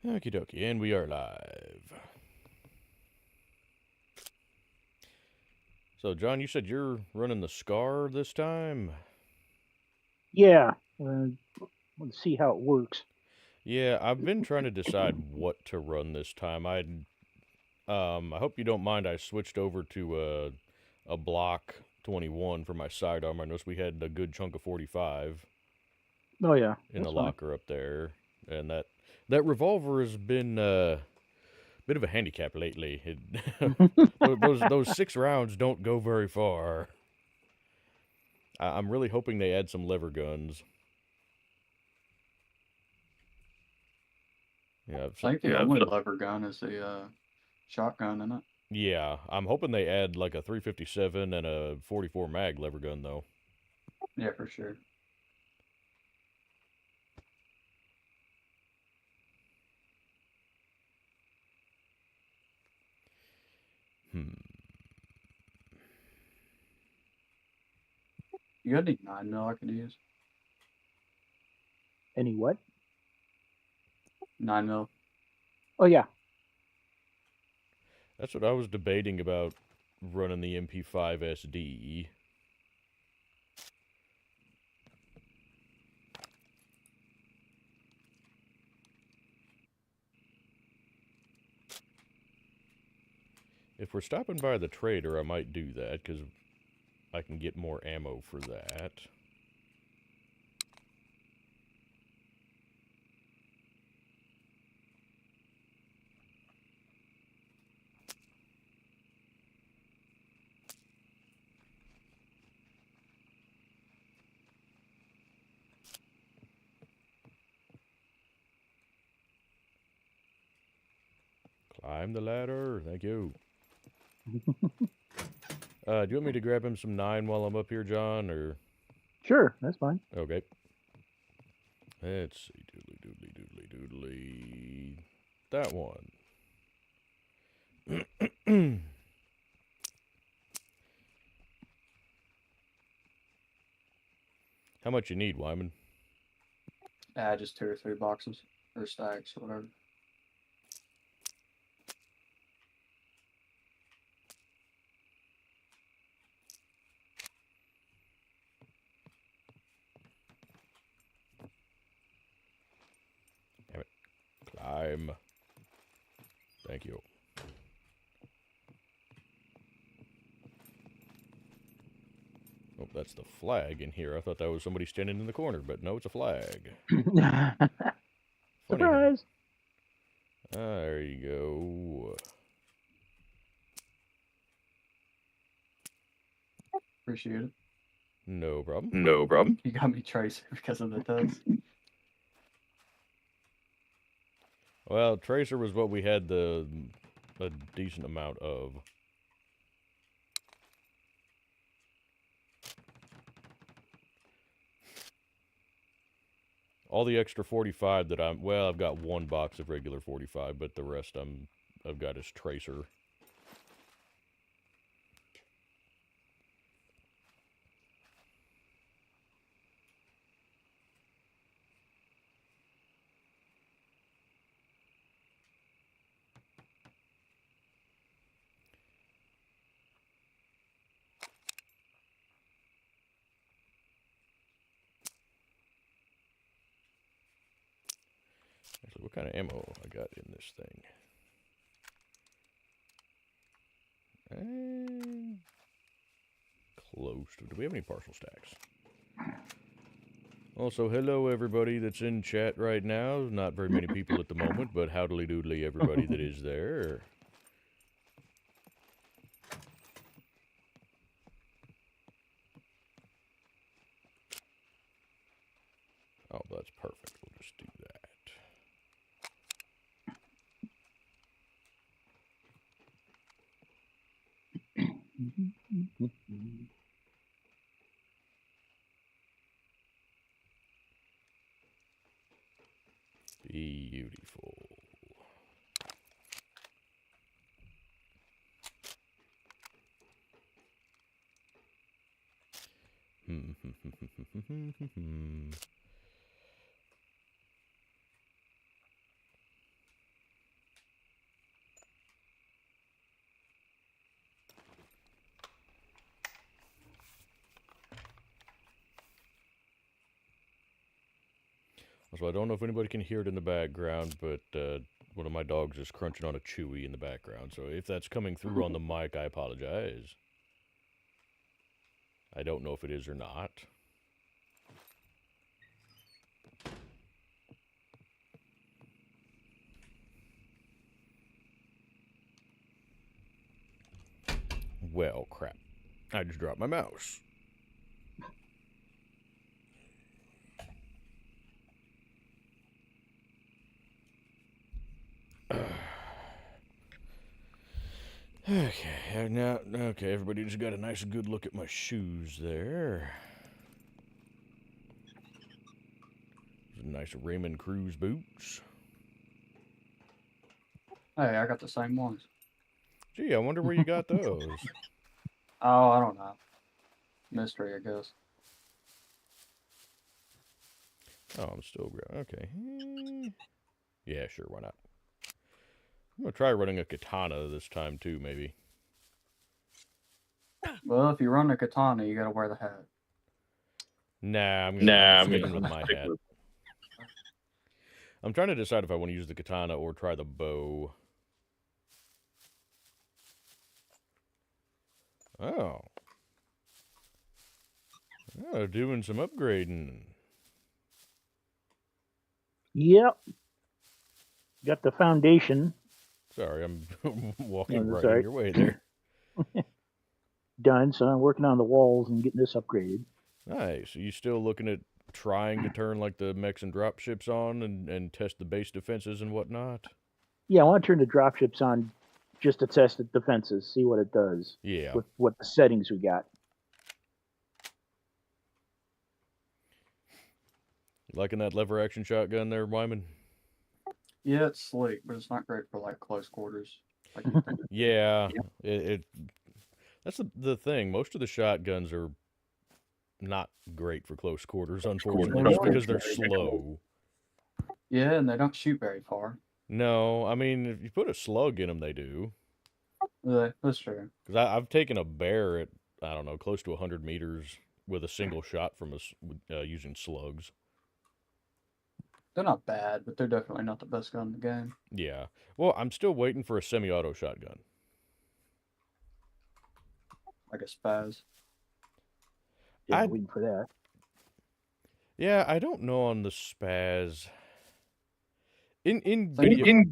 Okie dokie, and we are live. So, John, you said you're running the SCAR this time? Yeah, let's see how it works. Yeah, I've been trying to decide what to run this time. I hope you don't mind. I switched over to a block 21 for my sidearm. I noticed we had a good chunk of 45 Oh yeah, in the that's fine. locker up there, and that revolver has been a bit of a handicap lately. Those 6 rounds don't go very far. I'm really hoping they add some lever guns. Yeah, I think the only lever gun is the shotgun, isn't it? yeah. I'm hoping they add like a 357 and a 44 mag lever gun though. Yeah, for sure. Hmm. You got any 9mm I could use? Any what? 9mm. Oh yeah. That's what I was debating about running the MP5 SD. If we're stopping by the trader, I might do that because I can get more ammo for that. Climb the ladder. Thank you. Do you want me to grab him some 9 while I'm up here, John? Or Sure, that's fine. okay. Let's see. Doodly doodly doodly doodly. That one. How much you need, Wyman? Just 2 or 3 boxes. Or stacks, or whatever. Damn it. Climb. Thank you. Oh, that's the flag in here. I thought that was somebody standing in the corner, but no, it's a flag. Funny. Surprise! There you go. Appreciate it. No problem. No problem. You got me Tracer because of the toes. Well, Tracer was what we had a decent amount of. All the extra 45 that I've got 1 box of regular 45, but the rest I've got is Tracer. Actually, what kind of ammo I got in this thing? And close to. Do we have any partial stacks? Also, hello everybody that's in chat right now. Not very many people at the moment, but howdly doodly everybody that is there. Oh, that's perfect. We'll just do that. Beautiful. So I don't know if anybody can hear it in the background, but one of my dogs is crunching on a chewy in the background. So if that's coming through on the mic, I apologize. I don't know if it is or not. Well, crap. I just dropped my mouse. Okay, now, okay, everybody just got a nice good look at my shoes there. Nice Raymond Cruz boots. Hey, I got the same ones. Gee, I wonder where you got those. Oh, I don't know. Mystery, I guess. Oh, I'm still grabbing. Okay. Yeah, sure, why not? I'm gonna try running a katana this time too, maybe. Well, if you run a katana, you gotta wear the hat. Nah, I'm sticking with my hat. I'm trying to decide if I want to use the katana or try the bow. Oh. Oh, doing some upgrading. Yep. Got the foundation Sorry, I'm walking No, right that's all in right. your way there. done, so I'm working on the walls and getting this upgraded. Nice. Are you still looking at trying to turn like the mechs and dropships on and test the base defenses and whatnot? Yeah, I want to turn the dropships on just to test the defenses, see what it does Yeah. with what the settings we got. Liking that lever action shotgun there, Wyman? Yeah, it's slick, but it's not great for like close quarters. Like you think. Yeah. That's the thing. Most of the shotguns are not great for close quarters, unfortunately, just because they're slow. Yeah, and they don't shoot very far. No, I mean, if you put a slug in them, they do. Yeah, that's true. Because I've taken a bear at, I don't know, close to 100 meters with a single shot from using slugs. They're not bad, but they're definitely not the best gun in the game. Yeah. Well, I'm still waiting for a semi-auto shotgun. Like a spaz. Yeah, I- waiting for that. Yeah, I don't know on the spaz. In They- video,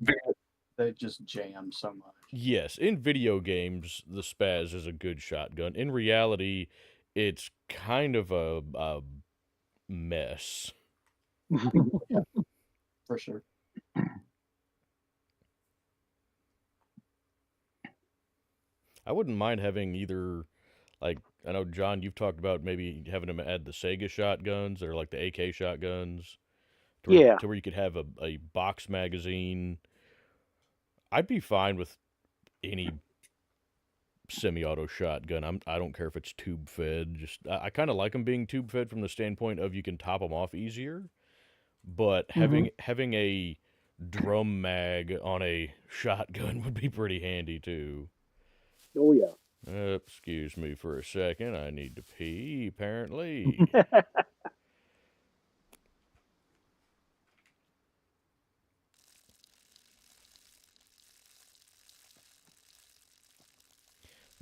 They just jam so much. yes, in video games, the spaz is a good shotgun. In reality, it's kind of a mess. For sure. I wouldn't mind having either, like, I know, John, you've talked about maybe having them add the Sega shotguns or like the AK shotguns. Yeah. To where you could have a box magazine. I'd be fine with any semi-auto shotgun. I don't care if it's tube fed. Just I kind of like them being tube fed from the standpoint of you can top them off easier. But having a drum mag on a shotgun would be pretty handy too. Oh yeah. Excuse me for a second. I need to pee, apparently.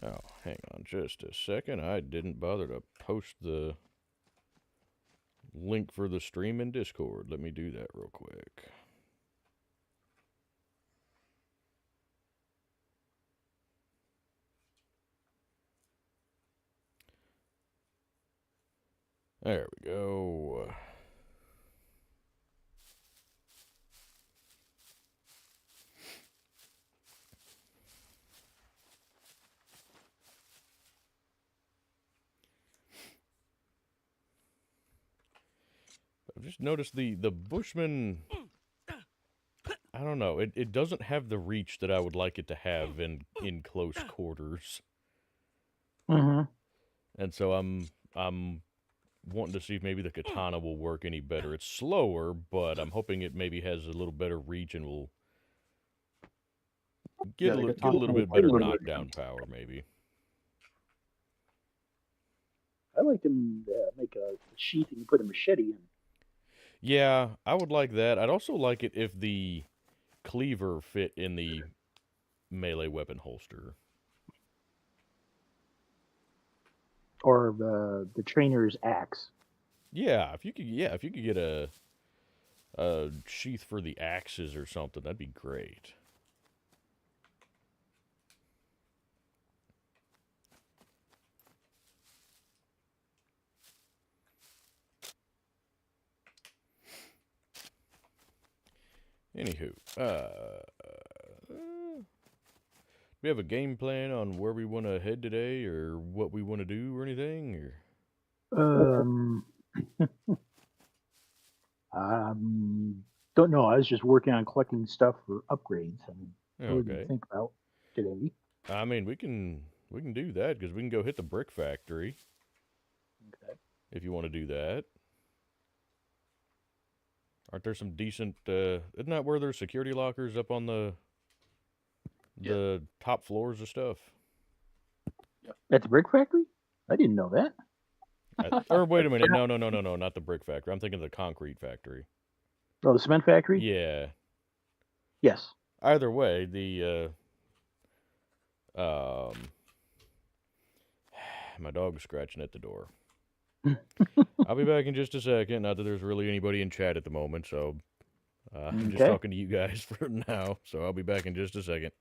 Oh, hang on just a second. I didn't bother to post the link for the stream in Discord. Let me do that real quick. There we go. I've just noticed the Bushman, I don't know, it doesn't have the reach that I would like it to have in close quarters. Mm-hmm. And so I'm wanting to see if maybe the katana will work any better. It's slower, but I'm hoping it maybe has a little better reach and will get a little bit better knockdown power, maybe. I like them make a sheath and you put a machete in. Yeah, I would like that. I'd also like it if the cleaver fit in the melee weapon holster. Or the trainer's axe. Yeah, if you could get a sheath for the axes or something, that'd be great. Anywho, we have a game plan on where we want to head today, or what we want to do, or anything, or Um, don't know. I was just working on collecting stuff for upgrades. And really didn't okay. think about today. I mean, we can do that because we can go hit the brick factory Okay. if you want to do that. Aren't there some decent? Isn't that where there's security lockers up on the Yeah. the top floors of stuff? At the brick factory? I didn't know that. Or wait a minute, no, not the brick factory. I'm thinking the concrete factory. Oh, the cement factory? Yeah. Yes. Either way, the my dog's scratching at the door. I'll be back in just a second. Not that there's really anybody in chat at the moment, so I'm just Okay. talking to you guys for now. So I'll be back in just a second.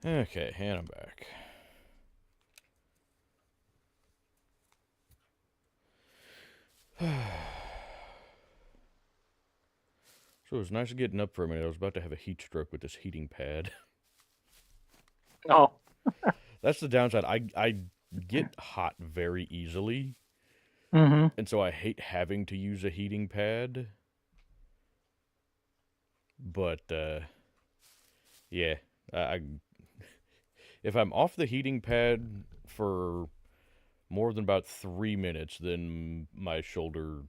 Okay, and I'm back. So it was nice getting up for a minute. I was about to have a heat stroke with this heating pad. Oh. That's the downside. I get hot very easily, Mm-hmm. and so I hate having to use a heating pad. But yeah, I if I'm off the heating pad for more than about 3 minutes, then my shoulder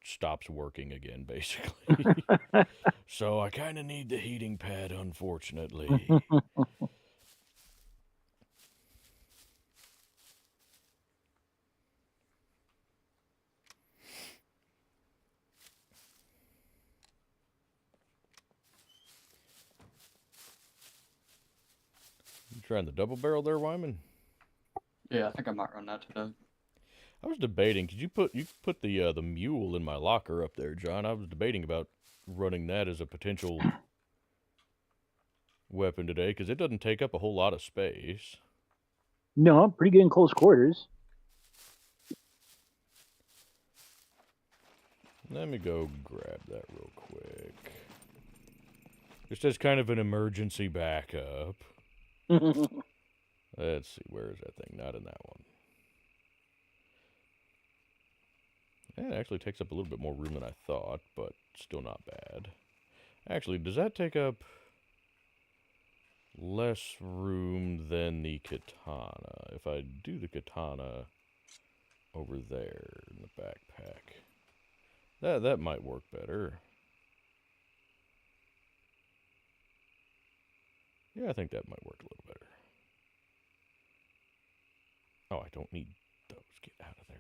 stops working again, basically. So I kind of need the heating pad, unfortunately. You trying the double barrel there, Wyman? Yeah, I think I might run that today. I was debating. Could you put the mule in my locker up there, John? I was debating about running that as a potential weapon today because it doesn't take up a whole lot of space. No, pretty good in close quarters. Let me go grab that real quick. Just as kind of an emergency backup. Let's see, where is that thing? Not in that one. It actually takes up a little bit more room than I thought, but still not bad. Actually, does that take up less room than the katana? If I do the katana over there in the backpack, that might work better. Yeah, I think that might work a little better. Oh, I don't need those. Get out of there.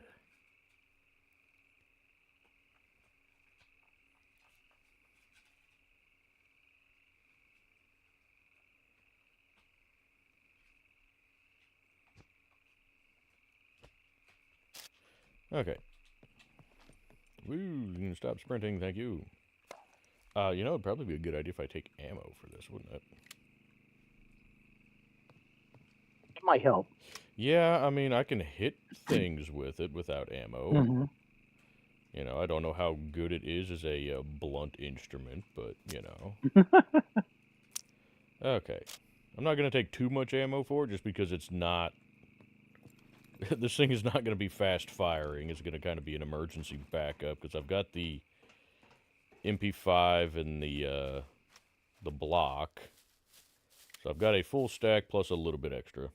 Okay. Woo, you can stop sprinting, thank you. It'd probably be a good idea if I take ammo for this, wouldn't it? might help. Yeah, I mean, I can hit things with it without ammo. Mm-hmm. You know, I don't know how good it is as a blunt instrument, but, you know. Okay. I'm not going to take too much ammo for it just because it's not... this thing is not going to be fast firing. It's going to kind of be an emergency backup because I've got the MP5 and the block. So I've got a full stack plus a little bit extra.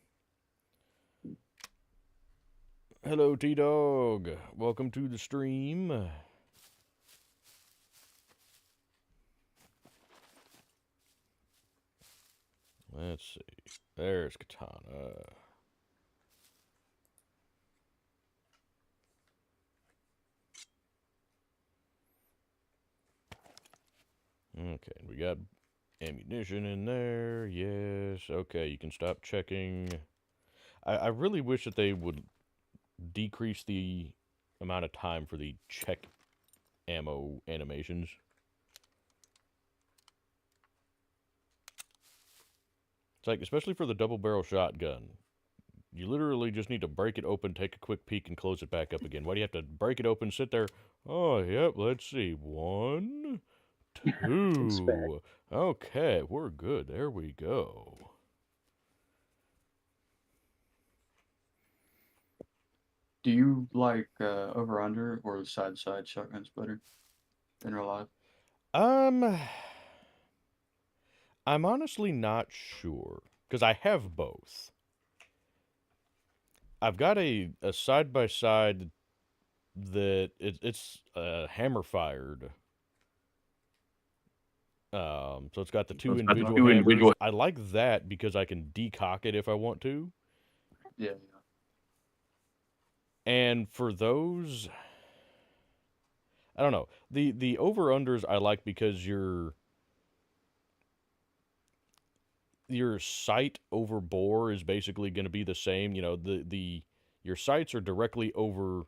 Hello, T-Dog. Welcome to the stream. Let's see. There's Katana. Okay, we got ammunition in there. Yes. Okay, you can stop checking. I really wish that they would decrease the amount of time for the check ammo animations. It's like, especially for the double barrel shotgun, you literally just need to break it open, take a quick peek, and close it back up again. Why do you have to break it open, sit there? Oh, yep, let's see. 1, Inspect. 2. Okay, we're good. There we go. Do you like over under or side side shotguns better in real life? I'm honestly not sure because I have both. I've got a side by side that it's hammer fired. So it's got the two individual hammers. I like that because I can decock it if I want to. Yeah. And for those, I don't know. The over unders I like because your sight over bore is basically going to be the same. You know, your sights are directly over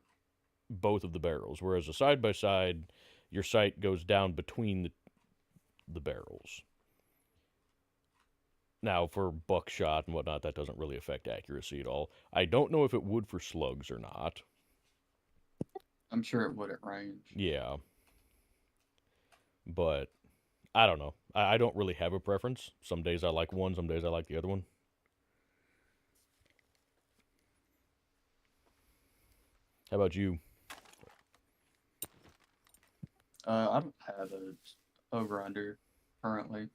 both of the barrels, whereas a side by side, your sight goes down between the barrels. Now, for buckshot and whatnot, that doesn't really affect accuracy at all. I don't know if it would for slugs or not. I'm sure it would at range. Yeah. But, I don't know. I don't really have a preference. Some days I like one, some days I like the other one. How about you? I don't have a over under currently.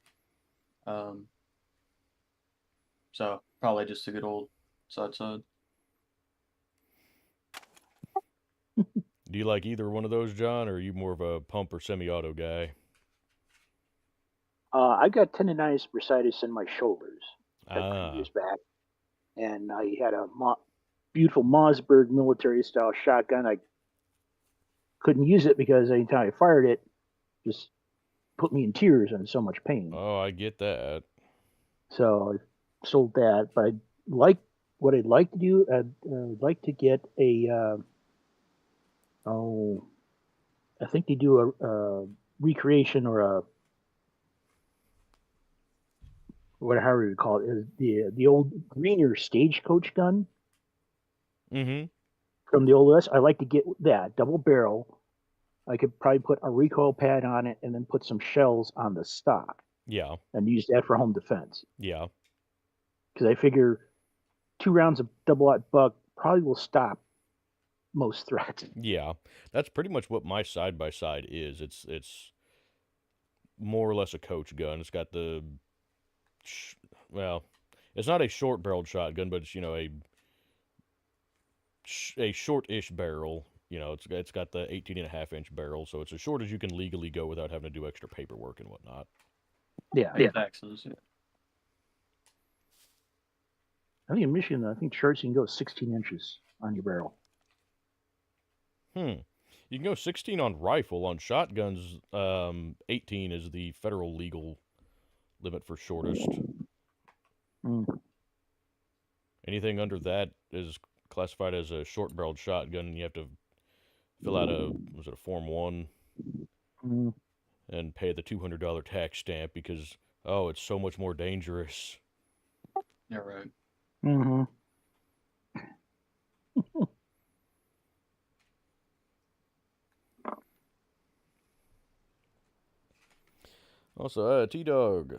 So probably just a good old side side. Do you like either one of those, John, or are you more of a pump or semi-auto guy? I got tendonitis bursitis in my shoulders a few Ah, years back, and I had a beautiful Mossberg military-style shotgun. I couldn't use it because anytime I fired it, just put me in tears and so much pain. oh, I get that. So I sold that. But what I'd like to do. I'd like to get a I think they do a recreation or a whatever you call it, is the old greener stagecoach gun Mm-hmm. from the old West. I like to get that double barrel. I could probably put a recoil pad on it and then put some shells on the stock Yeah, and use that for home defense. yeah. Because I figure 2 rounds of double-aught buck probably will stop most threats. Yeah, that's pretty much what my side by side is. It's more or less a coach gun. It's got the well, it's not a short barreled shotgun, but it's a short-ish barrel. It's got the 18.5-inch barrel, so it's as short as you can legally go without having to do extra paperwork and whatnot. Yeah. Taxes. Yeah. I think in Michigan, I think shorts you can go 16 inches on your barrel. You can go 16 on rifle. On shotguns, 18 is the federal legal limit for shortest. Anything under that is classified as a short-barreled shotgun, and you have to fill out a Form 1 and pay the $200 tax stamp because, it's so much more dangerous. Yeah, right. Mm-hmm. Also, T-Dog,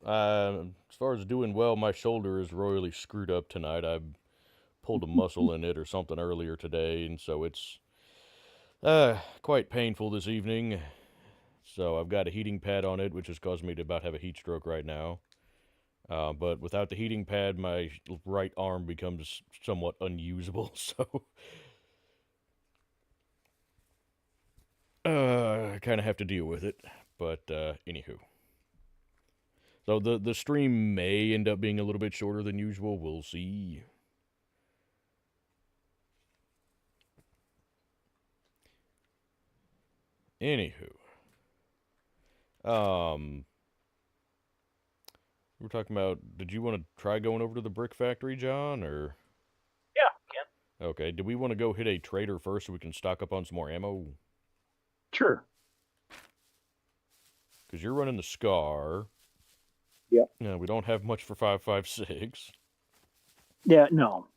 as far as doing well, my shoulder is royally screwed up tonight. I pulled a muscle in it or something earlier today, and so it's quite painful this evening. So I've got a heating pad on it, which has caused me to about have a heat stroke right now. But without the heating pad, my right arm becomes somewhat unusable. So I kind of have to deal with it. But anywho, so the stream may end up being a little bit shorter than usual. We'll see. Anywho, we're talking about. Did you want to try going over to the brick factory, John, or? Yeah, can. Okay. Do we want to go hit a trader first so we can stock up on some more ammo? Sure. Because you're running the Scar. Yep. Yeah, we don't have much for 5.56. Yeah, no.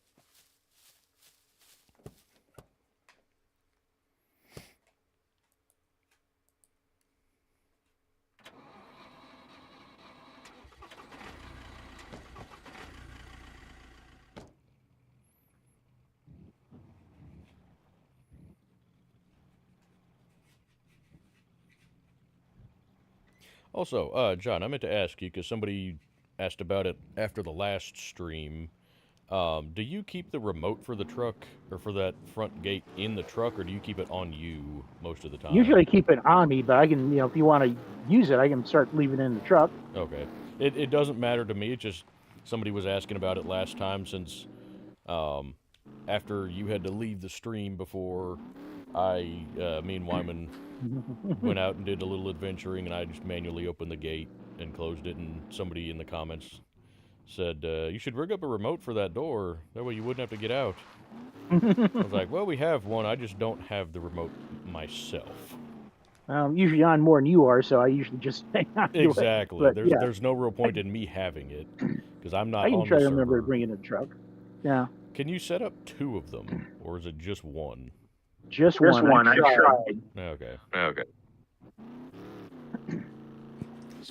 Also, John, I meant to ask you because somebody asked about it after the last stream. Do you keep the remote for the truck or for that front gate in the truck, or do you keep it on you most of the time? Usually I keep it on me, but I can, if you want to use it, I can start leaving it in the truck. Okay. It doesn't matter to me. It's just somebody was asking about it last time since after you had to leave the stream before me and Wyman went out and did a little adventuring, and I just manually opened the gate and closed it, and somebody in the comments said, you should rig up a remote for that door. That way you wouldn't have to get out. I was like, well, we have one. I just don't have the remote myself. Usually on more than you are, so I usually just hang on to Exactly. it. But, there's no real point in me having it because I'm not I can on try the to remember to server. bring it in the truck. Yeah. Can you set up 2 of them, or is it just one? Just one. I tried. Okay.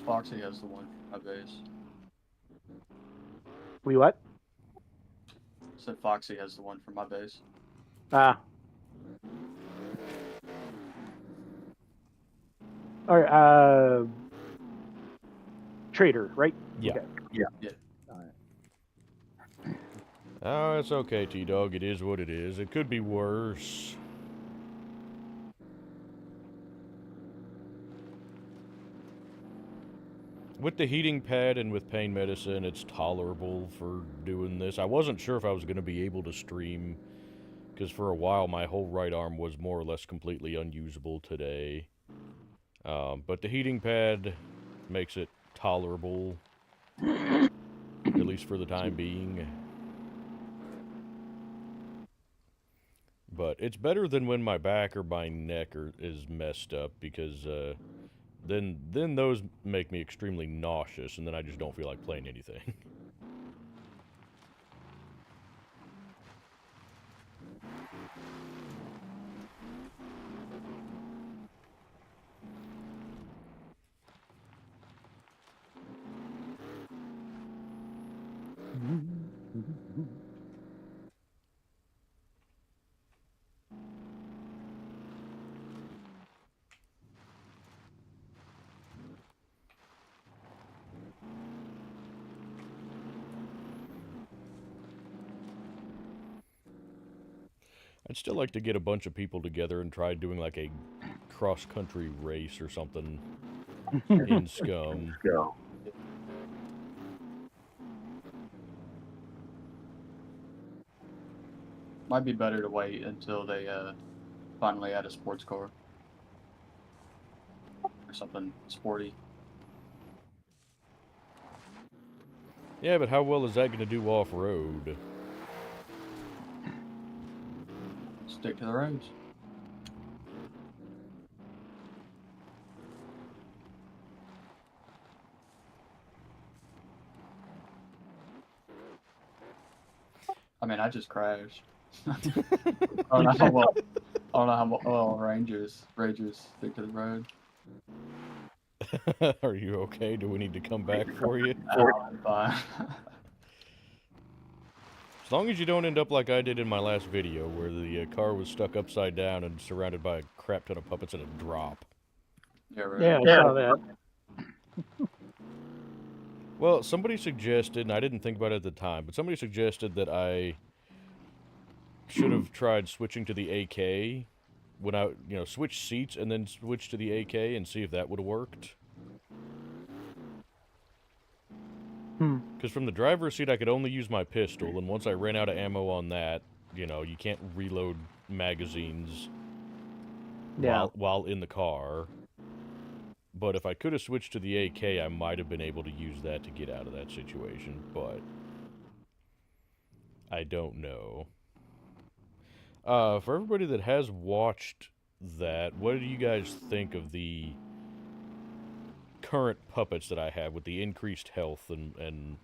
Foxy has the one for my base. We what? Said Foxy has the one for my base. All right. Trader, right? Yeah. Okay. Yeah. Oh, it's okay, T-Dog. It is what it is. It could be worse. With the heating pad and with pain medicine, it's tolerable for doing this. I wasn't sure if I was going to be able to stream, because for a while my whole right arm was more or less completely unusable today. But the heating pad makes it tolerable, at least for the time being. But it's better than when my back or my neck is messed up, because then those make me extremely nauseous, and then I just don't feel like playing anything. I'd still like to get a bunch of people together and try doing like a cross-country race or something in SCUM. Might be better to wait until they finally add a sports car or something sporty. Yeah, but how well is that going to do off-road? Stick to the roads. I mean, I just crashed. I don't know how well. I don't know how well Rangers stick to the road. Are you okay? Do we need to come back for you? I'm fine. As long as you don't end up like I did in my last video, where the car was stuck upside down and surrounded by a crap ton of puppets at a drop. Yeah, right. Yeah, I saw that. Well, somebody suggested, and I didn't think about it at the time, but somebody suggested that I should have tried switching to the AK when I, switch seats and then switch to the AK and see if that would have worked. Because from the driver's seat, I could only use my pistol, and once I ran out of ammo on that, you can't reload magazines while in the car. But if I could have switched to the AK, I might have been able to use that to get out of that situation, but I don't know. For everybody that has watched that, what do you guys think of the current puppets that I have with the increased health and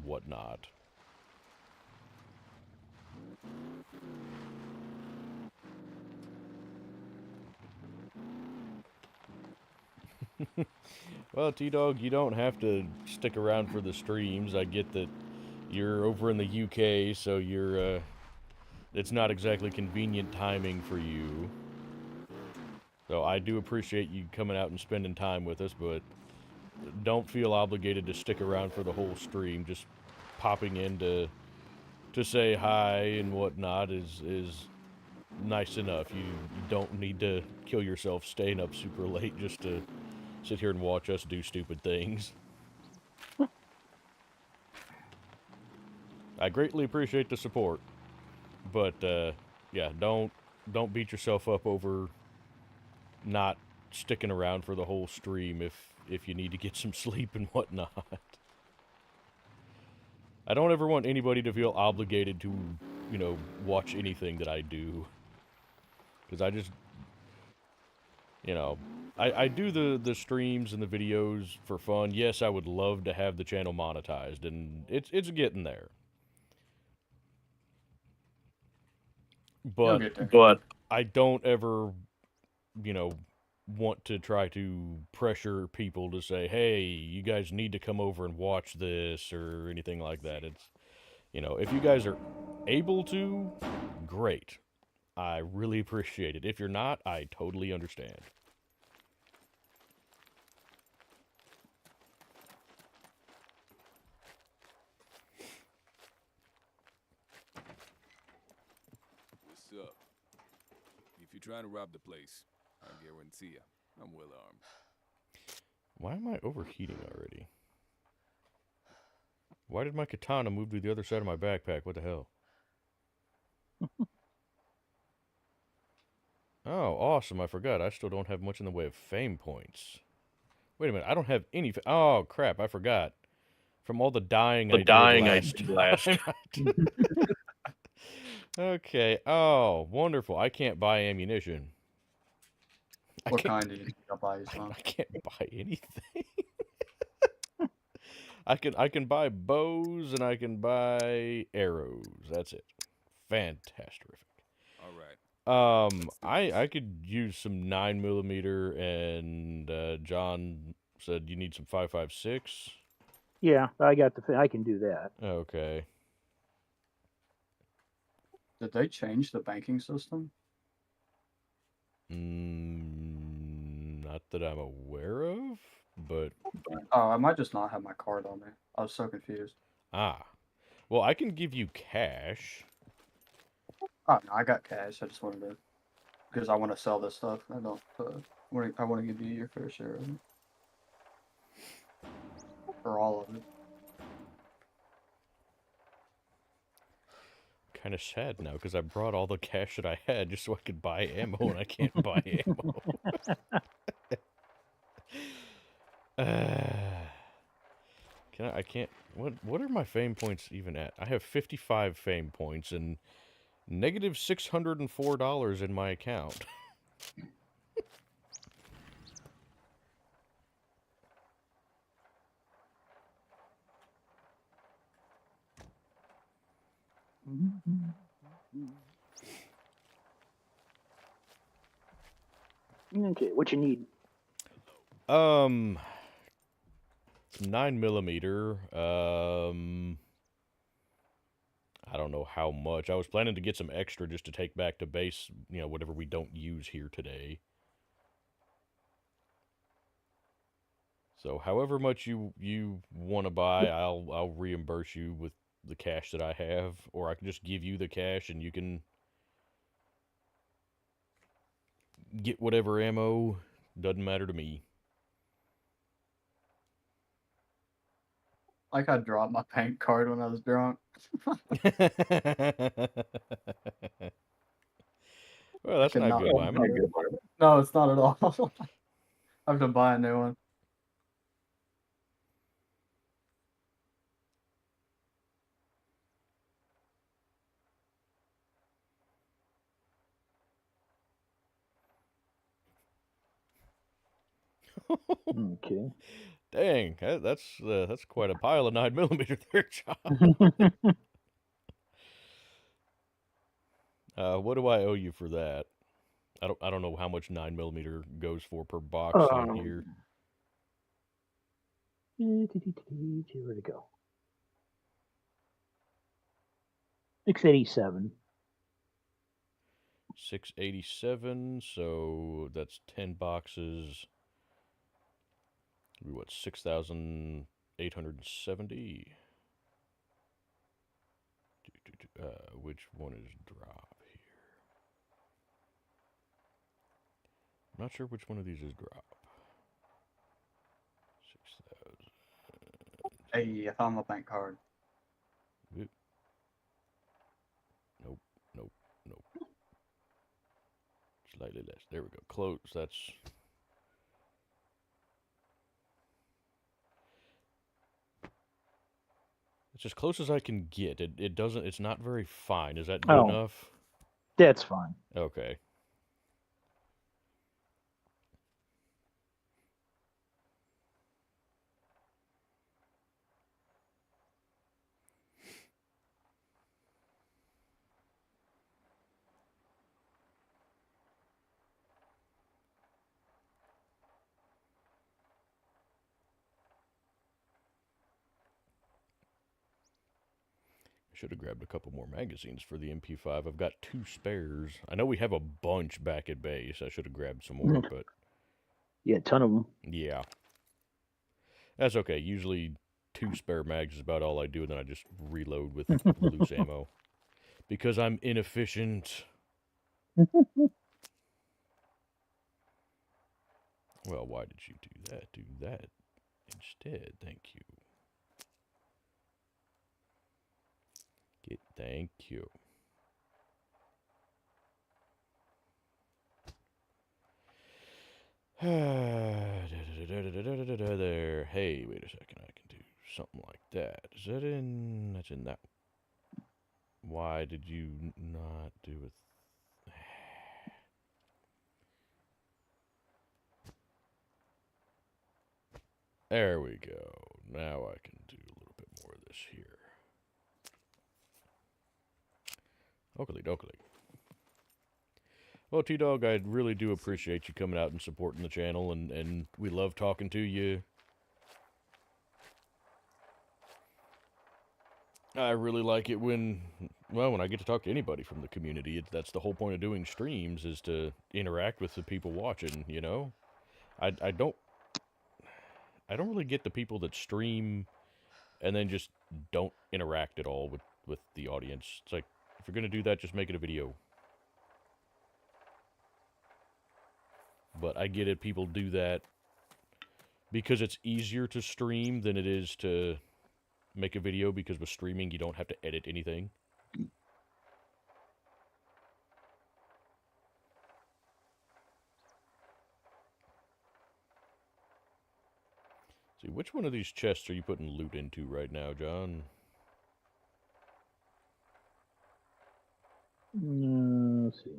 whatnot? Well, T-Dog, you don't have to stick around for the streams. I get that you're over in the UK, so you're, it's not exactly convenient timing for you. So I do appreciate you coming out and spending time with us, but don't feel obligated to stick around for the whole stream. Just popping in to say hi and whatnot is nice enough. You don't need to kill yourself staying up super late just to sit here and watch us do stupid things. I greatly appreciate the support, but yeah, don't beat yourself up over not sticking around for the whole stream if you need to get some sleep and whatnot. I don't ever want anybody to feel obligated to, watch anything that I do. Because I just, I do the streams and the videos for fun. Yes, I would love to have the channel monetized, and it's getting there. You'll But get there. I don't ever, want to try to pressure people to say, hey, you guys need to come over and watch this or anything like that. It's, if you guys are able to, great. I really appreciate it. If you're not, I totally understand. What's up? If you're trying to rob the place, I guarantee you, I'm well armed. Why am I overheating already? Why did my katana move to the other side of my backpack? What the hell? Oh, awesome. I forgot. I still don't have much in the way of fame points. Wait a minute. I don't have any... Oh, crap. I forgot. From all the dying I did last time. Okay. Oh, wonderful. I can't buy ammunition. What kind do you need to buy yourself? I can't buy anything. I can buy bows and I can buy arrows. That's it. Fantastic. All right. I could use some 9mm, and John said you need some 5.56. Yeah, I got I can do that. Okay. Did they change the banking system? Not that I'm aware of, but... Oh, I might just not have my card on me. I was so confused. Ah. Well, I can give you cash. Oh, no, I got cash. I just wanted to... Because I want to sell this stuff. I don't... I want to give you your fair share of it. Or all of it. Kind of sad now, because I brought all the cash that I had just so I could buy ammo, and I can't buy ammo. I can't... What are my fame points even at? I have 55 fame points and negative $604 in my account. Okay, what you need? 9mm. I don't know how much. I was planning to get some extra just to take back to base, you know, whatever we don't use here today. So however much you want to buy, I'll reimburse you with the cash that I have, or I can just give you the cash and you can get whatever ammo. Doesn't matter to me. Like I dropped my bank card when I was drunk. Well, that's not good, Wyman. No, it's not at all. I have to buy a new one. Okay. Dang, that's quite a pile of 9mm there, John. What do I owe you for that? I don't know how much 9mm goes for per box in here. Where'd it go? 687. 687, so that's 10 boxes. What, 6,870? Which one is drop here? I'm not sure which one of these is drop. 6,000. Hey, I found my bank card. Nope, nope, nope. Slightly less. There we go. Close. That's... It's as close as I can get. It doesn't... It's not very fine. Is that good enough? That's fine. Okay. I should have grabbed a couple more magazines for the MP5. I've got 2 spares. I know we have a bunch back at base. I should have grabbed some more, but... Yeah, a ton of them. Yeah. That's okay. Usually 2 spare mags is about all I do, and then I just reload with loose ammo. Because I'm inefficient. Well, why did you do that? Do that instead. Thank you. Thank you. There. Hey, wait a second. I can do something like that. Is that in... That's in that... Why did you not do it? There we go. Now I can do a little bit more of this here. Oakley dokley. Well, T-Dog, I really do appreciate you coming out and supporting the channel, and we love talking to you. I really like it when I get to talk to anybody from the community. That's the whole point of doing streams, is to interact with the people watching, you know? I don't really get the people that stream and then just don't interact at all with the audience. It's like, if you're going to do that, just make it a video. But I get it, people do that because it's easier to stream than it is to make a video, because with streaming, you don't have to edit anything. See, which one of these chests are you putting loot into right now, John? Let's see.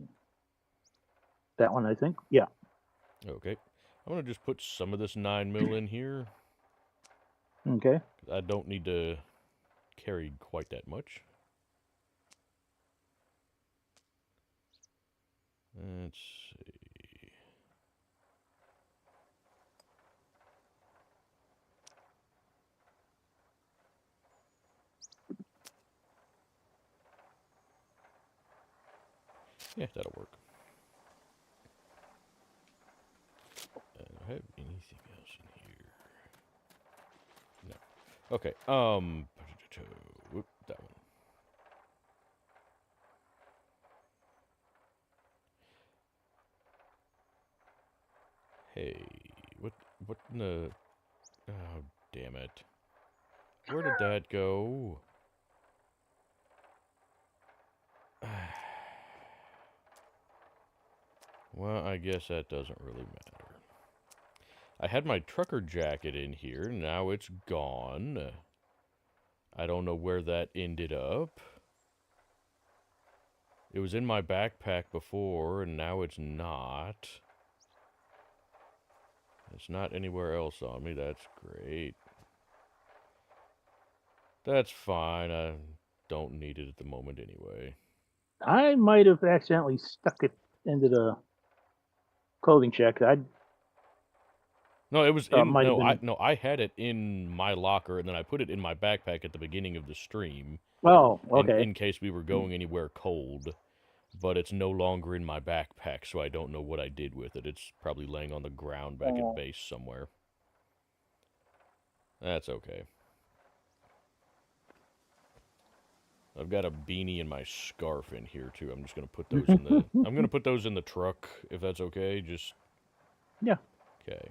That one, I think. Yeah. Okay. I'm going to just put some of this 9mm in here. Okay. I don't need to carry quite that much. Let's see. Yeah, that'll work. I don't have anything else in here. No. Okay. Whoop, that one. Hey, what in the? Oh, damn it! Where did that go? Well, I guess that doesn't really matter. I had my trucker jacket in here, now it's gone. I don't know where that ended up. It was in my backpack before, and now it's not. It's not anywhere else on me, that's great. That's fine, I don't need it at the moment anyway. I might have accidentally stuck it into the clothing check. I No, it was thought it in, might have been. I had it in my locker, and then I put it in my backpack at the beginning of the stream. Oh, okay. In case we were going anywhere cold. But it's no longer in my backpack, so I don't know what I did with it. It's probably laying on the ground back at base somewhere. That's okay. I've got a beanie and my scarf in here too. I'm just gonna put those in the. I'm gonna put those in the truck if that's okay. Just. Yeah. Okay.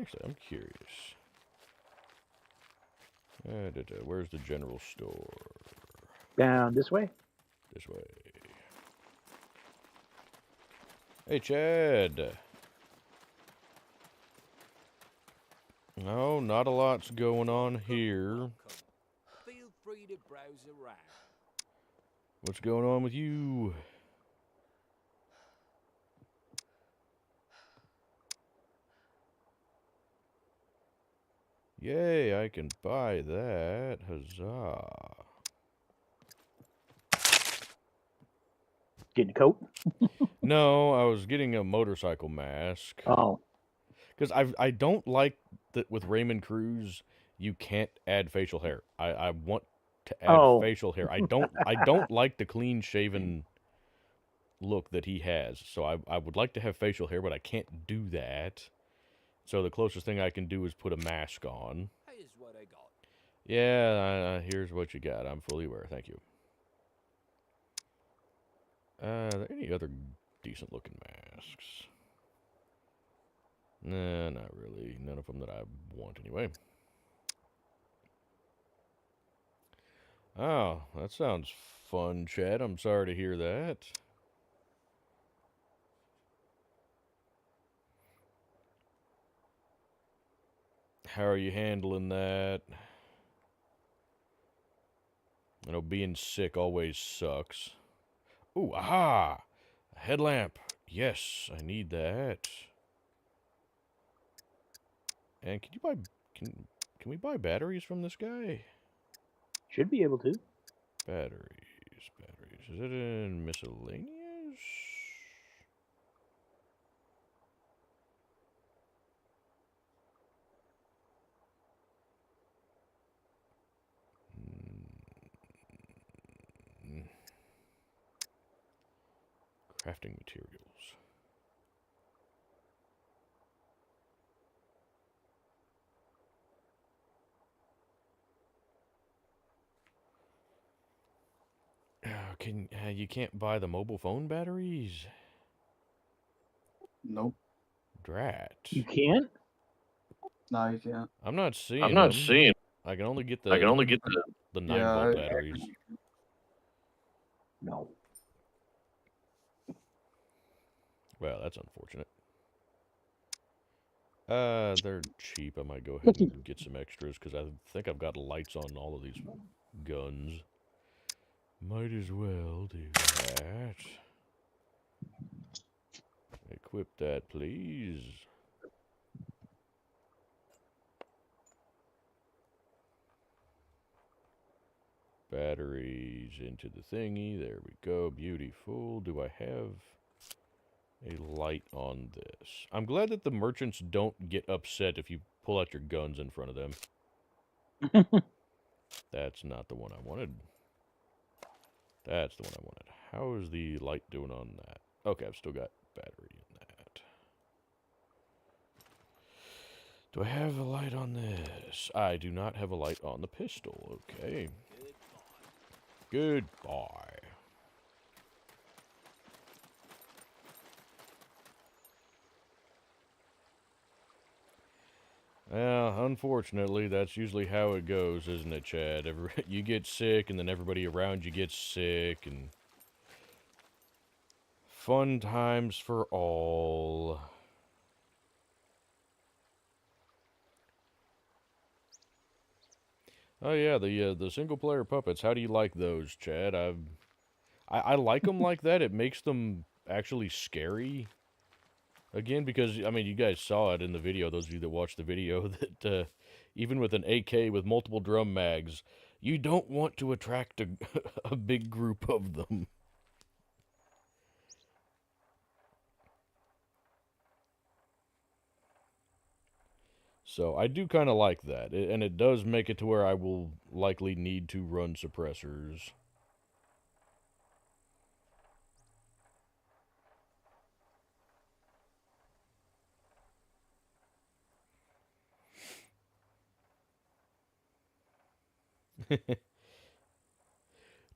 Actually, I'm curious. Where's the general store? Down this way. This way. Hey, Chad. No, not a lot's going on here. Feel free to browse around. What's going on with you? Yay, I can buy that. Huzzah. Getting a coat. No, I was getting a motorcycle mask. Oh. Because I don't like that with Raymond Cruz, you can't add facial hair. I want to add facial hair. I don't like the clean shaven look that he has. So I would like to have facial hair, but I can't do that. So the closest thing I can do is put a mask on. Here's what I got. Yeah, here's what you got. I'm fully aware. Thank you. Are there any other decent looking masks? Nah, not really. None of them that I want anyway. Oh, that sounds fun, Chad. I'm sorry to hear that. How are you handling that? I know being sick always sucks. Ooh, aha! A headlamp. Yes, I need that. And can you buy... Can we buy batteries from this guy? Should be able to. Batteries. Is it in miscellaneous? Crafting materials. You can't buy the mobile phone batteries? Nope. Drat. You can't? No, you can't. I'm not seeing I'm not them. seeing. I can only get I can the only get the 9 Yeah, volt batteries. No. Well, that's unfortunate. They're cheap. I might go ahead and get some extras because I think I've got lights on all of these guns. Might as well do that. Equip that, please. Batteries into the thingy. There we go. Beautiful. Do I have a light on this? I'm glad that the merchants don't get upset if you pull out your guns in front of them. That's not the one I wanted. That's the one I wanted. How is the light doing on that? Okay, I've still got battery in that. Do I have a light on this? I do not have a light on the pistol. Okay. Goodbye. Well, unfortunately, that's usually how it goes, isn't it, Chad? You get sick, and then everybody around you gets sick, and fun times for all. Oh yeah, the single-player puppets. How do you like those, Chad? I like them like that. It makes them actually scary. Again, because, I mean, you guys saw it in the video, those of you that watched the video, that even with an AK with multiple drum mags, you don't want to attract a big group of them. So, I do kind of like that, and it does make it to where I will likely need to run suppressors.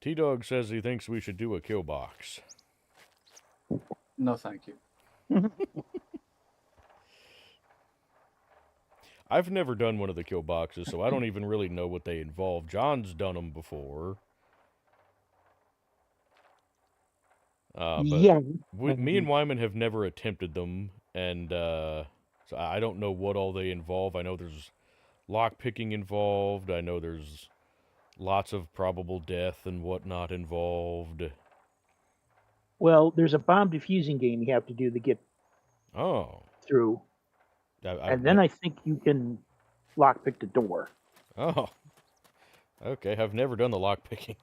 T-Dog says he thinks we should do a kill box. No, thank you. I've never done one of the kill boxes, so I don't even really know what they involve. John's done them before. But Yeah. me and Wyman have never attempted them, and so I don't know what all they involve. I know there's lock picking involved. I know there's lots of probable death and whatnot involved. Well, there's a bomb defusing game you have to do to get Oh, through, and then I think you can lockpick the door. Oh, okay. I've never done the lock picking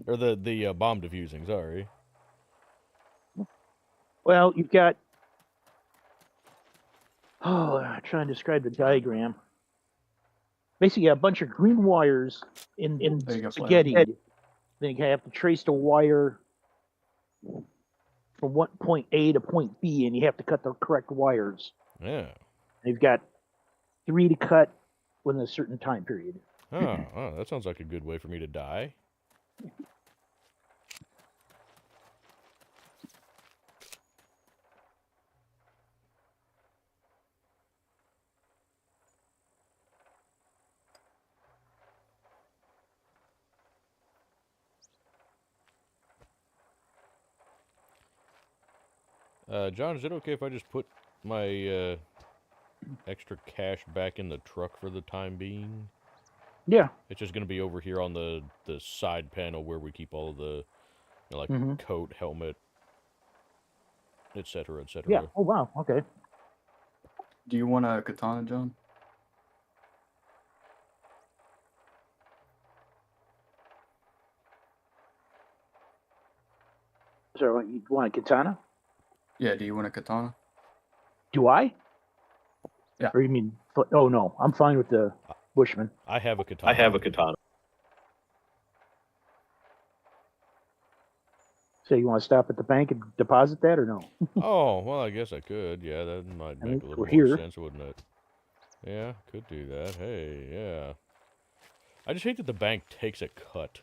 or the bomb defusing. Sorry. Well, you've got. Oh, I'm trying to describe the diagram. Basically, a bunch of green wires in There you go, spaghetti. Then you have to trace the wire from point A to point B, and you have to cut the correct wires. Yeah. And you've got 3 to cut within a certain time period. Oh, that sounds like a good way for me to die. John, is it okay if I just put my extra cash back in the truck for the time being? Yeah. It's just going to be over here on the side panel where we keep all of the, you know, like coat, helmet, etc., etc. Yeah. Oh, wow. Okay. Do you want a katana, John? So you want a katana? Yeah, do you want a katana? Do I? Yeah. Or you mean? Oh no, I'm fine with the Bushman. I have a katana. So you want to stop at the bank and deposit that, or no? Oh, well, I guess I could. Yeah, that might make a little we're more here. sense, wouldn't it? Yeah, could do that. Hey, yeah. I just hate that the bank takes a cut.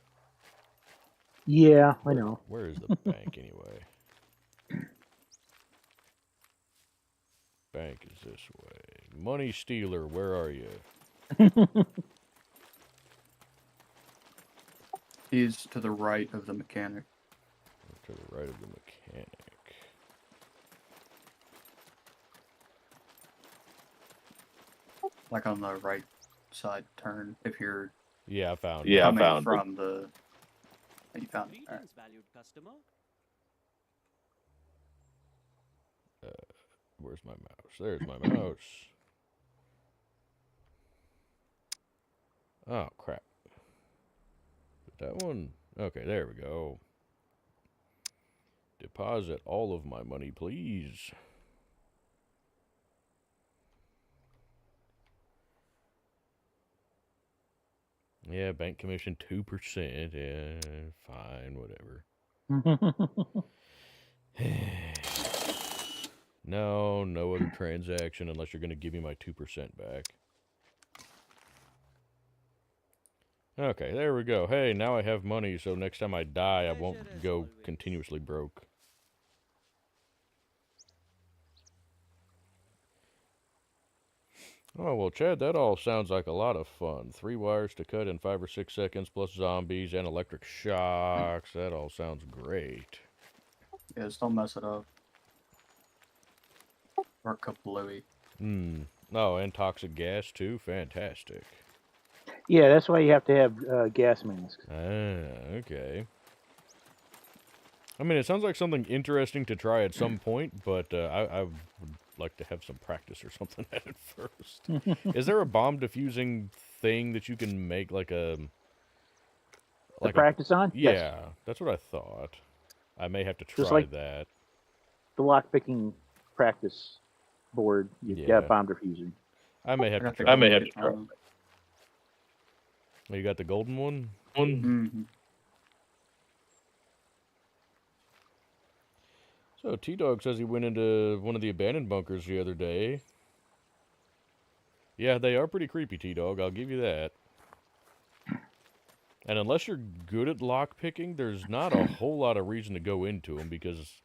Yeah, I know. Where is the bank anyway? Bank is this way. Money stealer, where are you? He's to the right of the mechanic. To the right of the mechanic. Like on the right side turn, if you're Yeah, I found coming from the... You found it. All right. Valued customer. Where's my mouse? There's my mouse. Oh, crap. That one. Okay, there we go. Deposit all of my money, please. Yeah, bank commission 2%. Yeah, fine, whatever. No other transaction unless you're going to give me my 2% back. Okay, there we go. Hey, now I have money, so next time I die, I won't go continuously broke. Oh, well, Chad, that all sounds like a lot of fun. 3 wires to cut in 5 or 6 seconds, plus zombies and electric shocks. That all sounds great. Yeah, just don't mess it up. Or kablooey. Oh, and toxic gas, too? Fantastic. Yeah, that's why you have to have gas masks. Ah, okay. I mean, it sounds like something interesting to try at some point, but I would like to have some practice or something at it first. Is there a bomb diffusing thing that you can make like a... To practice on? Yeah, Yes. that's what I thought. I may have to Just try like that. the lockpicking practice board, you've Yeah. got bomb diffusing. I may have to got the try. golden- Oh, you got the golden one? Mhm. So, T-Dog says he went into one of the abandoned bunkers the other day. Yeah, they are pretty creepy, T-Dog. I'll give you that. And unless you're good at lockpicking, there's not a whole lot of reason to go into them because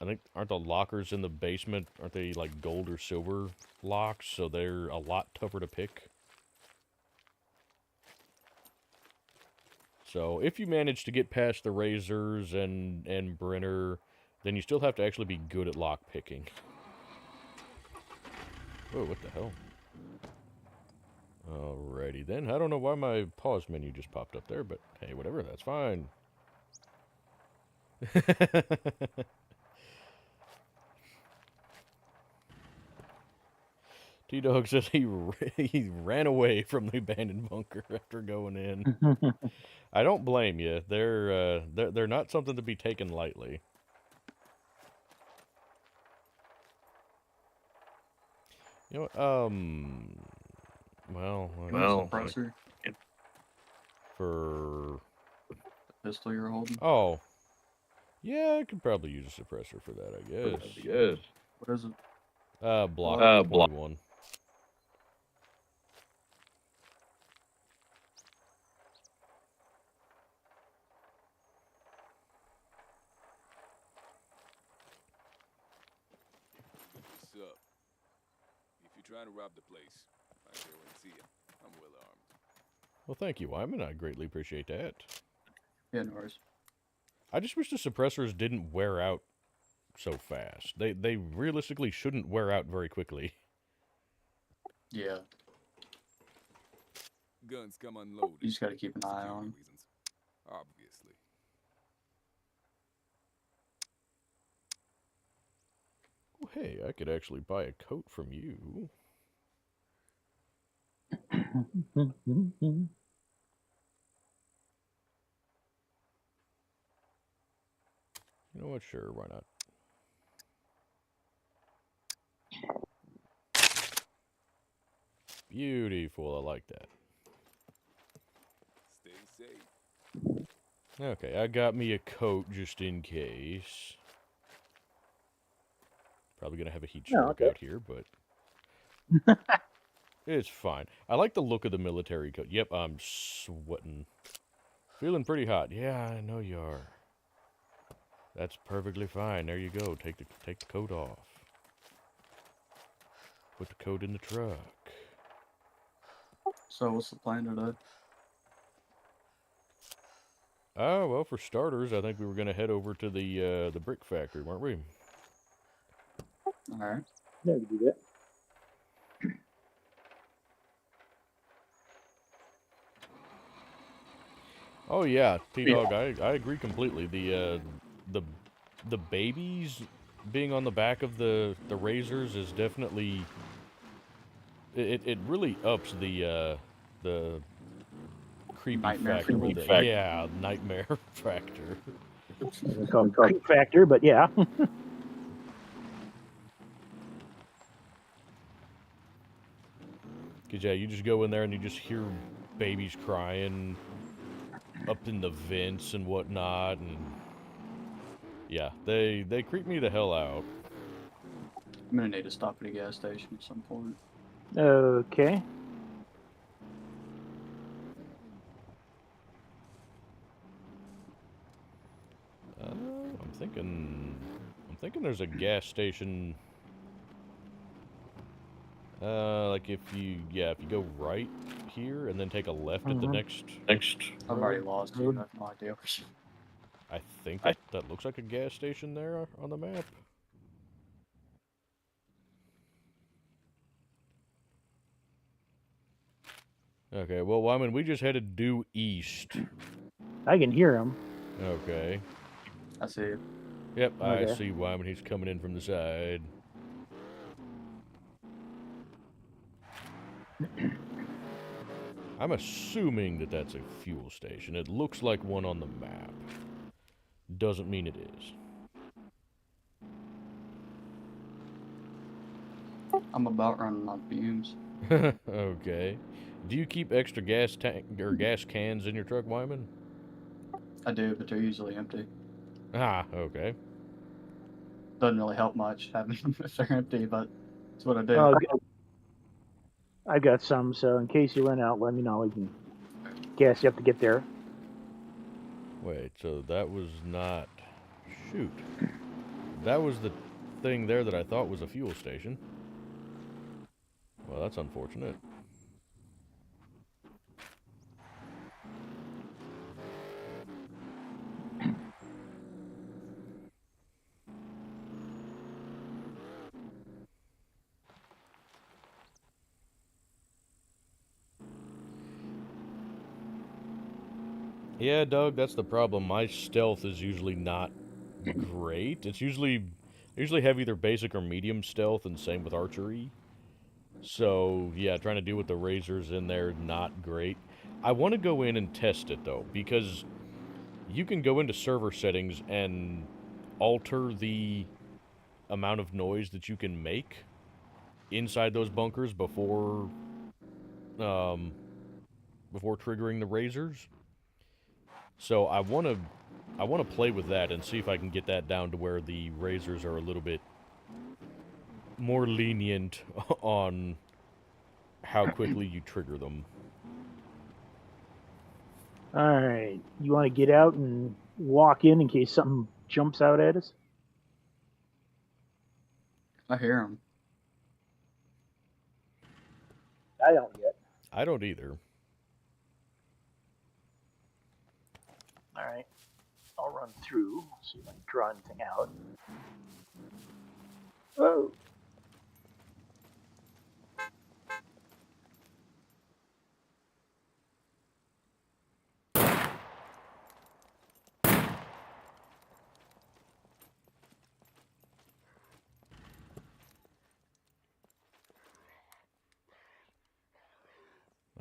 I think, aren't the lockers in the basement, aren't they like gold or silver locks? So they're a lot tougher to pick. So if you manage to get past the razors and Brenner, then you still have to actually be good at lockpicking. Whoa, what the hell? Alrighty then. I don't know why my pause menu just popped up there, but hey, whatever, that's fine. T-Dog says he ran away from the abandoned bunker after going in. I don't blame you. They're not something to be taken lightly. You know what? Well, Suppressor. for... The pistol you're holding. Oh. Yeah, I could probably use a suppressor for that, I guess. What is it? Block 21. What's up? If you're trying to rob the place, I guarantee you, I'm well armed. Well, thank you, Wyman. I greatly appreciate that. Yeah, no worries. I just wish the suppressors didn't wear out so fast. They realistically shouldn't wear out very quickly. Yeah. Guns come unloaded. You just gotta keep an eye Security on. reasons, obviously. Oh, hey, I could actually buy a coat from you. You know what? Sure, why not? Beautiful, I like that. Stay safe. Okay, I got me a coat just in case. Probably gonna have a heat stroke out here, but it's fine. I like the look of the military coat. Yep, I'm sweating. Feeling pretty hot. Yeah, I know you are. That's perfectly fine. There you go. Take the coat off. Put the coat in the truck. So what's the plan today? Oh, well, for starters, I think we were going to head over to the brick factory, weren't we? Alright. Yeah, we can do that. Oh yeah, T-Dog, I agree completely. The babies being on the back of the razors is definitely it really ups the creepy Nightmare factor with factor. it. Yeah, nightmare factor. It's called creep factor, but yeah. Cause yeah, you just go in there and you just hear babies crying up in the vents and whatnot, and yeah, they creep me the hell out. I'm gonna need to stop at a gas station at some point. Okay. I'm thinking there's a gas station. Like if you go right here and then take a left at the next I've already road. lost you. I have no idea. I think that looks like a gas station there on the map. Okay, well, I mean, we just headed due east. I can hear him. Okay. I see you. Yep, I Okay. see Wyman. He's coming in from the side. I'm assuming that that's a fuel station. It looks like one on the map. Doesn't mean it is. I'm about running on fumes. Okay. Do you keep extra gas tank or gas cans in your truck, Wyman? I do, but they're usually empty. Ah, okay. Doesn't really help much having them if they're empty, but it's what I do. Oh, good. I got some, so in case you run out, let me know. We can gas you up to get there. Wait, so that was not... Shoot. That was the thing there that I thought was a fuel station. Well, that's unfortunate. Yeah, Doug, that's the problem. My stealth is usually not great. It's usually... I usually have either basic or medium stealth, and same with archery. So, yeah, trying to deal with the razors in there, not great. I want to go in and test it, though, because you can go into server settings and alter the amount of noise that you can make inside those bunkers before triggering the razors. So I want to play with that and see if I can get that down to where the razors are a little bit more lenient on how quickly you trigger them. All right. You want to get out and walk in case something jumps out at us? I hear them. I don't yet. I don't either. All right. I'll run through, see if I can draw anything out. Oh.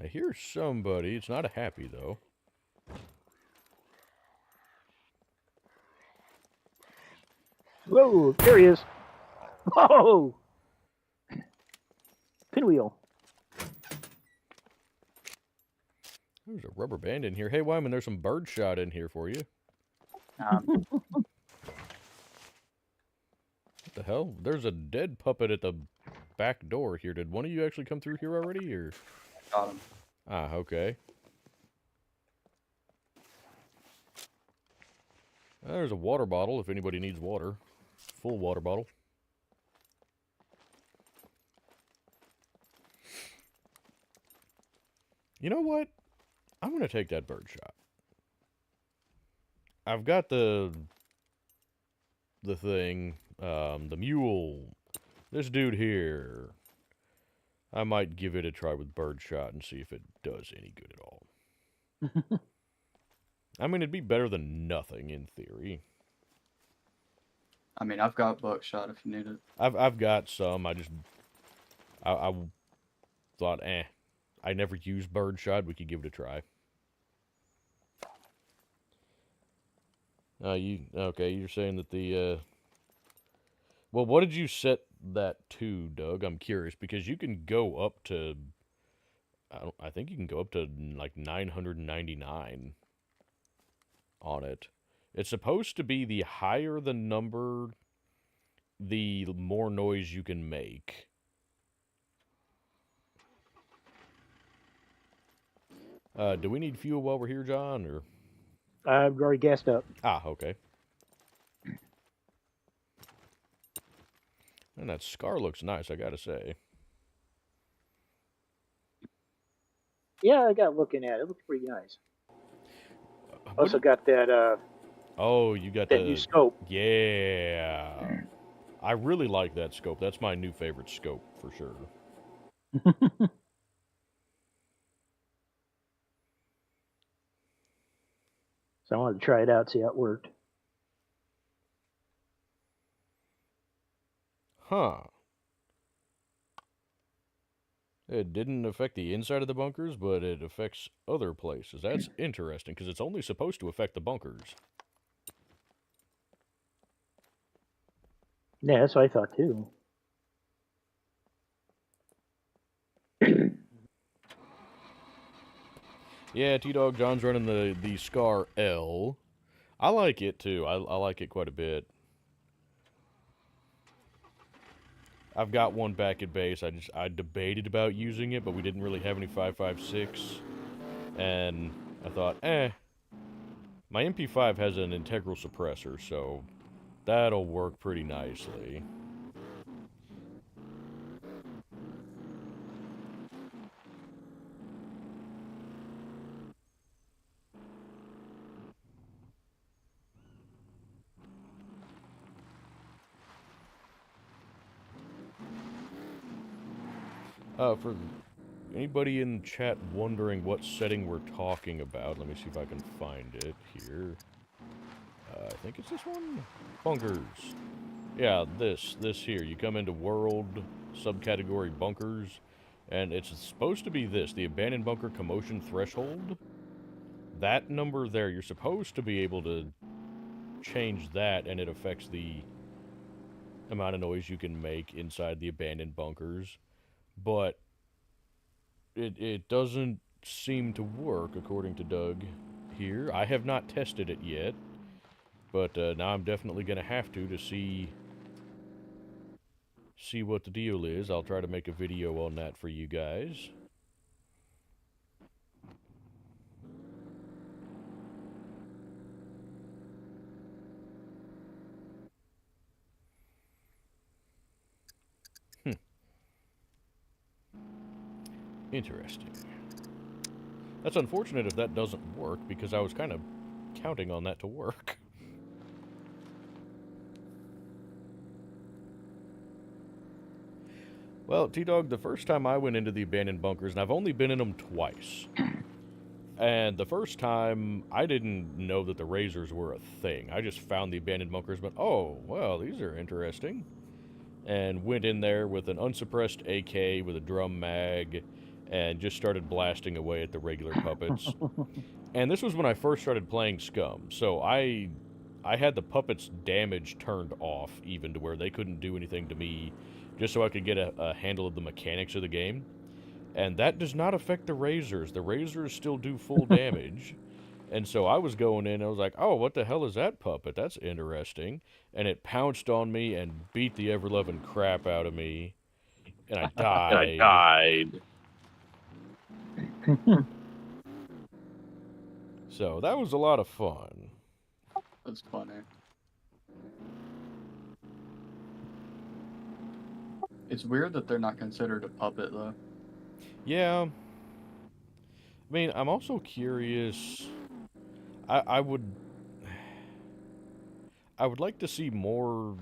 I hear somebody. It's not a happy, though. Whoa, there he is. Whoa! Pinwheel. There's a rubber band in here. Hey, Wyman, there's some birdshot in here for you. What the hell? There's a dead puppet at the back door here. Did one of you actually come through here already, or? Got him. Ah, okay. There's a water bottle if anybody needs water. Full water bottle. You know what? I'm going to take that birdshot. I've got the thing, the mule. This dude here. I might give it a try with birdshot and see if it does any good at all. I mean, it'd be better than nothing in theory. I mean, I've got buckshot if you need it. I've got some. I thought, I never used birdshot. We could give it a try. Okay? You're saying that the well, what did you set that to, Doug? I'm curious because you can go up to I think you can go up to like 999 on it. It's supposed to be the higher the number, the more noise you can make. Do we need fuel while we're here, John? Or I've already gassed up. okay. And that scar looks nice, I gotta say. Yeah, I got looking at it. It looks pretty nice. What Also got that Oh, you got that new scope. Yeah. I really like that scope. That's my new favorite scope for sure. So I wanted to try it out, see how it worked. Huh. It didn't affect the inside of the bunkers, but it affects other places. That's interesting, because it's only supposed to affect the bunkers. Yeah, that's what I thought too. Yeah, T-Dog John's running the Scar L. I like it too. I like it quite a bit. I've got one back at base. I debated about using it, but we didn't really have any 5.56. And I thought, my MP5 has an integral suppressor, so that'll work pretty nicely. For anybody in chat wondering what setting we're talking about, let me see if I can find it here. I think it's this one? Bunkers. Yeah, this here. You come into world, subcategory bunkers, and it's supposed to be this, the abandoned bunker commotion threshold. That number there, you're supposed to be able to change that, and it affects the amount of noise you can make inside the abandoned bunkers. But it doesn't seem to work, according to Doug here. I have not tested it yet, but now I'm definitely going to have to see what the deal is. I'll try to make a video on that for you guys. Interesting. That's unfortunate if that doesn't work, because I was kind of counting on that to work. Well, T-Dog, the first time I went into the abandoned bunkers, and I've only been in them twice. And the first time, I didn't know that the razors were a thing. I just found the abandoned bunkers, but oh, well, these are interesting. And went in there with an unsuppressed AK with a drum mag, and just started blasting away at the regular puppets. And this was when I first started playing SCUM, so I had the puppets' damage turned off, even to where they couldn't do anything to me, just so I could get a handle of the mechanics of the game. And that does not affect the razors. The razors still do full damage. And so I was going in, and I was like, oh, what the hell is that puppet? That's interesting. And it pounced on me and beat the ever-loving crap out of me. And I died. So that was a lot of fun. That's funny. It's weird that they're not considered a puppet, though. Yeah. I mean, I'm also curious. I would like to see more,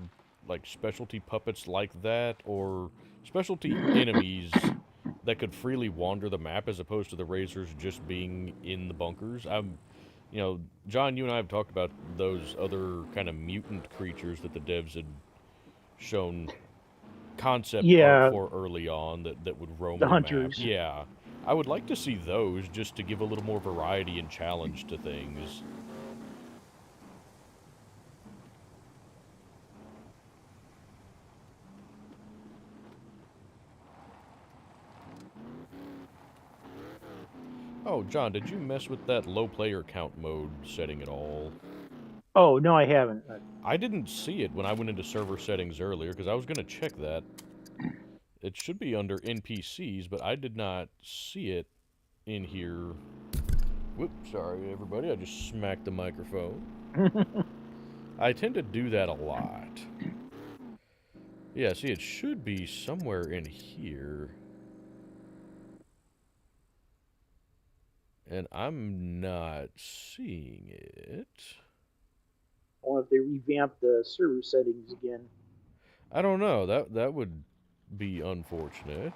like, specialty puppets like that, or specialty enemies that could freely wander the map, as opposed to the razors just being in the bunkers. You know, John, you and I have talked about those other kind of mutant creatures that the devs had shown concept art for early on that would roam the hunters. map. Yeah. I would like to see those, just to give a little more variety and challenge to things. Oh, John, did you mess with that low player count mode setting at all? Oh, no, I haven't. I didn't see it when I went into server settings earlier, because I was going to check that. It should be under NPCs, but I did not see it in here. Whoops, sorry everybody, I just smacked the microphone. I tend to do that a lot. Yeah, see, it should be somewhere in here. And I'm not seeing it. I wonder if they revamp the server settings again. I don't know. That would be unfortunate.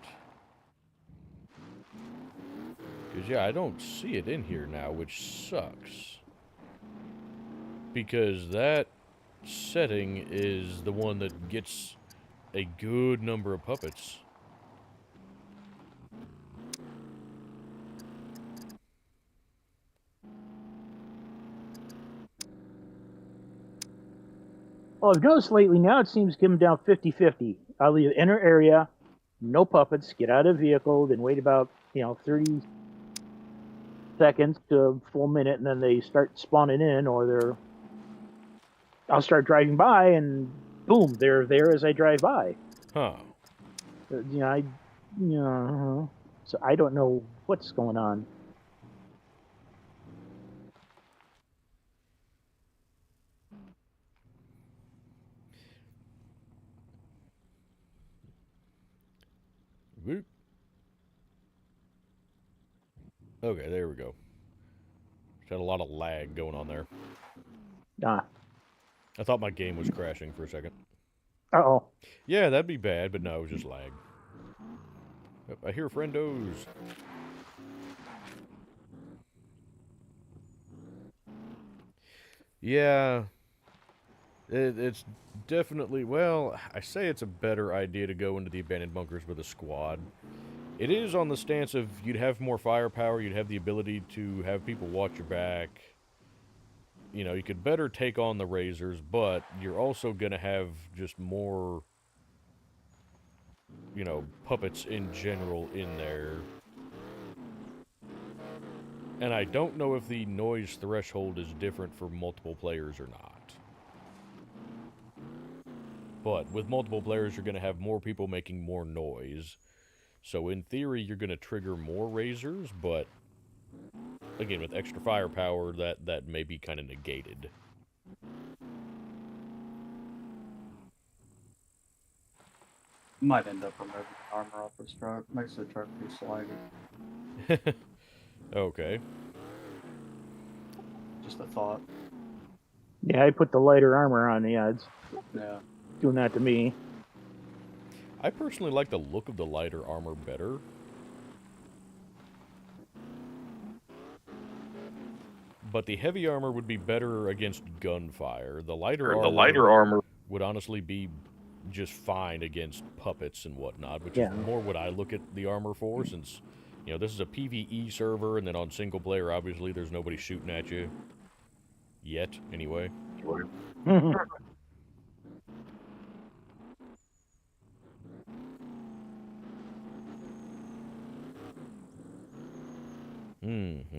Because, yeah, I don't see it in here now, which sucks. Because that setting is the one that gets a good number of puppets. Well, I've noticed lately now it seems to come down 50-50. I'll leave the inner area, no puppets, get out of the vehicle, then wait about 30 seconds to a full minute, and then they start spawning in, or I'll start driving by, and boom, they're there as I drive by. Huh. So I don't know what's going on. Whoop. Okay, there we go. Got a lot of lag going on there. Ah. I thought my game was crashing for a second. Uh-oh. Yeah, that'd be bad, but no, it was just lag. Yep, I hear friendos. Yeah. It's definitely, well, I say it's a better idea to go into the abandoned bunkers with a squad. It is on the stance of you'd have more firepower, you'd have the ability to have people watch your back. You know, you could better take on the razors, but you're also going to have just more, puppets in general in there. And I don't know if the noise threshold is different for multiple players or not. But with multiple players, you're going to have more people making more noise. So in theory, you're going to trigger more razors, but again, with extra firepower, that may be kind of negated. Might end up removing armor off this truck. Makes the truck be sliding. Okay. Just a thought. Yeah, I put the lighter armor on. Yeah, it's Yeah. doing that to me. I personally like the look of the lighter armor better. But the heavy armor would be better against gunfire. The lighter armor would honestly be just fine against puppets and whatnot, which is more what I look at the armor for, since, this is a PvE server, and then on single player, obviously, there's nobody shooting at you. Yet, anyway.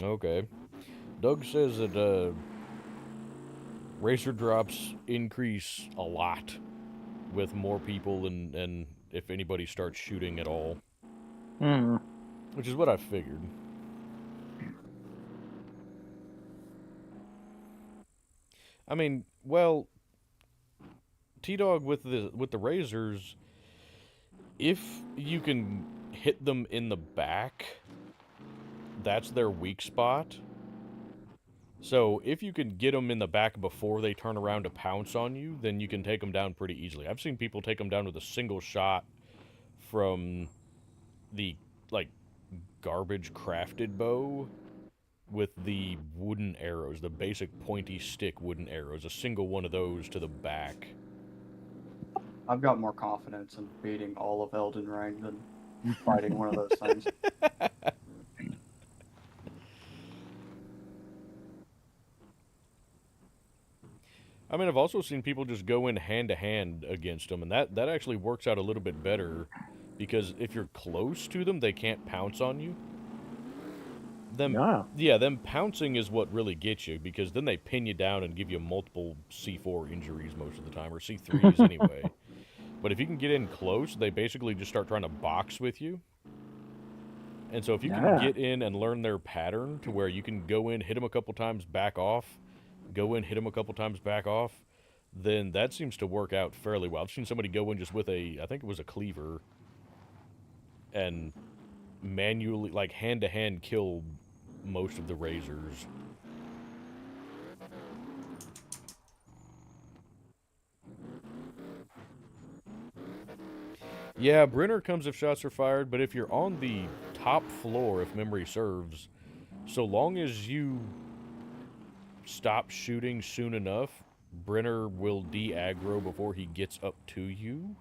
Okay. Doug says that racer drops increase a lot with more people and if anybody starts shooting at all. Which is what I figured. I mean, well, T-Dog with the razors, if you can hit them in the back, that's their weak spot. So if you can get them in the back before they turn around to pounce on you, then you can take them down pretty easily. I've seen people take them down with a single shot from the, garbage crafted bow with the wooden arrows, the basic pointy stick wooden arrows, a single one of those to the back. I've got more confidence in beating all of Elden Ring than fighting one of those things. I mean, I've also seen people just go in hand-to-hand against them, and that actually works out a little bit better, because if you're close to them, they can't pounce on you. them pouncing is what really gets you, because then they pin you down and give you multiple C4 injuries most of the time, or C3s anyway. But if you can get in close, they basically just start trying to box with you. And so if you can get in and learn their pattern to where you can go in, hit them a couple times, back off, go in, hit them a couple times, back off, then that seems to work out fairly well. I've seen somebody go in just with I think it was a cleaver, and manually, like hand-to-hand, kill most of the razors. Yeah, Brenner comes if shots are fired, but if you're on the top floor, if memory serves, so long as you stop shooting soon enough, Brenner will de-aggro before he gets up to you.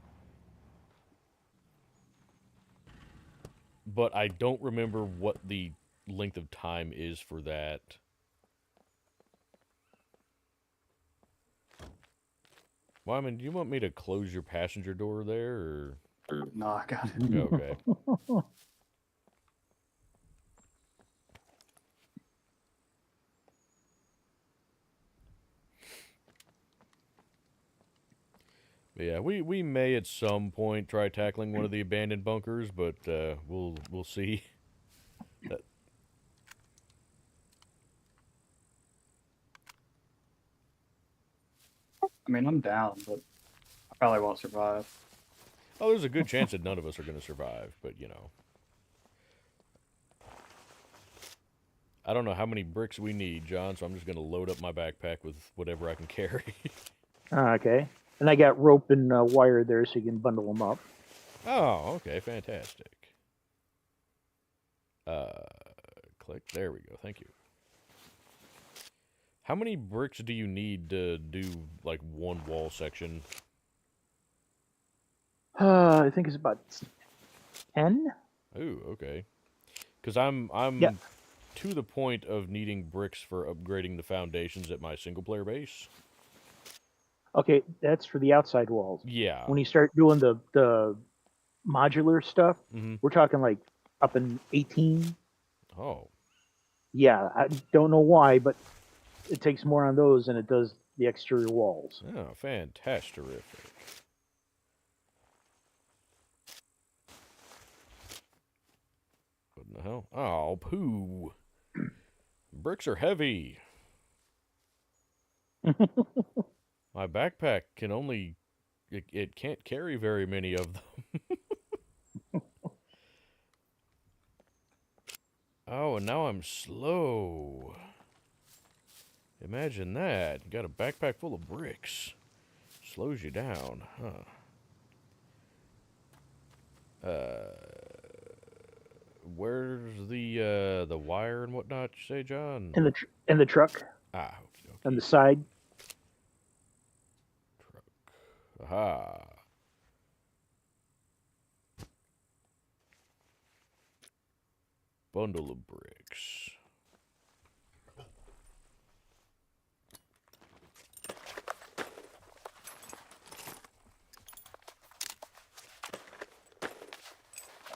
But I don't remember what the length of time is for that. Wyman, do you want me to close your passenger door there, or? No, I got it. Okay. But yeah, we may at some point try tackling one of the abandoned bunkers, but we'll see. I mean, I'm down, but I probably won't survive. Oh, there's a good chance that none of us are going to survive, but you know. I don't know how many bricks we need, John, so I'm just going to load up my backpack with whatever I can carry. Okay. And I got rope and wire there so you can bundle them up. Oh, okay, fantastic. Click. There we go. Thank you. How many bricks do you need to do, like, one wall section? I think it's about 10. Ooh, okay. Because I'm Yeah. to the point of needing bricks for upgrading the foundations at my single-player base. Okay, that's for the outside walls. Yeah. When you start doing the modular stuff, we're talking like up in 18. Oh. Yeah, I don't know why, but it takes more on those than it does the exterior walls. Oh, fantastic. What in the hell? Oh, poo. Bricks are heavy. My backpack can only... It can't carry very many of them. Oh, and now I'm slow. Imagine that. You got a backpack full of bricks. Slows you down, huh? Where's the wire and whatnot, you say, John? In the truck. Ah, okay. On the side. Truck. Aha. Bundle of bricks.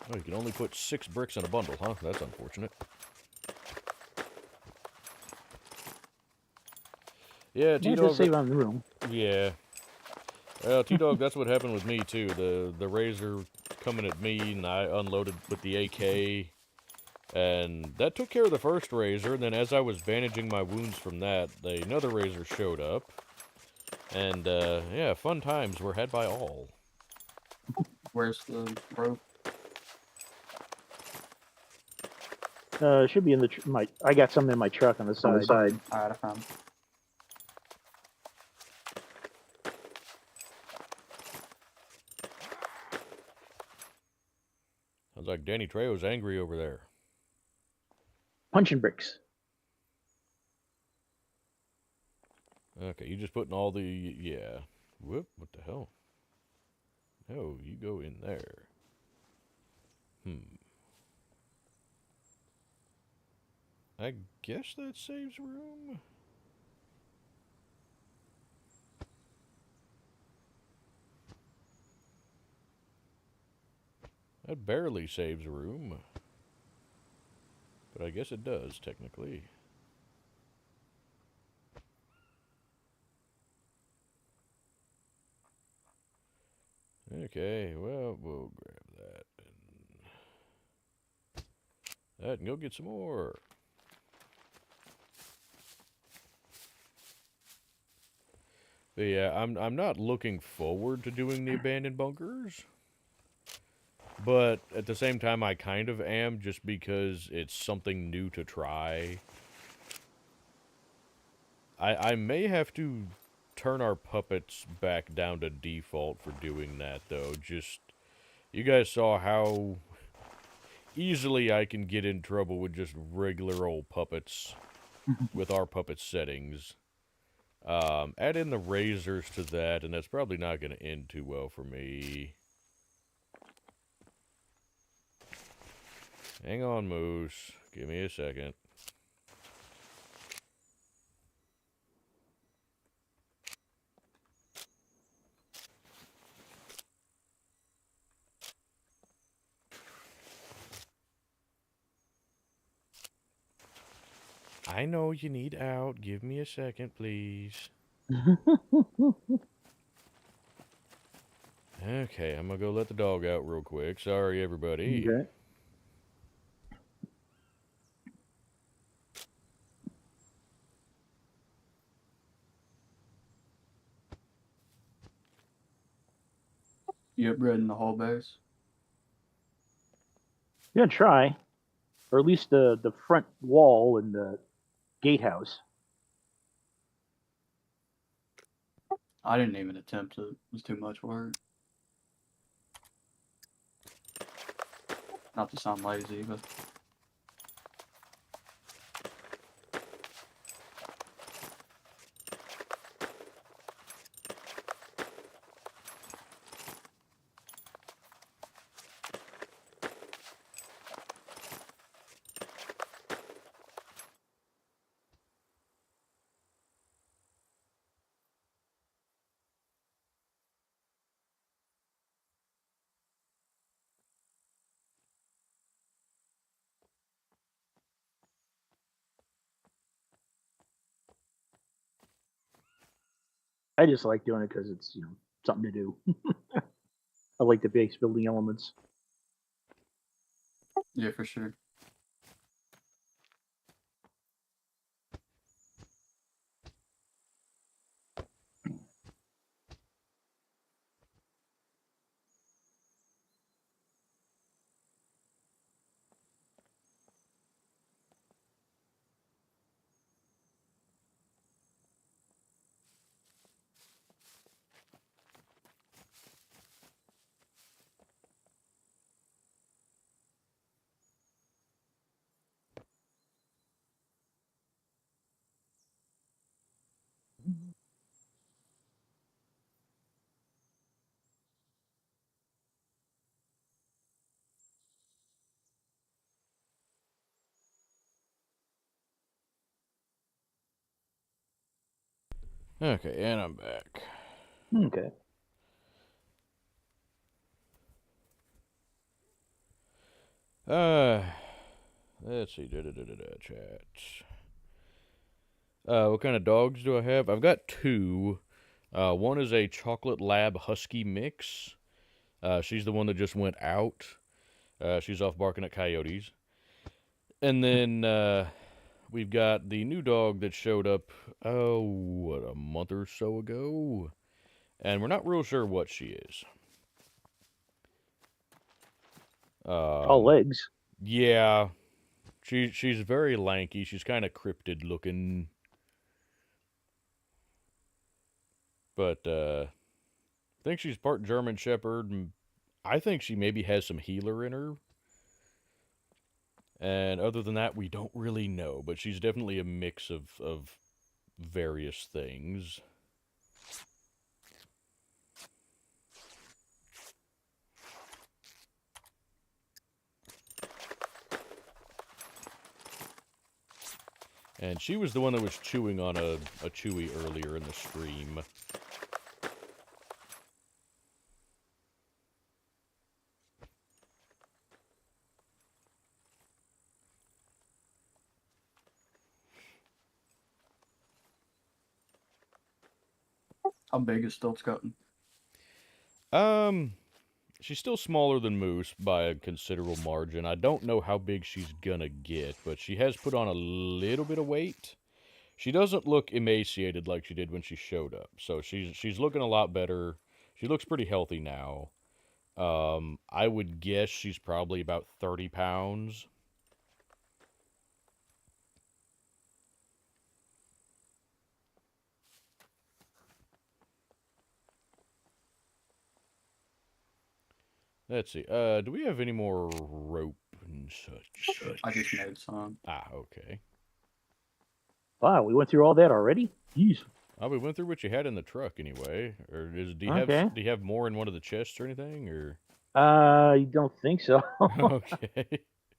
Oh, you can only put 6 bricks in a bundle, huh? That's unfortunate. Yeah, T-Dog... Just save on the room. Yeah. Well, T-Dog, that's what happened with me, too. The Razor coming at me, and I unloaded with the AK. And that took care of the first Razor, and then as I was bandaging my wounds from that, another Razor showed up. And, yeah, fun times were had by all. Where's the rope? Should be in the I got some in my truck on the side. Alright, I found it. Sounds like Danny Trejo's angry over there. Punching bricks. Okay, you just putting all the... Yeah. Whoop, what the hell? No, you go in there. I guess that saves room? That barely saves room. But I guess it does, technically. Okay, well, we'll grab that and go get some more. But yeah, I'm not looking forward to doing the abandoned bunkers. But at the same time, I kind of am, just because it's something new to try. I may have to turn our puppets back down to default for doing that, though. Just, you guys saw how easily I can get in trouble with just regular old puppets with our puppet settings. Add in the razors to that, and that's probably not going to end too well for me. Hang on, Moose. Give me a second. I know you need out. Give me a second, please. Okay, I'm gonna go let the dog out real quick. Sorry, everybody. Okay. You upgrading the whole base? Yeah, try. Or at least the front wall and the gatehouse. I didn't even attempt it. It was too much work. Not to sound lazy, but I just like doing it because it's something to do. I like the base building elements. yeah, for sure. Okay, and I'm back. Okay. Let's see. Chat. What kind of dogs do I have? I've got two. One is a chocolate lab husky mix. She's the one that just went out. She's off barking at coyotes. And then we've got the new dog that showed up, a month or so ago. And we're not real sure what she is. All legs. Yeah. She's very lanky. She's kind of cryptid looking. But I think she's part German Shepherd, and I think she maybe has some healer in her. And other than that, we don't really know. But she's definitely a mix of various things. And she was the one that was chewing on a Chewy earlier in the stream. How big is Stilt's gotten? She's still smaller than Moose by a considerable margin. I don't know how big she's gonna get, but she has put on a little bit of weight. She doesn't look emaciated like she did when she showed up, so she's looking a lot better. She looks pretty healthy now. I would guess she's probably about 30 pounds. Let's see. Do we have any more rope and such? I just made some. Ah, okay. Wow, we went through all that already? Jeez. Oh, we went through what you had in the truck anyway. Or do Okay. you have more in one of the chests or anything? Or I don't think so. okay.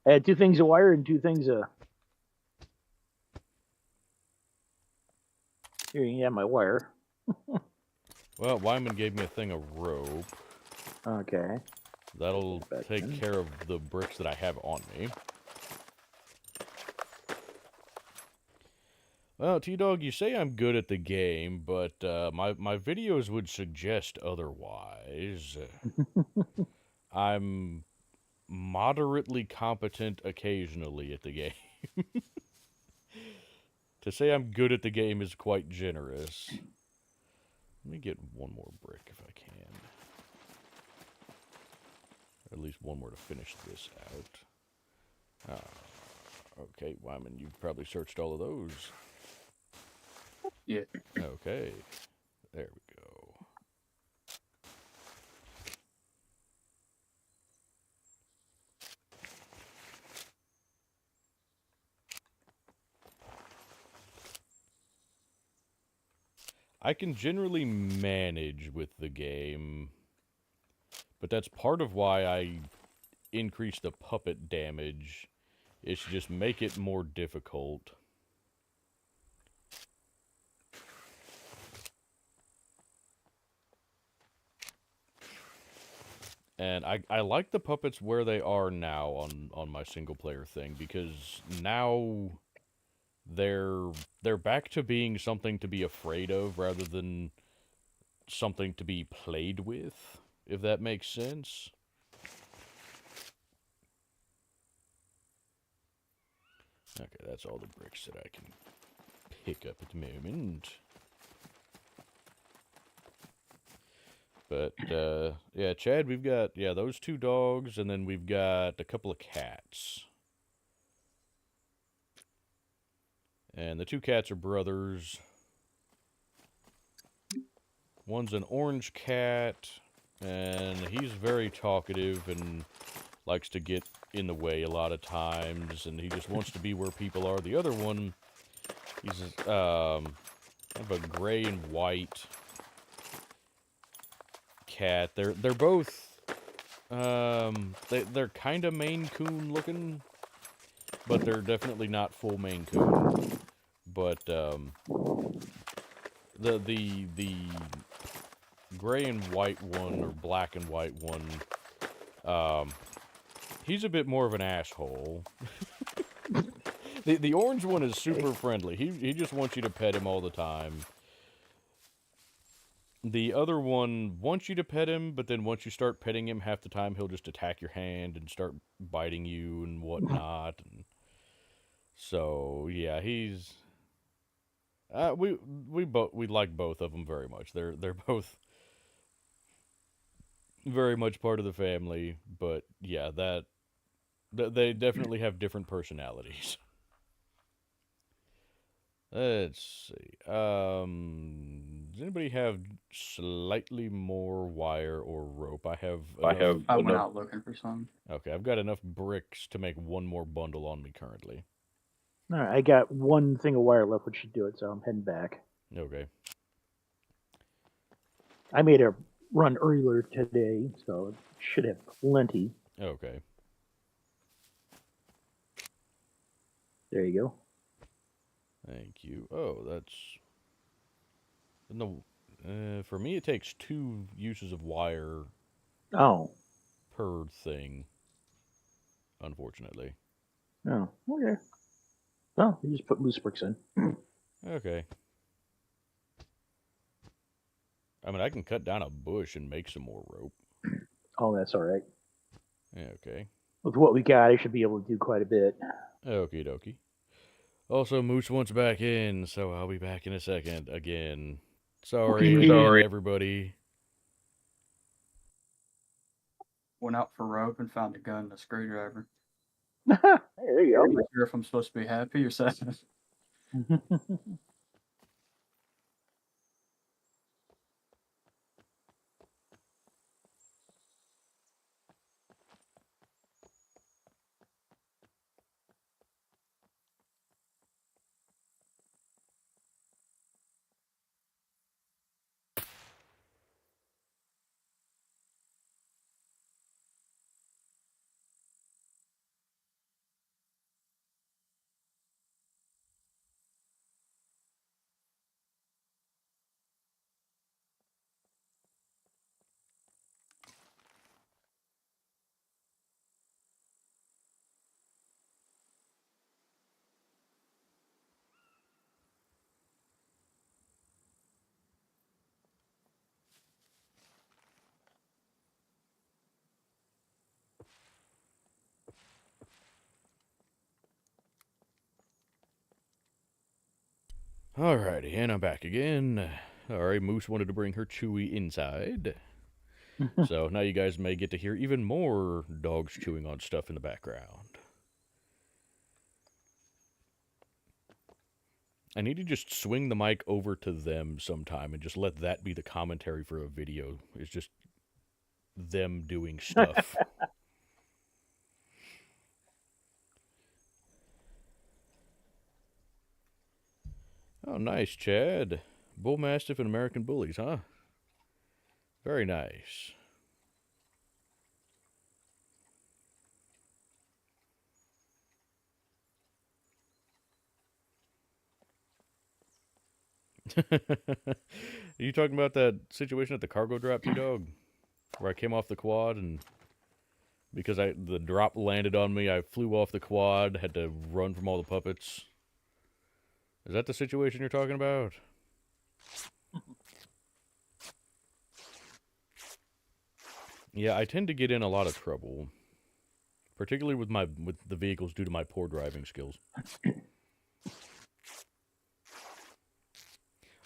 I had 2 things of wire and 2 things of... Here, you have my wire. Well, Wyman gave me a thing of rope. Okay. That'll Back take in. care of the bricks that I have on me. Well, T-Dog, you say I'm good at the game, but my videos would suggest otherwise. I'm moderately competent occasionally at the game. To say I'm good at the game is quite generous. Let me get one more brick if I can. At least one more to finish this out. Okay, Wyman, you've probably searched all of those. Yeah. Okay, there we go. I can generally manage with the game, but that's part of why I increase the puppet damage, is to just make it more difficult. And I like the puppets where they are now on my single player thing, because now they're back to being something to be afraid of rather than something to be played with, if that makes sense. Okay, that's all the bricks that I can pick up at the moment. But, yeah, Chad, we've got, those 2 dogs, and then we've got a couple of cats. And the 2 cats are brothers. One's an orange cat, and he's very talkative and likes to get in the way a lot of times, and he just wants to be where people are. The other one, he's kind of a gray and white cat. They're both they're kind of Maine Coon looking, but they're definitely not full Maine Coon. But the gray and white one, or black and white one, he's a bit more of an asshole. The orange one is super friendly. He just wants you to pet him all the time. The other one wants you to pet him, but then once you start petting him, half the time he'll just attack your hand and start biting you and whatnot. And so yeah, he's we like both of them very much. They're both very much part of the family, but yeah, they definitely have different personalities. Let's see. Does anybody have slightly more wire or rope? I have enough. I went out looking for some. Okay, I've got enough bricks to make one more bundle on me currently. All right, I got 1 thing of wire left, which should do it, so I'm heading back. Okay. I made a run earlier today, so it should have plenty. Okay. There you go. Thank you. Oh, that's... No, for me it takes 2 uses of wire Oh. per thing, unfortunately. Oh, okay. Well, you just put moose bricks in. Okay. I mean, I can cut down a bush and make some more rope. Oh, that's all right. Yeah, okay. With what we got, I should be able to do quite a bit. Okie dokie. Also, Moose wants back in, so I'll be back in a second again. Sorry, Okay. again, everybody. Went out for rope and found a gun and a screwdriver. There you I'm not sure if I'm supposed to be happy or sad. go. Alrighty, and I'm back again. Alright, Moose wanted to bring her Chewy inside. So now you guys may get to hear even more dogs chewing on stuff in the background. I need to just swing the mic over to them sometime and just let that be the commentary for a video. It's just them doing stuff. Oh, nice, Chad. Bull Mastiff and American Bullies, huh? Very nice. Are you talking about that situation at the cargo drop, T-Dog? Where I came off the quad and because the drop landed on me, I flew off the quad, had to run from all the puppets. Is that the situation you're talking about? Yeah, I tend to get in a lot of trouble, particularly with the vehicles due to my poor driving skills.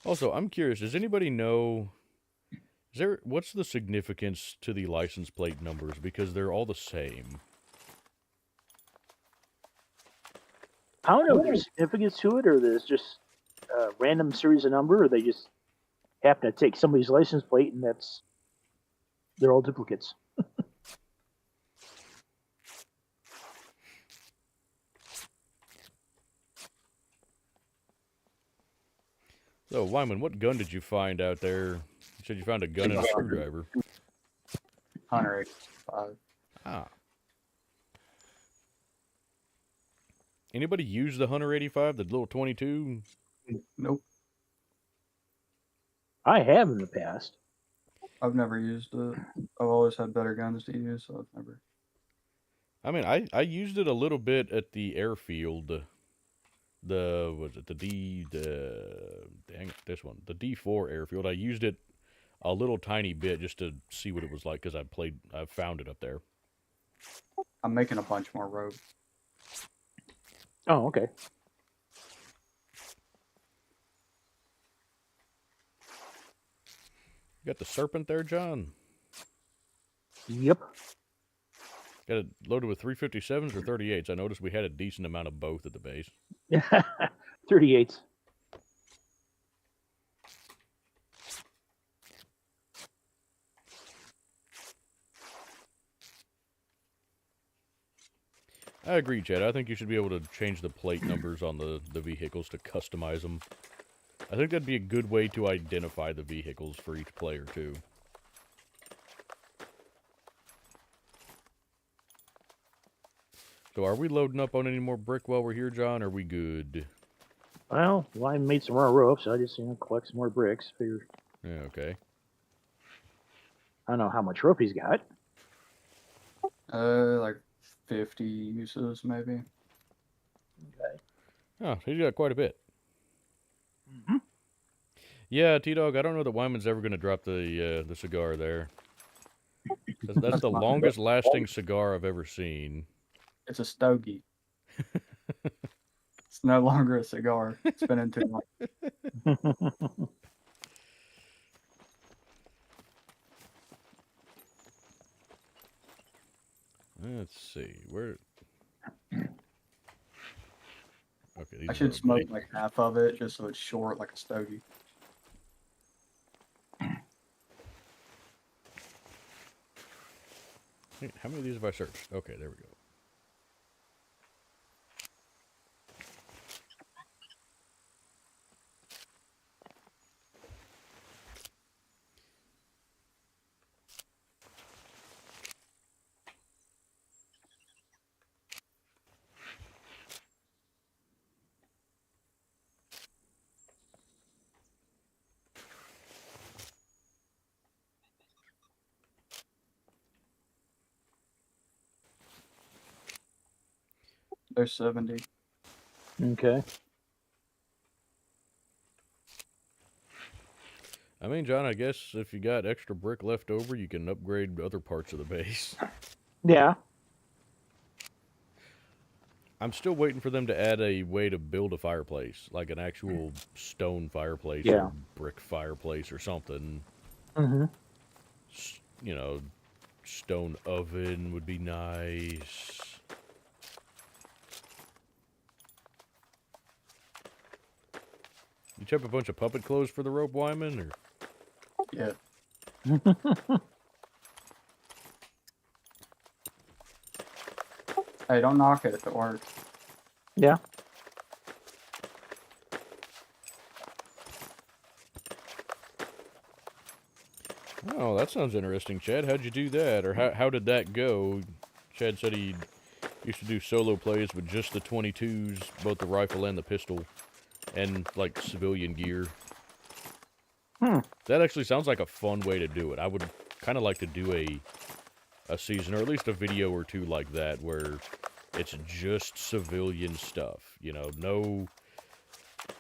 Also, I'm curious, does anybody know what's the significance to the license plate numbers because they're all the same? I don't know if there's significance to it or there's just a random series of number or they just happen to take somebody's license plate and they're all duplicates. So, Wyman, what gun did you find out there? You said you found a gun and a screwdriver. 185. Ah. Anybody use the 185, the little 22? Nope. I have in the past. I've never used it. I've always had better guns to use, so I've never. I mean, I used it a little bit at the airfield. The D4 airfield. I used it a little tiny bit just to see what it was like because I found it up there. I'm making a bunch more rope. Oh, okay. You got the serpent there, John? Yep. Got it loaded with 357s or 38s. I noticed we had a decent amount of both at the base. 38s. I agree, Chad. I think you should be able to change the plate numbers on the vehicles to customize them. I think that'd be a good way to identify the vehicles for each player, too. So are we loading up on any more brick while we're here, John? Or are we good? Well, I made some more rope, so I just collect some more bricks. Figure. Yeah, okay. I don't know how much rope he's got. Like 50 uses, maybe. Okay. Oh, he's got quite a bit. Mm-hmm. Yeah, T-Dog, I don't know that Wyman's ever going to drop the cigar there. That's the That's not- longest lasting cigar I've ever seen. It's a stogie. It's no longer a cigar. It's been in too long. Let's see, where... Okay, these I are should our smoke big- like half of it just so it's short like a stogie. Hey, how many of these have I searched? Okay, there we go. There's 70. Okay. I mean, John, I guess if you got extra brick left over, you can upgrade other parts of the base. Yeah. I'm still waiting for them to add a way to build a fireplace, like an actual stone fireplace Yeah. or brick fireplace or something. Mm-hmm. You know, stone oven would be nice. You chop a bunch of puppet clothes for the rope, Wyman, or... Yeah. Hey, don't knock it if it works. Yeah. Oh, that sounds interesting, Chad. How'd you do that? Or how did that go? Chad said he used to do solo plays with just the 22s, both the rifle and the pistol, and, like, civilian gear. That actually sounds like a fun way to do it. I would kind of like to do a season, or at least a video or two like that, where it's just civilian stuff. You know,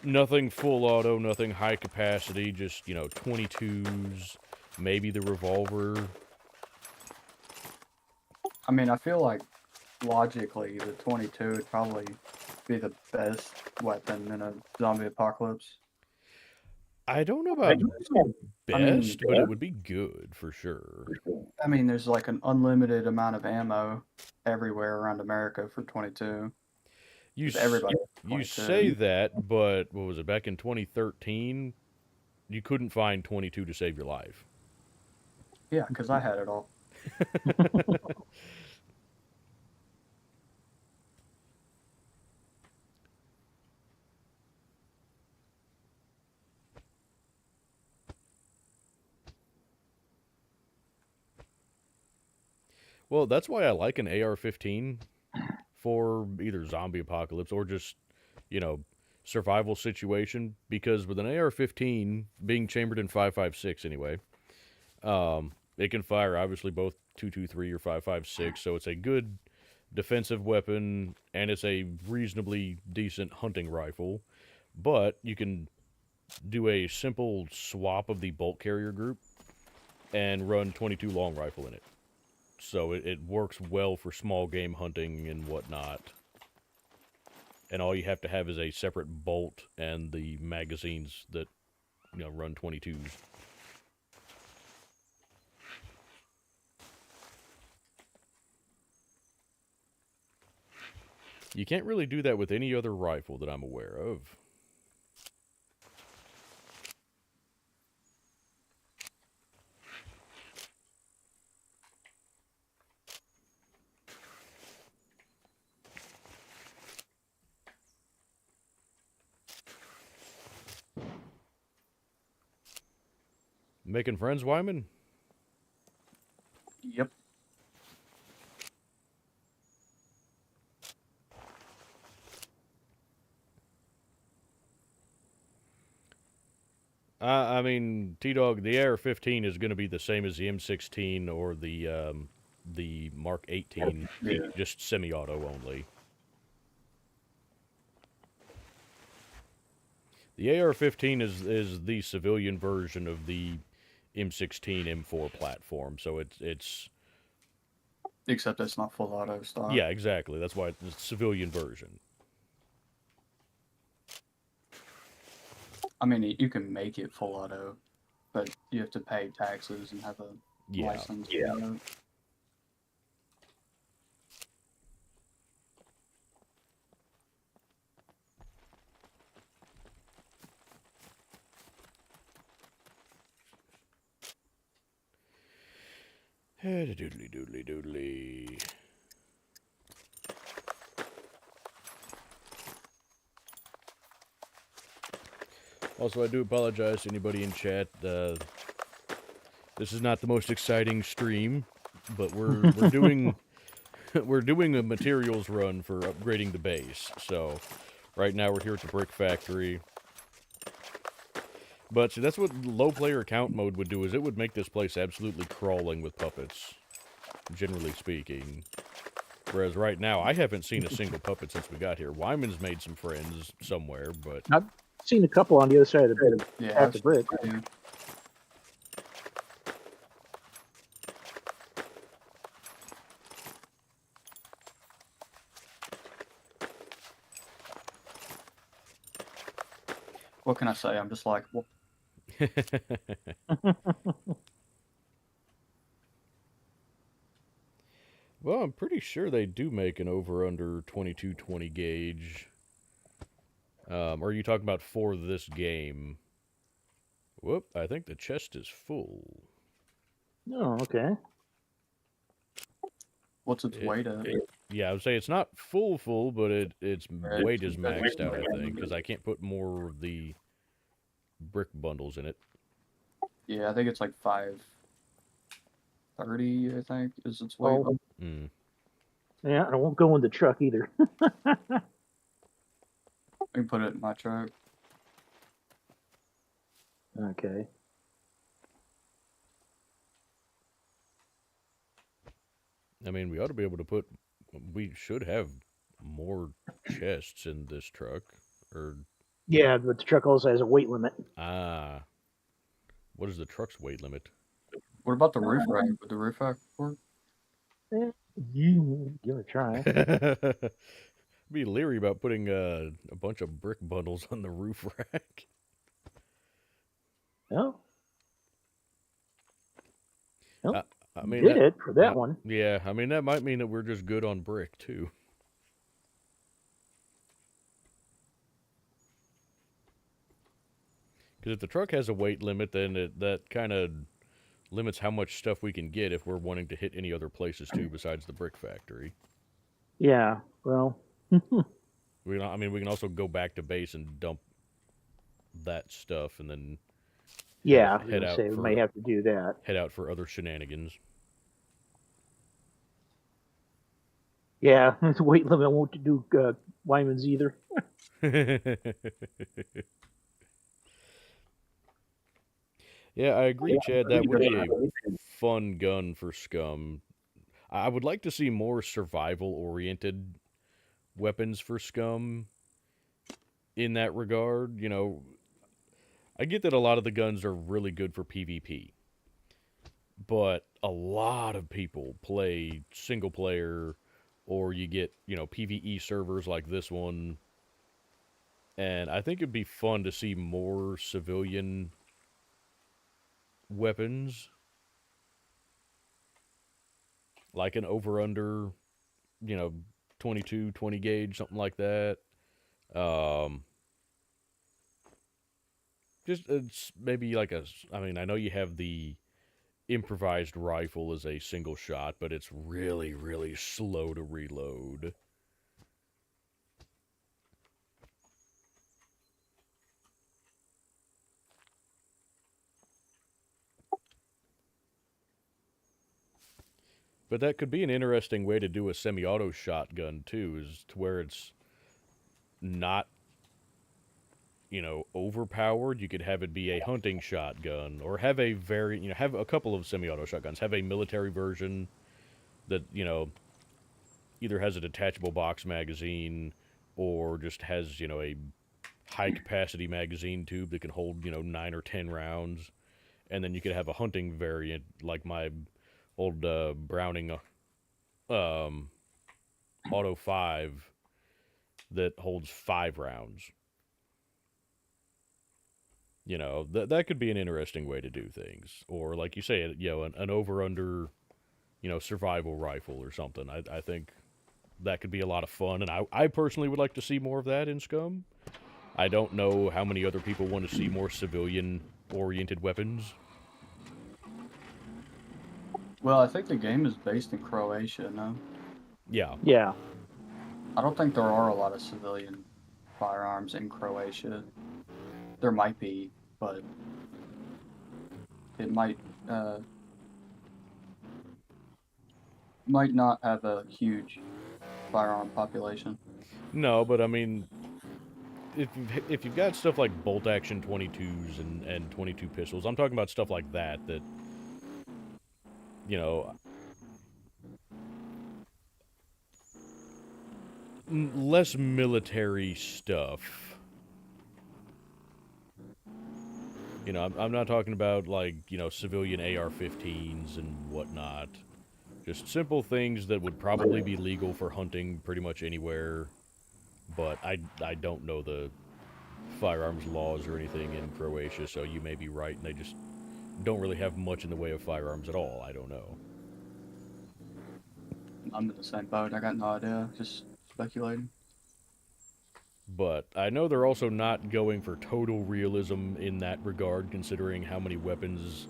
nothing full auto, nothing high capacity, just, 22s, maybe the revolver. I mean, I feel like logically the 22 would probably be the best weapon in a zombie apocalypse. I don't know about I mean, best, but it would be good for sure. I mean, there's like an unlimited amount of ammo everywhere around America for 22. You Everybody. you say that, but what was it, back in 2013? You couldn't find 22 to save your life. Yeah, because I had it all. Well, that's why I like an AR-15 for either zombie apocalypse or just, survival situation, because with an AR-15 being chambered in 5.56 anyway, it can fire obviously both 2.23 or 5.56, so it's a good defensive weapon and it's a reasonably decent hunting rifle. But you can do a simple swap of the bolt carrier group and run 22 long rifle in it. So it works well for small game hunting and whatnot. And all you have to have is a separate bolt and the magazines that, run 22s. You can't really do that with any other rifle that I'm aware of. Making friends, Wyman? Yep. I mean, T-Dog, the AR-15 is going to be the same as the M16 or the Mark 18, Yeah. just semi-auto only. The AR-15 is the civilian version of the M16 M4 platform, so it's Except it's not full auto stock. yeah, exactly. That's why it's the civilian version. I mean, you can make it full auto, but you have to pay taxes and have a Yeah. license. Yeah. You know? Doodly doodly doodly. Also, I do apologize to anybody in chat. This is not the most exciting stream, but we're doing we're doing a materials run for upgrading the base. So right now we're here at the brick factory. But see, that's what low player count mode would do, is it would make this place absolutely crawling with puppets, generally speaking. Whereas right now, I haven't seen a single puppet since we got here. Wyman's made some friends somewhere, but... I've seen a couple on the other side of the Yeah, half the brick. Yeah. What can I say? I'm just like, well, Well, I'm pretty sure they do make an over-under 2220 gauge. Are you talking about for this game? Whoop, I think the chest is full. Oh, okay. what's its weight at? Yeah, I would say it's not full, but its Right. weight is maxed out, I think, because I can't put more of the brick bundles in it. Yeah, I think it's like 530, I think, is its weight. Oh, Mm. yeah, and I won't go in the truck either. I can put it in my truck. Okay. I mean, we ought to be able to put... We should have more chests in this truck. Or... Yeah, but the truck also has a weight limit. Ah. What is the truck's weight limit? What about the roof rack? Would the roof rack work? You give it a try. Be leery about putting a bunch of brick bundles on the roof rack. No. I mean, Did it for that one. Yeah, I mean, that might mean that we're just good on brick, too. Because if the truck has a weight limit, then that kind of limits how much stuff we can get if we're wanting to hit any other places, too, besides the brick factory. Yeah, well. We can also go back to base and dump that stuff, and then Yeah, head out we may have to do that. Head out for other shenanigans. Yeah, the weight limit won't do Wyman's either. Yeah, I agree, Chad. That would be a fun gun for SCUM. I would like to see more survival-oriented weapons for SCUM in that regard. You know, I get that a lot of the guns are really good for PvP, but a lot of people play single-player, or you get, PvE servers like this one, and I think it'd be fun to see more civilian weapons, like an over-under, 22-20 gauge, something like that. Just it's maybe like I mean, I know you have the improvised rifle as a single shot, but it's really, really slow to reload. But that could be an interesting way to do a semi-auto shotgun, too, is to where it's not, overpowered. You could have it be a hunting shotgun, or have a have a couple of semi-auto shotguns. Have a military version that, either has a detachable box magazine, or just has, a high capacity magazine tube that can hold 9 or 10 rounds, and then you could have a hunting variant like my old Browning Auto 5 that holds 5 rounds. That could be an interesting way to do things. Or like you say, an over-under, survival rifle or something. I think that could be a lot of fun, and I personally would like to see more of that in SCUM. I don't know how many other people want to see more civilian-oriented weapons. Well, I think the game is based in Croatia, no? Yeah. Yeah. I don't think there are a lot of civilian firearms in Croatia. There might be, but it might not have a huge firearm population. No, but I mean, if you've got stuff like bolt action 22s and 22 pistols, I'm talking about stuff like that, less military stuff. I'm not talking about, like, civilian AR-15s and whatnot. Just simple things that would probably be legal for hunting pretty much anywhere. But I don't know the firearms laws or anything in Croatia, so you may be right, and they just don't really have much in the way of firearms at all. I don't know. I'm in the same boat. I got no idea. Just speculating. But I know they're also not going for total realism in that regard, considering how many weapons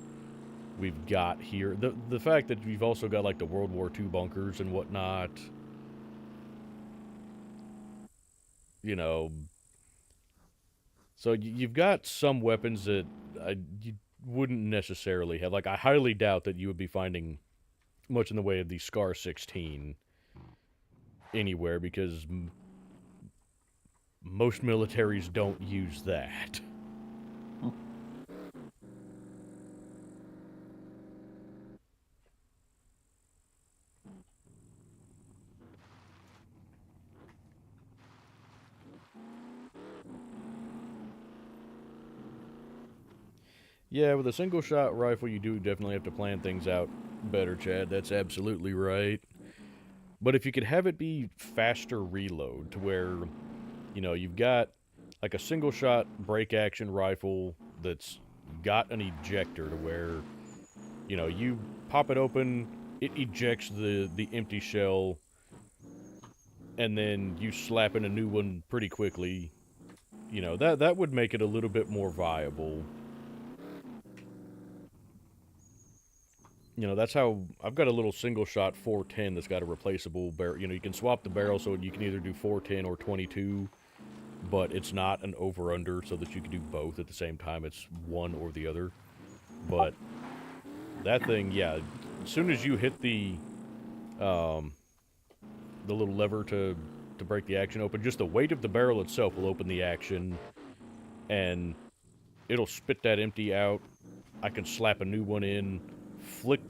we've got here. The fact that we've also got, like, the World War II bunkers and whatnot. So you've got some weapons that you wouldn't necessarily have. Like, I highly doubt that you would be finding much in the way of the Scar 16 anywhere, because most militaries don't use that. Yeah, with a single-shot rifle, you do definitely have to plan things out better, Chad. That's absolutely right. But if you could have it be faster reload to where, you've got like a single-shot break-action rifle that's got an ejector to where, you pop it open, it ejects the empty shell, and then you slap in a new one pretty quickly. That would make it a little bit more viable. That's how I've got a little single shot 410 that's got a replaceable barrel. You can swap the barrel so you can either do 410 or 22, but it's not an over-under so that you can do both at the same time. It's one or the other. But that thing, yeah, as soon as you hit the little lever to break the action open, just the weight of the barrel itself will open the action, and it'll spit that empty out. I can slap a new one in, flick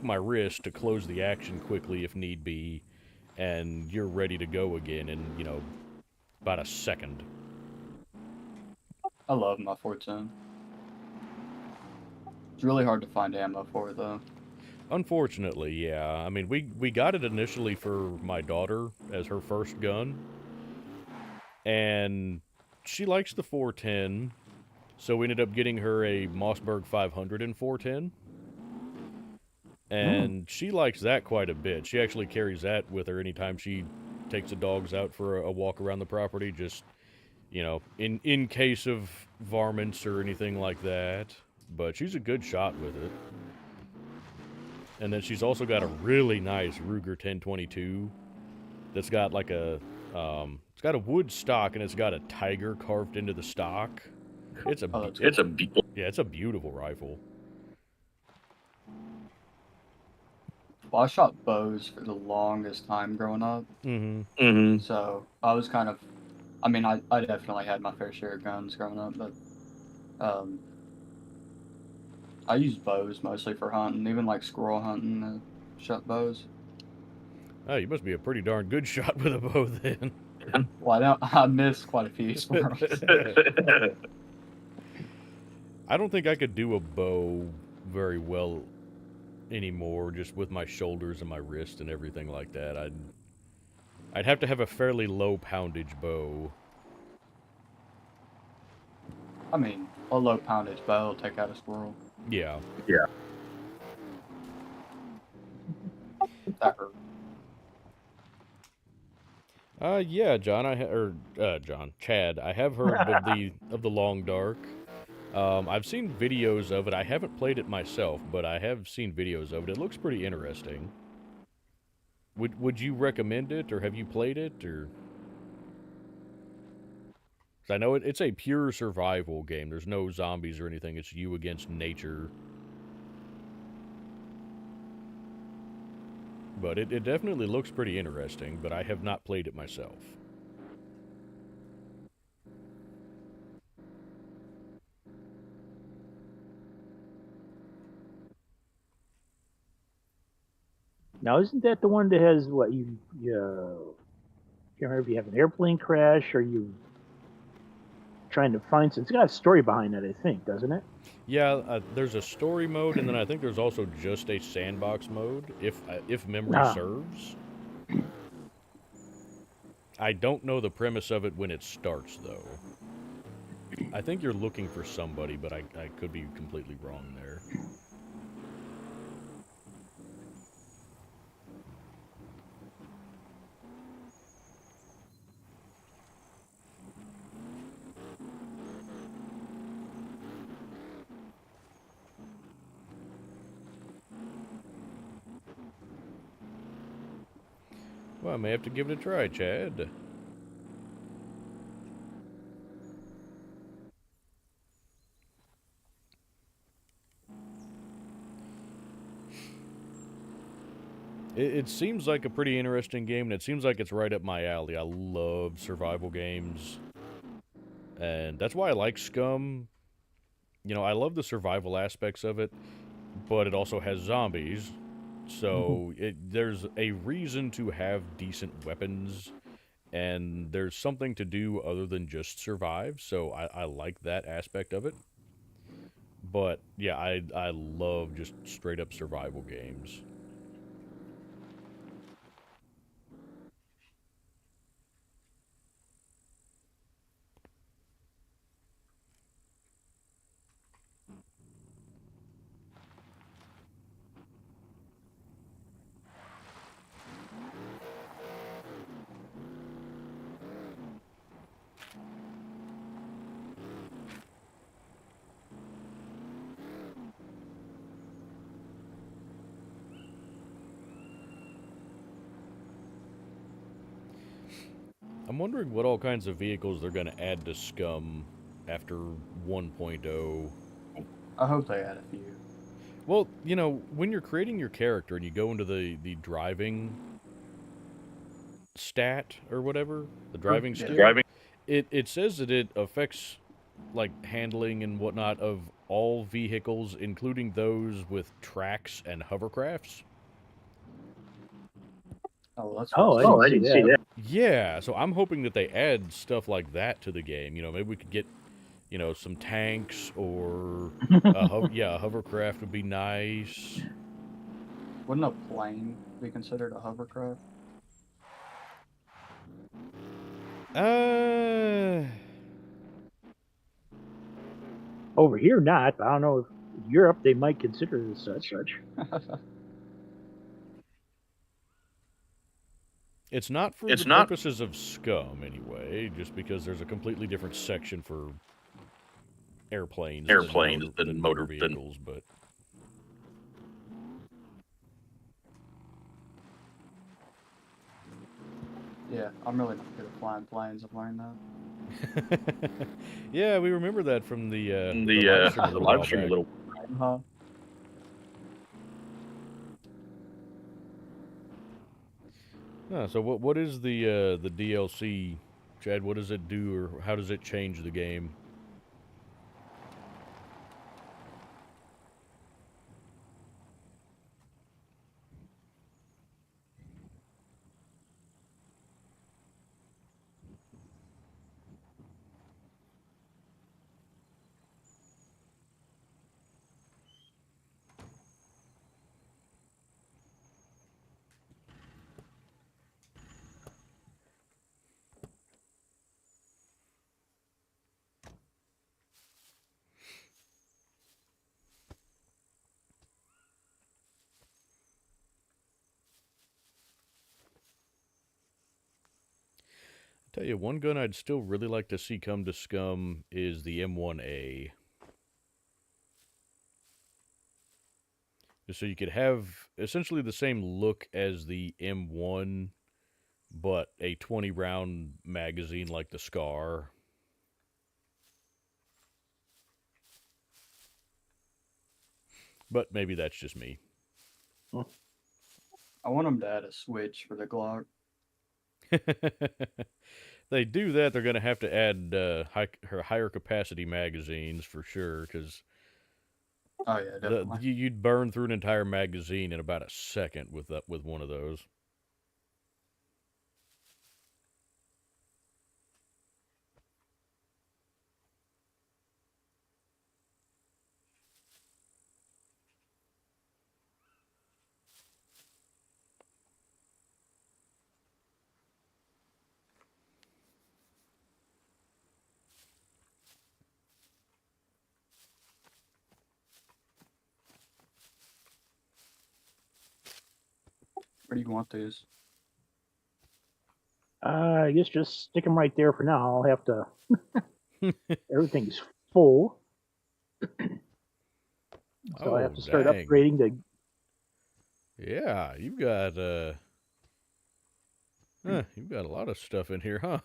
my wrist to close the action quickly if need be, and you're ready to go again in, about a second. I love my 410. It's really hard to find ammo for it, though. Unfortunately, yeah. I mean, we got it initially for my daughter as her first gun, and she likes the 410, so we ended up getting her a Mossberg 500 in 410. And she likes that quite a bit. She actually carries that with her anytime she takes the dogs out for a walk around the property, just, in case of varmints or anything like that. But she's a good shot with it. And then she's also got a really nice Ruger 1022 that's got like it's got a wood stock, and it's got a tiger carved into the stock. It's a beautiful rifle. Well, I shot bows for the longest time growing up. So I was kind of, I mean, I definitely had my fair share of guns growing up, but I used bows mostly for hunting, even like squirrel hunting. Shot bows. Oh, you must be a pretty darn good shot with a bow then. Well, I missed quite a few squirrels. I don't think I could do a bow very well anymore, just with my shoulders and my wrist and everything like that. I'd have to have a fairly low poundage bow. I mean, a low poundage bow will take out a squirrel. Yeah. That hurt. Yeah, Chad. I have heard of the Long Dark. I've seen videos of it. I haven't played it myself, but I have seen videos of it. It looks pretty interesting. Would you recommend it, or have you played it, or? 'Cause I know it's a pure survival game. There's no zombies or anything. It's you against nature. But it definitely looks pretty interesting, but I have not played it myself. Now, isn't that the one that has what you can't remember if you have an airplane crash or you trying to find some. It's got a story behind it, I think, doesn't it? Yeah, there's a story mode, and then I think there's also just a sandbox mode, if memory serves. I don't know the premise of it when it starts, though. I think you're looking for somebody, but I could be completely wrong there. Well, I may have to give it a try, Chad. It seems like a pretty interesting game, and it seems like it's right up my alley. I love survival games, and that's why I like SCUM. You know, I love the survival aspects of it, but it also has zombies, so there's a reason to have decent weapons, and there's something to do other than just survive, so I like that aspect of it. But, yeah, I love just straight-up survival games. I'm wondering what all kinds of vehicles they're going to add to SCUM after 1.0. I hope they add a few. Well, you know, when you're creating your character and you go into the driving stat or whatever, the driving skill, it says that it affects, like, handling and whatnot of all vehicles, including those with tracks and hovercrafts. Oh, that's I didn't see that. Yeah, so I'm hoping that they add stuff like that to the game. You know, maybe we could get, you know, some tanks or a hovercraft would be nice. Wouldn't a plane be considered a hovercraft? Over here, not. But I don't know. In Europe, they might consider it as such. It's not for the purposes of SCUM, anyway, just because there's a completely different section for airplanes than motor vehicles, but... Yeah, I'm really not good at flying planes. I've learned that. Yeah, we remember that from the live stream a little Uh-huh. So what is the DLC, Chad? What does it do, or how does it change the game? Tell you, one gun I'd still really like to see come to SCUM is the M1A. Just so you could have essentially the same look as the M1, but a 20-round magazine like the SCAR. But maybe that's just me. I want them to add a switch for the Glock. They do that, they're going to have to add higher capacity magazines for sure, because Oh yeah, definitely. you'd burn through an entire magazine in about a second with one of those. Where do you want these? I guess just stick them right there for now. I'll have to. Everything's full, so I have to start dang. upgrading to. Yeah, you've got you've got a lot of stuff in here, huh?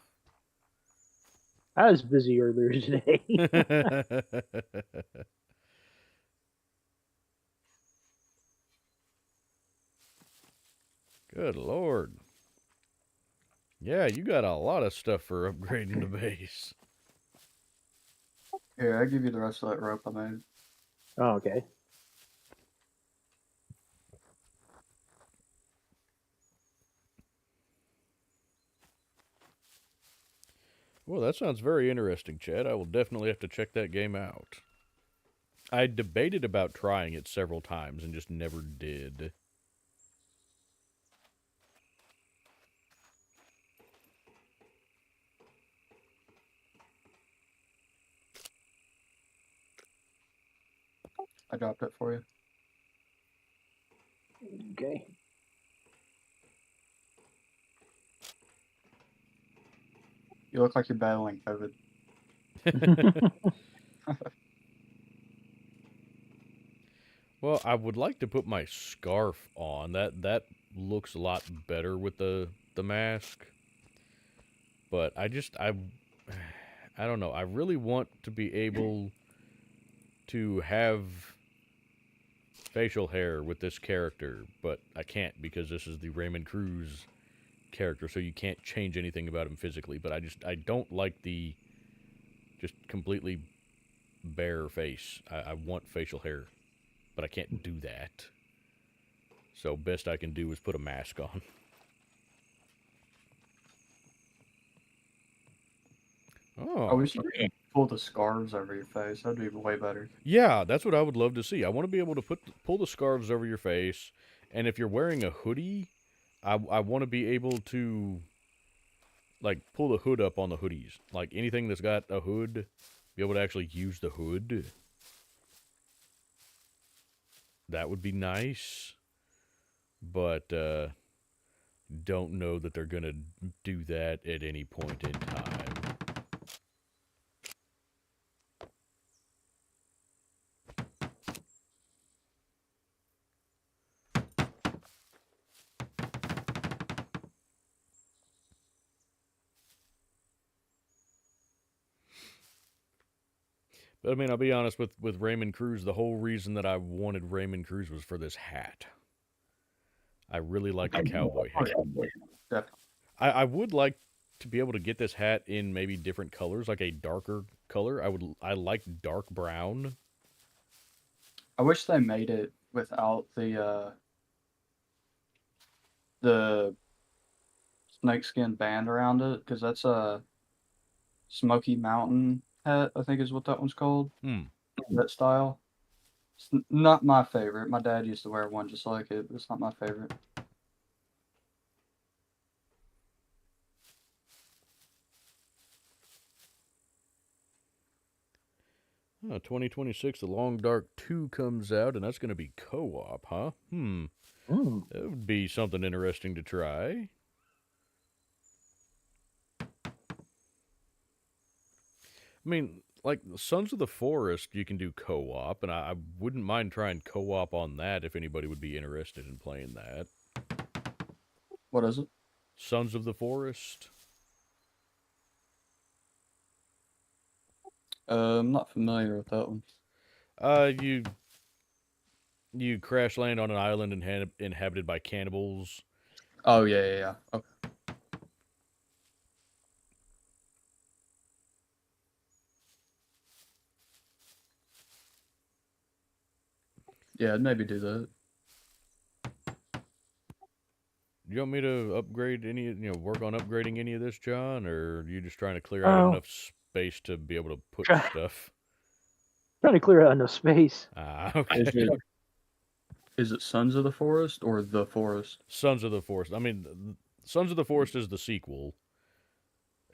I was busy earlier today. Good Lord. Yeah, you got a lot of stuff for upgrading the base. Here, I'll give you the rest of that rope I made. Oh, okay. Well, that sounds very interesting, Chad. I will definitely have to check that game out. I debated about trying it several times and just never did. I dropped it for you. Okay. You look like you're battling COVID. Well, I would like to put my scarf on. That looks a lot better with the mask. But I don't know. I really want to be able to have facial hair with this character, but I can't because this is the Raymond Cruz character, so you can't change anything about him physically. But I don't like the just completely bare face. I want facial hair, but I can't do that. So best I can do is put a mask on. Oh, I wish you could pull the scarves over your face. That'd be way better. yeah, that's what I would love to see. I want to be able to pull the scarves over your face, and if you're wearing a hoodie, I want to be able to like pull the hood up on the hoodies. Like anything that's got a hood, be able to actually use the hood. That would be nice, but don't know that they're gonna do that at any point in time. But I mean, I'll be honest with Raymond Cruz. The whole reason that I wanted Raymond Cruz was for this hat. I really like the cowboy hat. Definitely. I would like to be able to get this hat in maybe different colors, like a darker color. I like dark brown. I wish they made it without the snakeskin band around it, because that's a Smoky Mountain hat, I think is what that one's called. That style. It's not my favorite. My dad used to wear one just like it, but it's not my favorite. 2026, The Long Dark 2 comes out, and that's going to be co-op, huh? That would be something interesting to try. I mean, like Sons of the Forest, you can do co-op, and I wouldn't mind trying co-op on that if anybody would be interested in playing that. What is it? Sons of the Forest. I'm not familiar with that one. You crash land on an island inhabited by cannibals. Oh yeah. Okay. Yeah, I'd maybe do that. You want me to upgrade work on upgrading any of this, John, or are you just trying to clear out Oh. enough space to be able to put Try- stuff? Trying to clear out enough space. Okay. Is it Sons of the Forest or The Forest? Sons of the Forest. I mean, Sons of the Forest is the sequel,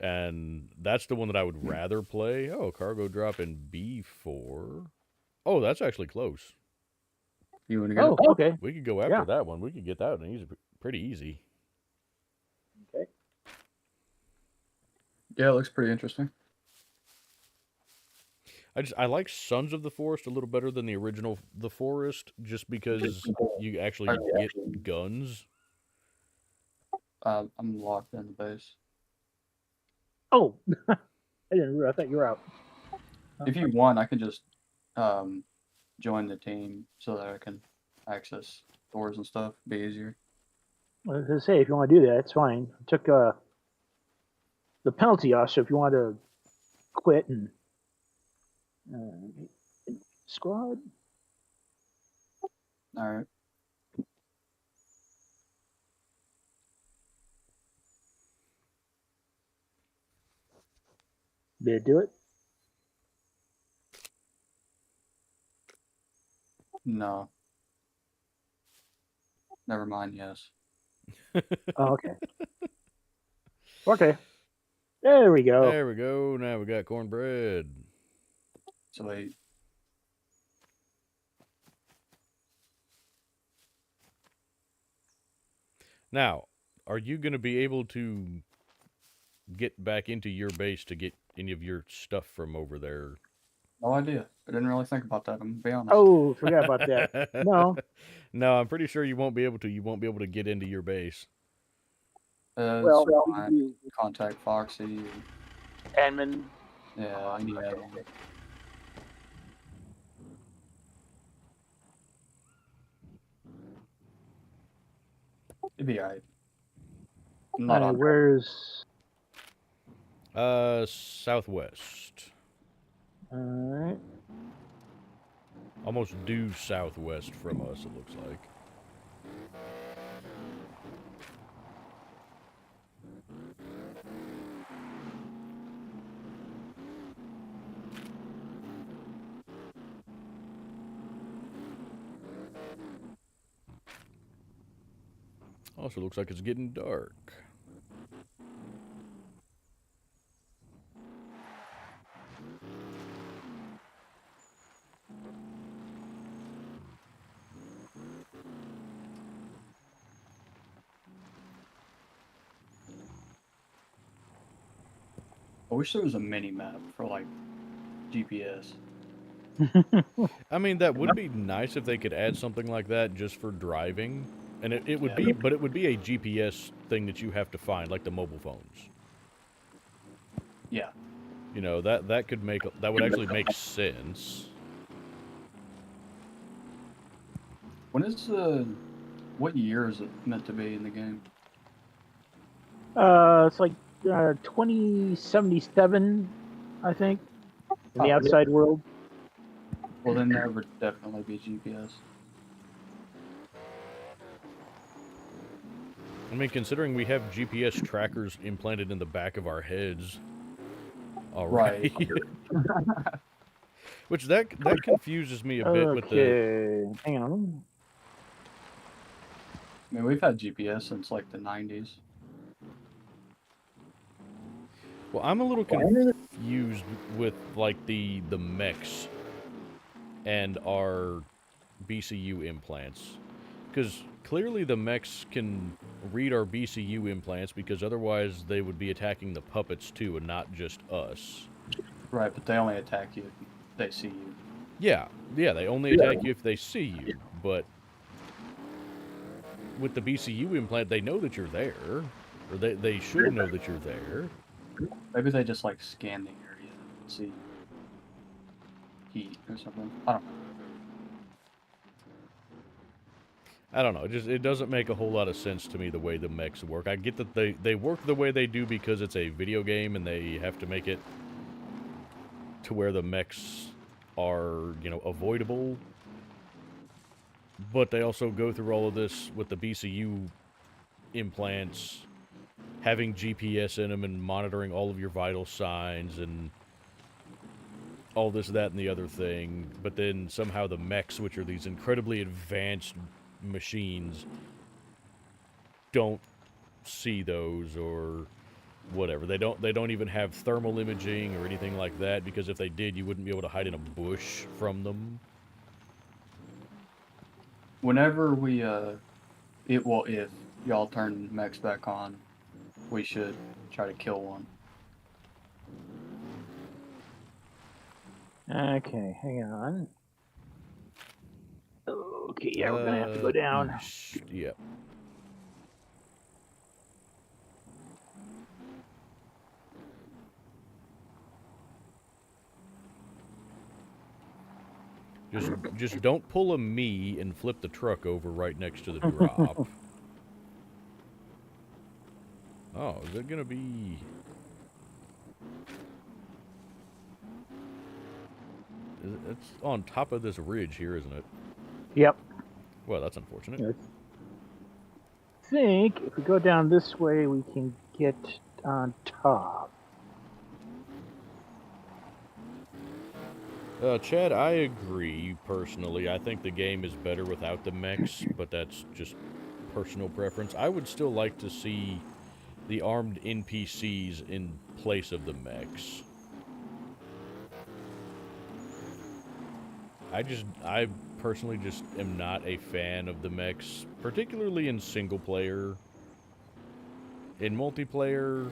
and that's the one that I would rather play. Oh, cargo drop in B4. Oh, that's actually close. You want to get Oh, it? okay. We could go after that one. We could get that one pretty easy. Okay. Yeah, it looks pretty interesting. I like Sons of the Forest a little better than the original The Forest, just because you actually get guns. I'm locked in the base. Oh, I didn't. I thought you were out. If you want, I can just join the team so that I can access doors and stuff. Be easier. I was gonna say, if you want to do that, it's fine. I took the penalty off, so if you want to quit and squad. All right. Did it do it? No. Never mind. Yes. Oh, okay. Okay. There we go. There we go. Now we got cornbread. So wait. Now, are you going to be able to get back into your base to get any of your stuff from over there? No idea. I didn't really think about that. I'm gonna be honest. Oh, forgot about that. No. No, I'm pretty sure you won't be able to. You won't be able to get into your base. Well, So we I can do contact Foxy. admin. Yeah, I need that. It'd be alright. Not on. Where's Southwest. all right? Almost due southwest from us, it looks like. Also looks like it's getting dark. I wish there was a mini map for like GPS. I mean, that would be nice if they could add something like that just for driving. And it would be, but it would be a GPS thing that you have to find, like the mobile phones. Yeah. You know, that would actually make sense. When is what year is it meant to be in the game? It's like 2077, I think, in the outside world. Well, then there would definitely be GPS. I mean, considering we have GPS trackers implanted in the back of our heads. All right. Which that confuses me a bit with the. Hang on. I mean, we've had GPS since like the 90s. Well, I'm a little confused with like the mechs and our BCU implants, because clearly the mechs can read our BCU implants, because otherwise they would be attacking the puppets too and not just us. Right, but they only attack you if they see you. Yeah, they only attack you if they see you, but with the BCU implant, they know that you're there, or they should know that you're there. Maybe they just like scan the area and see heat or something. I don't know. It doesn't make a whole lot of sense to me the way the mechs work. I get that they work the way they do because it's a video game and they have to make it to where the mechs are, avoidable. But they also go through all of this with the BCU implants, having GPS in them and monitoring all of your vital signs and all this, that, and the other thing. But then somehow the mechs, which are these incredibly advanced machines, don't see those or whatever. They don't even have thermal imaging or anything like that, because if they did, you wouldn't be able to hide in a bush from them. Whenever we if y'all turn mechs back on, we should try to kill one. Okay, hang on. Okay, yeah, we're gonna have to go down. Yep. Just don't pull a me and flip the truck over right next to the drop. Oh, is it gonna be? It's on top of this ridge here, isn't it? Yep. Well, that's unfortunate. I think if we go down this way, we can get on top. Chad, I agree, personally. I think the game is better without the mechs, but that's just personal preference. I would still like to see the armed NPCs in place of the mechs. I personally just am not a fan of the mechs, particularly in single player. In multiplayer,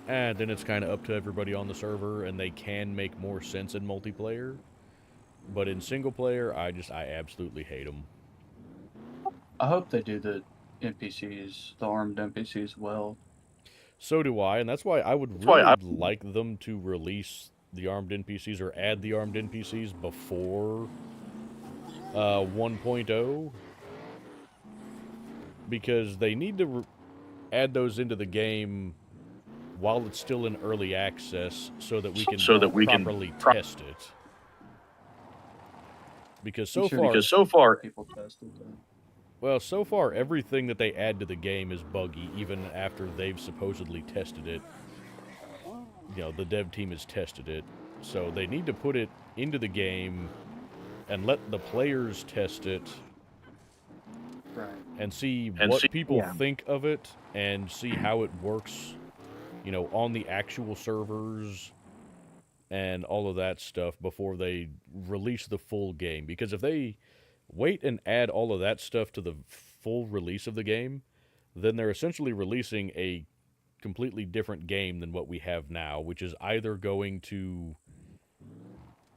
then it's kind of up to everybody on the server, and they can make more sense in multiplayer. But in single player, I absolutely hate them. I hope they do the NPCs, the armed NPCs, well. So do I, and that's why I would really like them to release the armed NPCs or add the armed NPCs before 1.0, because they need to add those into the game while it's still in early access, so that we can properly test it. Because so far people tested them. Well, so far everything that they add to the game is buggy, even after they've supposedly tested it. The dev team has tested it, so they need to put it into the game and let the players test it. Right. And see what people think of it, and see how it works, on the actual servers and all of that stuff before they release the full game. Because if they wait and add all of that stuff to the full release of the game, then they're essentially releasing a completely different game than what we have now, which is either going to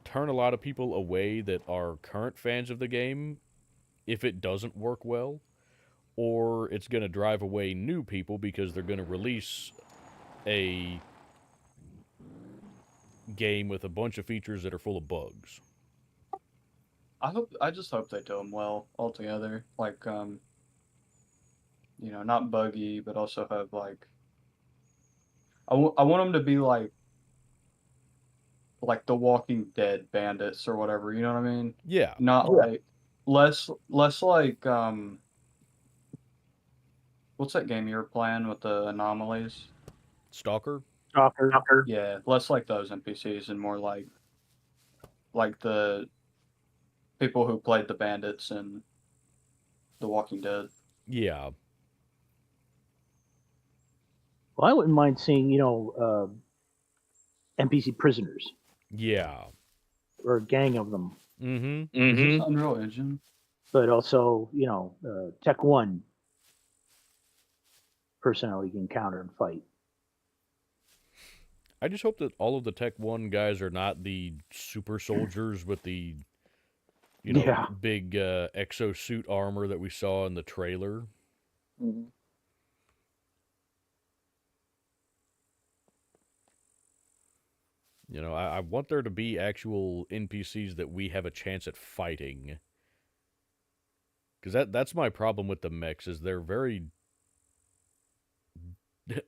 turn a lot of people away that are current fans of the game if it doesn't work well, or it's going to drive away new people because they're going to release a game with a bunch of features that are full of bugs. I just hope they do them well altogether. Like, not buggy, but also have like. I want them to be like the Walking Dead bandits or whatever. You know what I mean? Yeah. Not like less like what's that game you were playing with the anomalies? Stalker. Yeah, less like those NPCs and more like the people who played the bandits in The Walking Dead. Yeah. Well, I wouldn't mind seeing, NPC prisoners. Yeah. Or a gang of them. Mm-hmm. Is this Unreal Engine? But also, Tech 1 personnel you can counter and fight. I just hope that all of the Tech 1 guys are not the super soldiers with the, Yeah. big exosuit armor that we saw in the trailer. Mhm. I want there to be actual NPCs that we have a chance at fighting. Because that's my problem with the mechs, is they're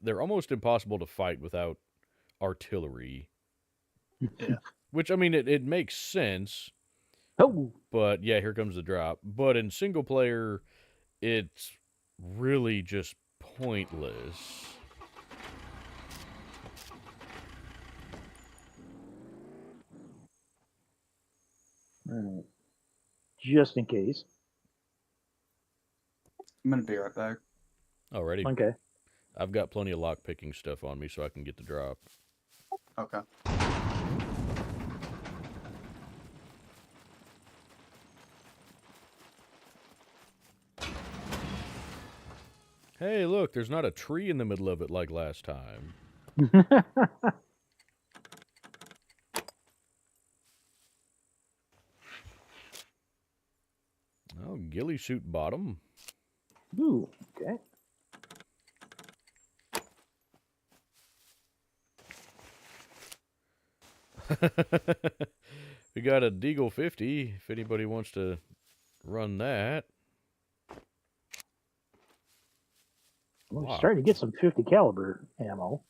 they're almost impossible to fight without artillery. Yeah. Which, I mean, it makes sense, Oh. but yeah, here comes the drop. But in single player, it's really just pointless. All right. Just in case. I'm gonna be right back. Alrighty. Okay. I've got plenty of lock picking stuff on me so I can get the drop. Okay. Hey, look, there's not a tree in the middle of it like last time. Oh, ghillie suit bottom. Ooh, okay. We got a Deagle 50, if anybody wants to run that. We're Wow. starting to get some 50 caliber ammo.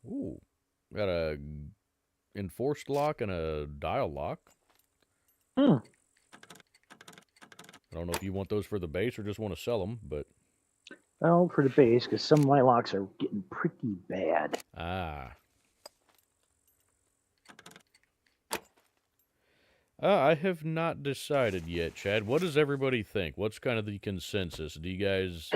Ooh, got a enforced lock and a dial lock. Hmm. I don't know if you want those for the base or just want to sell them, but... Well, for the base, because some of my locks are getting pretty bad. Ah. I have not decided yet, Chad. What does everybody think? What's kind of the consensus? Do you guys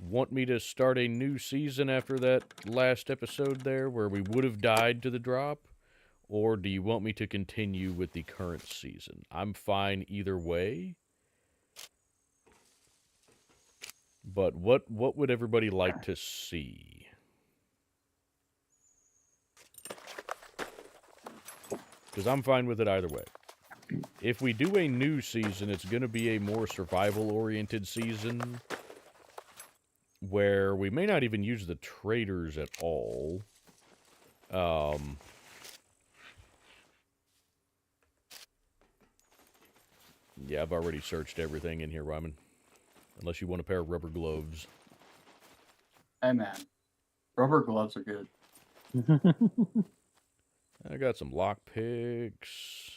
want me to start a new season after that last episode there where we would have died to the drop? Or do you want me to continue with the current season? I'm fine either way. But what would everybody like to see? Because I'm fine with it either way. If we do a new season, it's going to be a more survival-oriented season where we may not even use the traders at all. Yeah, I've already searched everything in here, Ryman. Unless you want a pair of rubber gloves. Hey man, rubber gloves are good. I got some lock picks.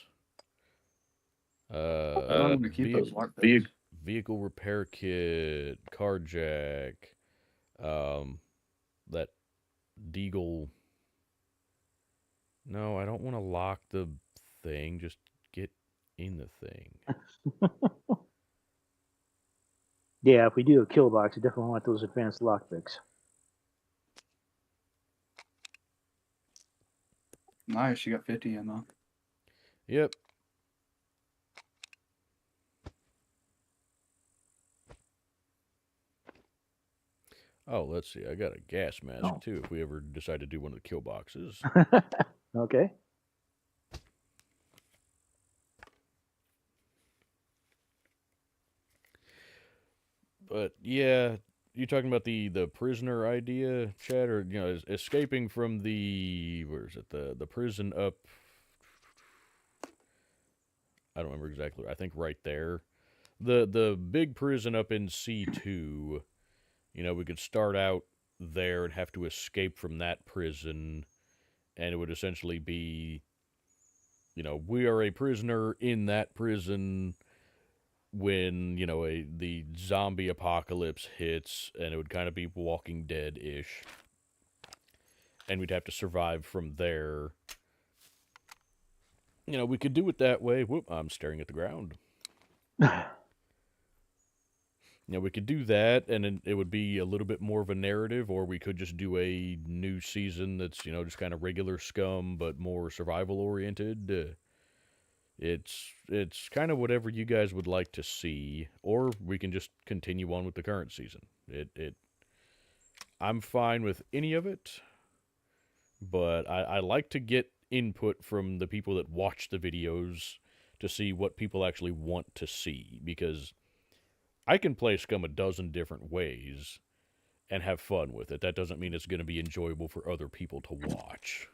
I'm gonna keep those lockpicks. Vehicle repair kit, car jack, that Deagle. No, I don't want to lock the thing. Just get in the thing. Yeah, if we do a kill box, I definitely want those advanced lockpicks. Nice, you got 50 ammo. Yep. Oh, let's see. I got a gas mask, too, if we ever decide to do one of the kill boxes. Okay. But, yeah, you talking about the prisoner idea, Chad? Or, escaping from the... Where is it? The prison up... I don't remember exactly. I think right there. The big prison up in C2... we could start out there and have to escape from that prison, and it would essentially be, we are a prisoner in that prison when, the zombie apocalypse hits, and it would kind of be Walking Dead-ish. And we'd have to survive from there. We could do it that way. Whoop, I'm staring at the ground. You know, we could do that, and it would be a little bit more of a narrative, or we could just do a new season that's, you know, just kind of regular Scum, but more survival-oriented. It's kind of whatever you guys would like to see, or we can just continue on with the current season. I'm fine with any of it, but I like to get input from the people that watch the videos to see what people actually want to see, because I can play Scum a dozen different ways and have fun with it. That doesn't mean it's going to be enjoyable for other people to watch.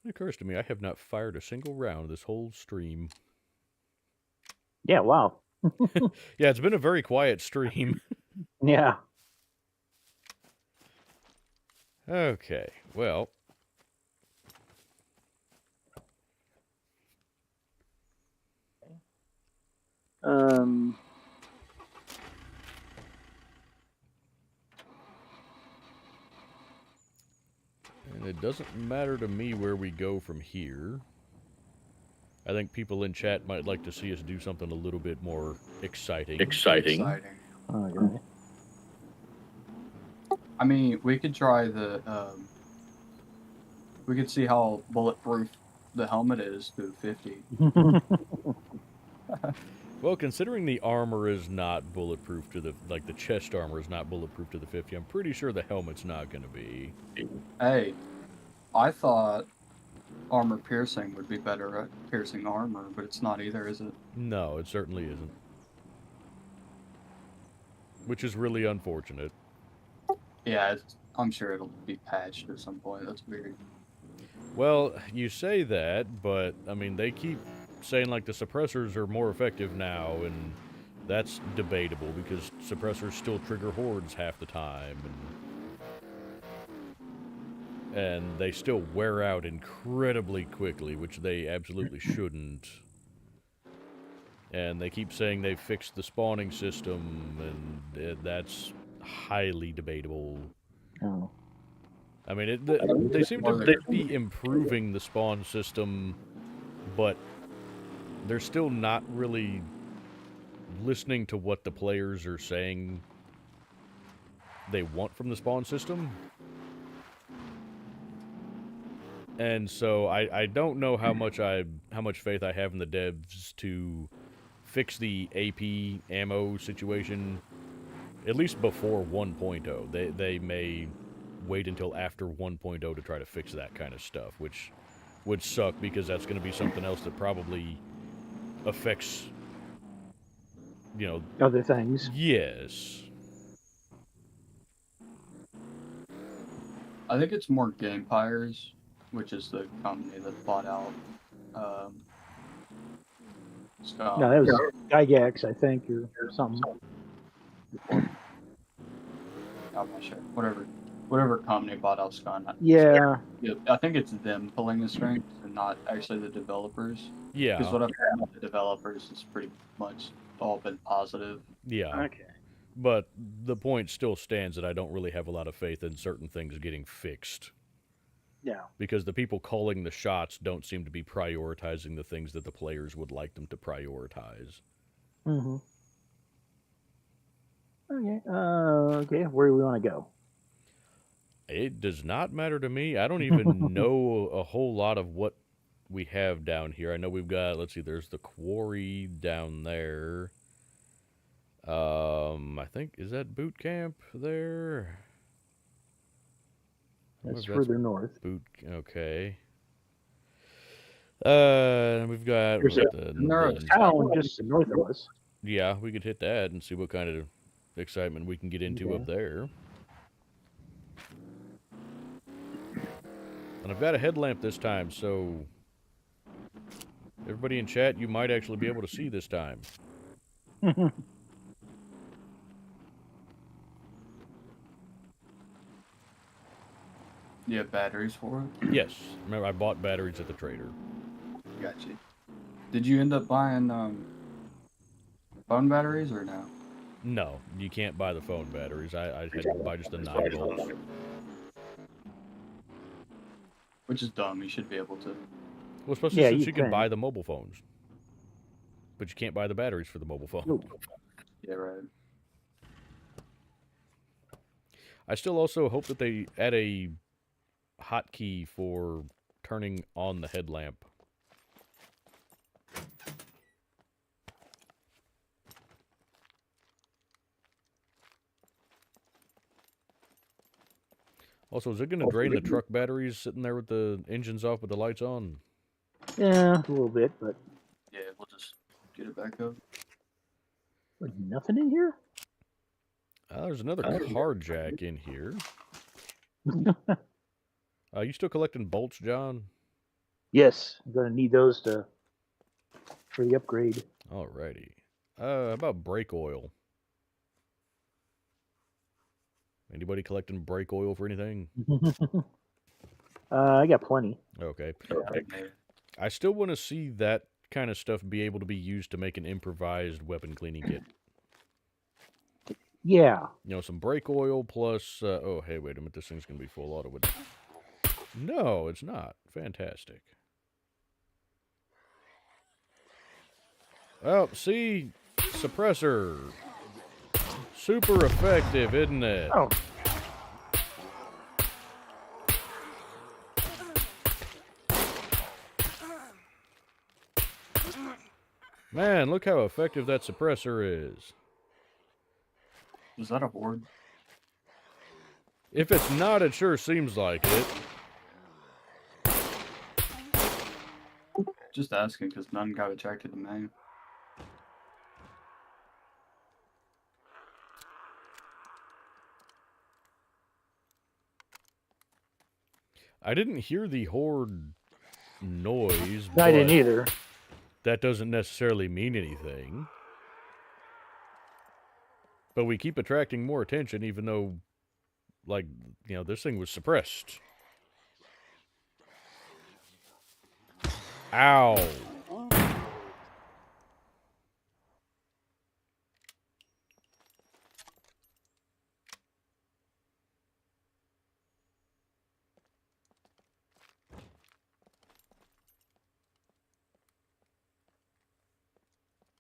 It occurs to me I have not fired a single round this whole stream. Yeah, wow. Yeah, it's been a very quiet stream. Yeah. Okay, well. Um, And it doesn't matter to me where we go from here. I think people in chat might like to see us do something a little bit more exciting. Exciting. okay. I mean, we could try the. We could see how bulletproof the helmet is to 50. Well, considering the armor is not bulletproof to the, like the chest armor is not bulletproof to the 50, I'm pretty sure the helmet's not going to be. Hey, I thought armor piercing would be better at piercing armor, but it's not either, is it? No, it certainly isn't. Which is really unfortunate. Yeah, I'm sure it'll be patched at some point. That's weird. Well, you say that, but, I mean, they keep saying, like, the suppressors are more effective now, and that's debatable, because suppressors still trigger hordes half the time, and they still wear out incredibly quickly, which they absolutely shouldn't. And they keep saying they've fixed the spawning system, and that's highly debatable. Oh. I mean, they seem to be improving the spawn system, but they're still not really listening to what the players are saying they want from the spawn system. And so I don't know how much faith I have in the devs to fix the AP ammo situation, at least before 1.0. They may wait until after 1.0 to try to fix that kind of stuff, which would suck, because that's going to be something else that probably affects, you know, Other things. I Yes. think it's more Gamepires, which is the company that bought out SCUM. No, that was Gygax, I think, or something. I'm not sure. Whatever company bought out SCUM. Yeah. I think it's them pulling the strings and not actually the developers. Yeah. Because what I've heard about the developers is pretty much all been positive. Yeah. Okay. But the point still stands that I don't really have a lot of faith in certain things getting fixed. Yeah. Because the people calling the shots don't seem to be prioritizing the things that the players would like them to prioritize. Mm-hmm. Okay. Okay. Where do we want to go? It does not matter to me. I don't even know a whole lot of what we have down here. I know we've got, let's see, there's the quarry down there. I think, is that boot camp there? That's further north. Okay. We've got There's a town just north of us. Yeah, we could hit that and see what kind of excitement we can get into up there. And I've got a headlamp this time, so everybody in chat, you might actually be able to see this time. You have batteries for it? Yes. Remember, I bought batteries at the trader. Gotcha. Did you end up buying phone batteries or no? No, you can't buy the phone batteries. I had to buy just the 9 volts. Which is dumb. You should be able to. Well, especially since you can can. buy the mobile phones. But you can't buy the batteries for the mobile phone. Nope. Yeah, right. I still also hope that they add a hotkey for turning on the headlamp. Also, is it going to drain the truck batteries sitting there with the engines off with the lights on? Yeah, a little bit, but Yeah, we'll just get it back up. nothing in here. There's another car jack in here. You still collecting bolts, John? Yes, I'm gonna need those for the upgrade. Alrighty. How about brake oil? Anybody collecting brake oil for anything? I got plenty. Okay. Yeah. I still want to see that kind of stuff be able to be used to make an improvised weapon cleaning kit. Yeah. You know, some brake oil plus... oh, hey, wait a minute. This thing's going to be full auto. No, it's not. Fantastic. Oh, see? Suppressor. Super effective, isn't it? Oh. Man, look how effective that suppressor is. Was that a horde? If it's not, it sure seems like it. Just asking because none got attracted to me. I didn't hear the horde noise, I didn't but either. that doesn't necessarily mean anything. But we keep attracting more attention even though, like, you know, this thing was suppressed. Ow.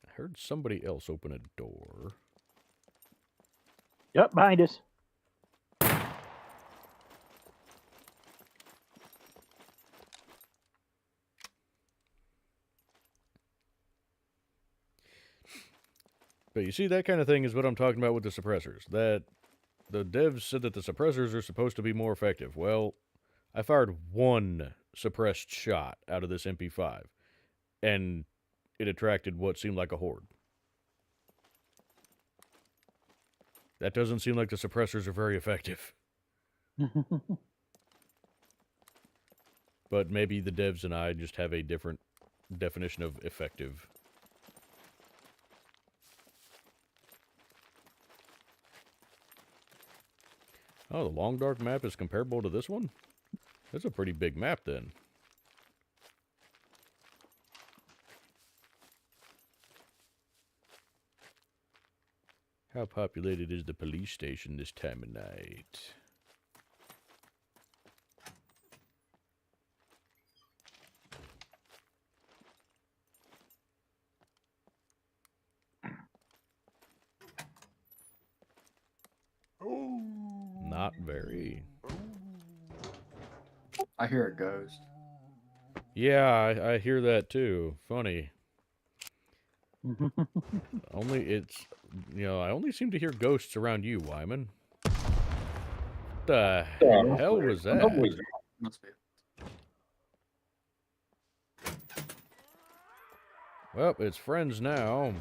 I heard somebody else open a door. Yep, behind us. But you see, that kind of thing is what I'm talking about with the suppressors. That the devs said that the suppressors are supposed to be more effective. Well, I fired one suppressed shot out of this MP5, and it attracted what seemed like a horde. That doesn't seem like the suppressors are very effective. But maybe the devs and I just have a different definition of effective. Oh, the Long Dark map is comparable to this one? That's a pretty big map then. How populated is the police station this time of night? Not very. I hear a ghost. Yeah, I hear that too. Funny. Only it's, you know, I only seem to hear ghosts around you, Wyman. What the hell was that? Must be. Well, it's friends now.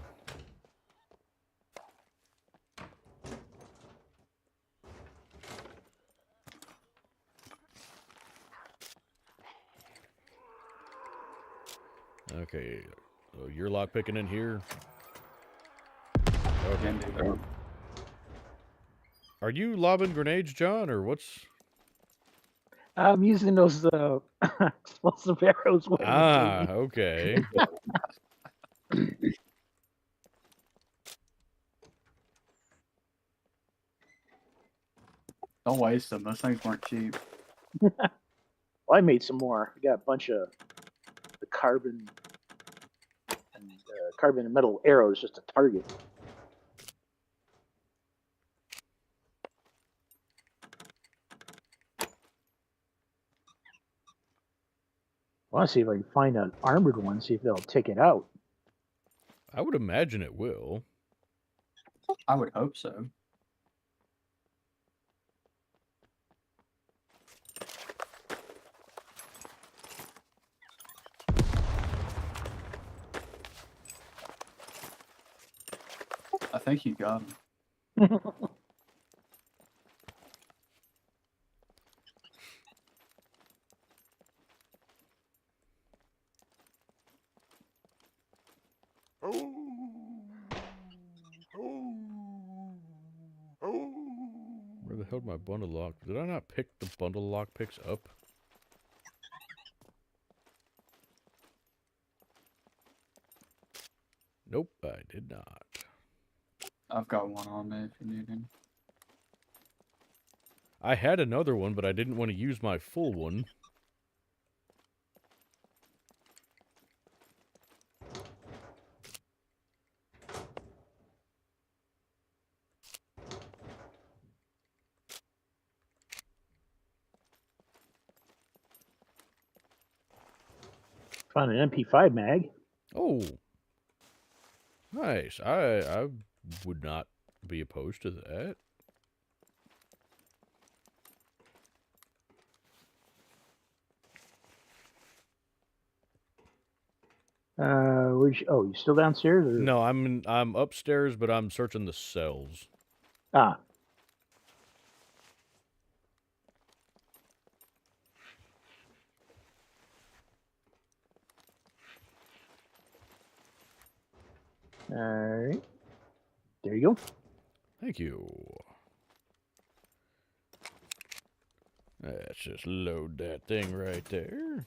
Okay, so you're lockpicking in here. Okay. Are you lobbing grenades, John, or what's... I'm using those explosive arrows. Ah, okay. Don't waste them. Those things weren't cheap. Well, I made some more. I got a bunch of the carbon and metal arrows just to target. I want to see if I can find an armored one, see if they'll take it out. I would imagine it will. I would hope so. I think you got him. Where the hell did my bundle lock? Did I not pick the bundle lock picks up? Nope, I did not. I've got one on me if you need him. I had another one, but I didn't want to use my full one. Found an MP5 mag. Oh, nice. I would not be opposed to that. Oh, you still downstairs? Or? No, I'm upstairs, but I'm searching the cells. Ah. All right. There you go. Thank you. Let's just load that thing right there.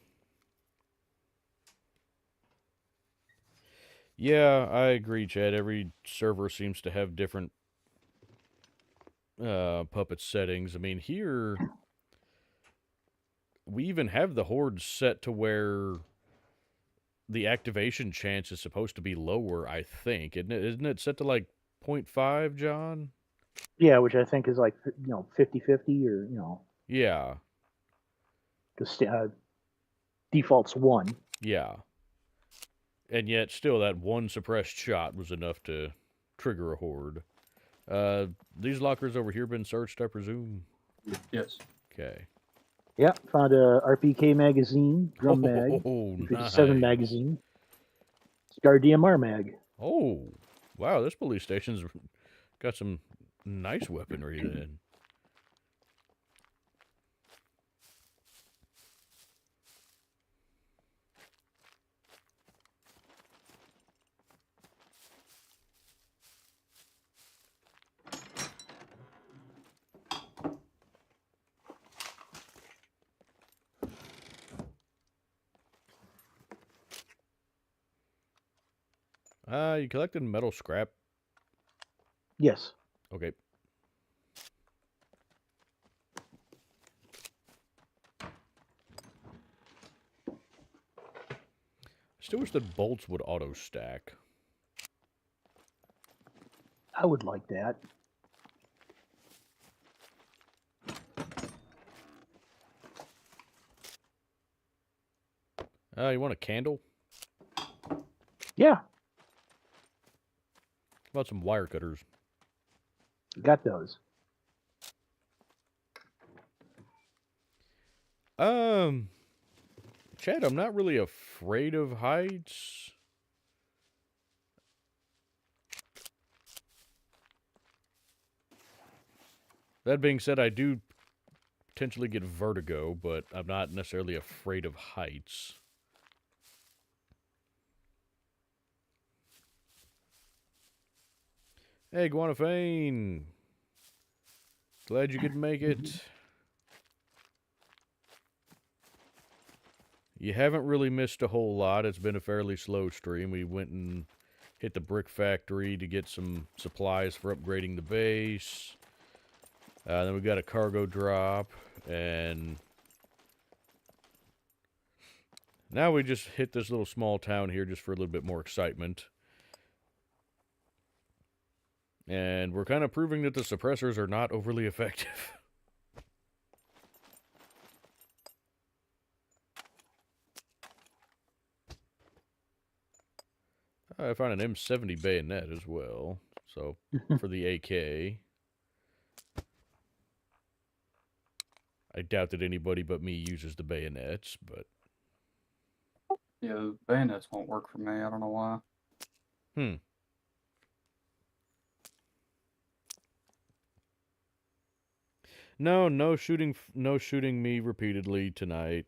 Yeah, I agree, Chad. Every server seems to have different puppet settings. I mean, here we even have the horde set to where the activation chance is supposed to be lower, I think. Isn't it set to like 0.5, John? Yeah, which I think is like 50-50 or Yeah. the default's 1. Yeah. And yet, still, that one suppressed shot was enough to trigger a horde. These lockers over here been searched, I presume? Yes. Okay. Yeah, found a RPK magazine, drum mag, Oh, 57 nice. magazine, Scar DMR mag. Oh, wow, this police station's got some nice weaponry then. You collected metal scrap? Yes. Okay. Still wish that bolts would auto stack. I would like that. You want a candle? Yeah, How about some wire cutters? got those. Chad, I'm not really afraid of heights. That being said, I do potentially get vertigo, but I'm not necessarily afraid of heights. Hey, Guanafane. Glad you could make it. You haven't really missed a whole lot. It's been a fairly slow stream. We went and hit the brick factory to get some supplies for upgrading the base. Then we got a cargo drop, and now we just hit this little small town here just for a little bit more excitement. And we're kind of proving that the suppressors are not overly effective. I found an M70 bayonet as well, so for the AK. I doubt that anybody but me uses the bayonets, but... Yeah, the bayonets won't work for me. I don't know why. No shooting me repeatedly tonight.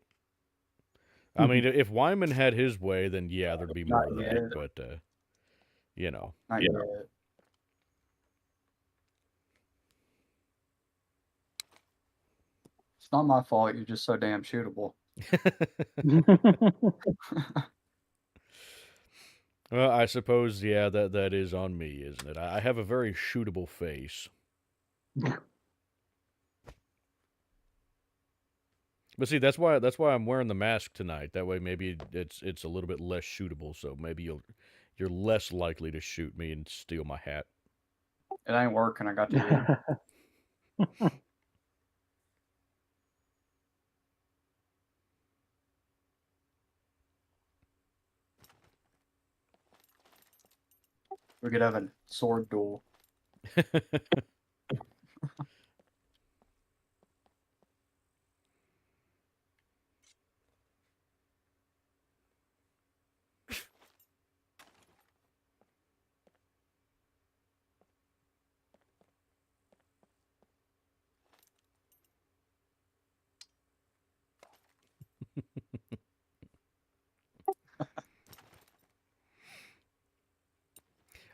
I mean, if Wyman had his way, then yeah, there'd be more of that, but, you know. Not yet. It's not my fault. You're just so damn shootable. Well, I suppose, yeah, that is on me, isn't it? I have a very shootable face. But see, that's why I'm wearing the mask tonight. That way, maybe it's a little bit less shootable. So maybe you're less likely to shoot me and steal my hat. It ain't working. I got to eat. We could have a sword duel.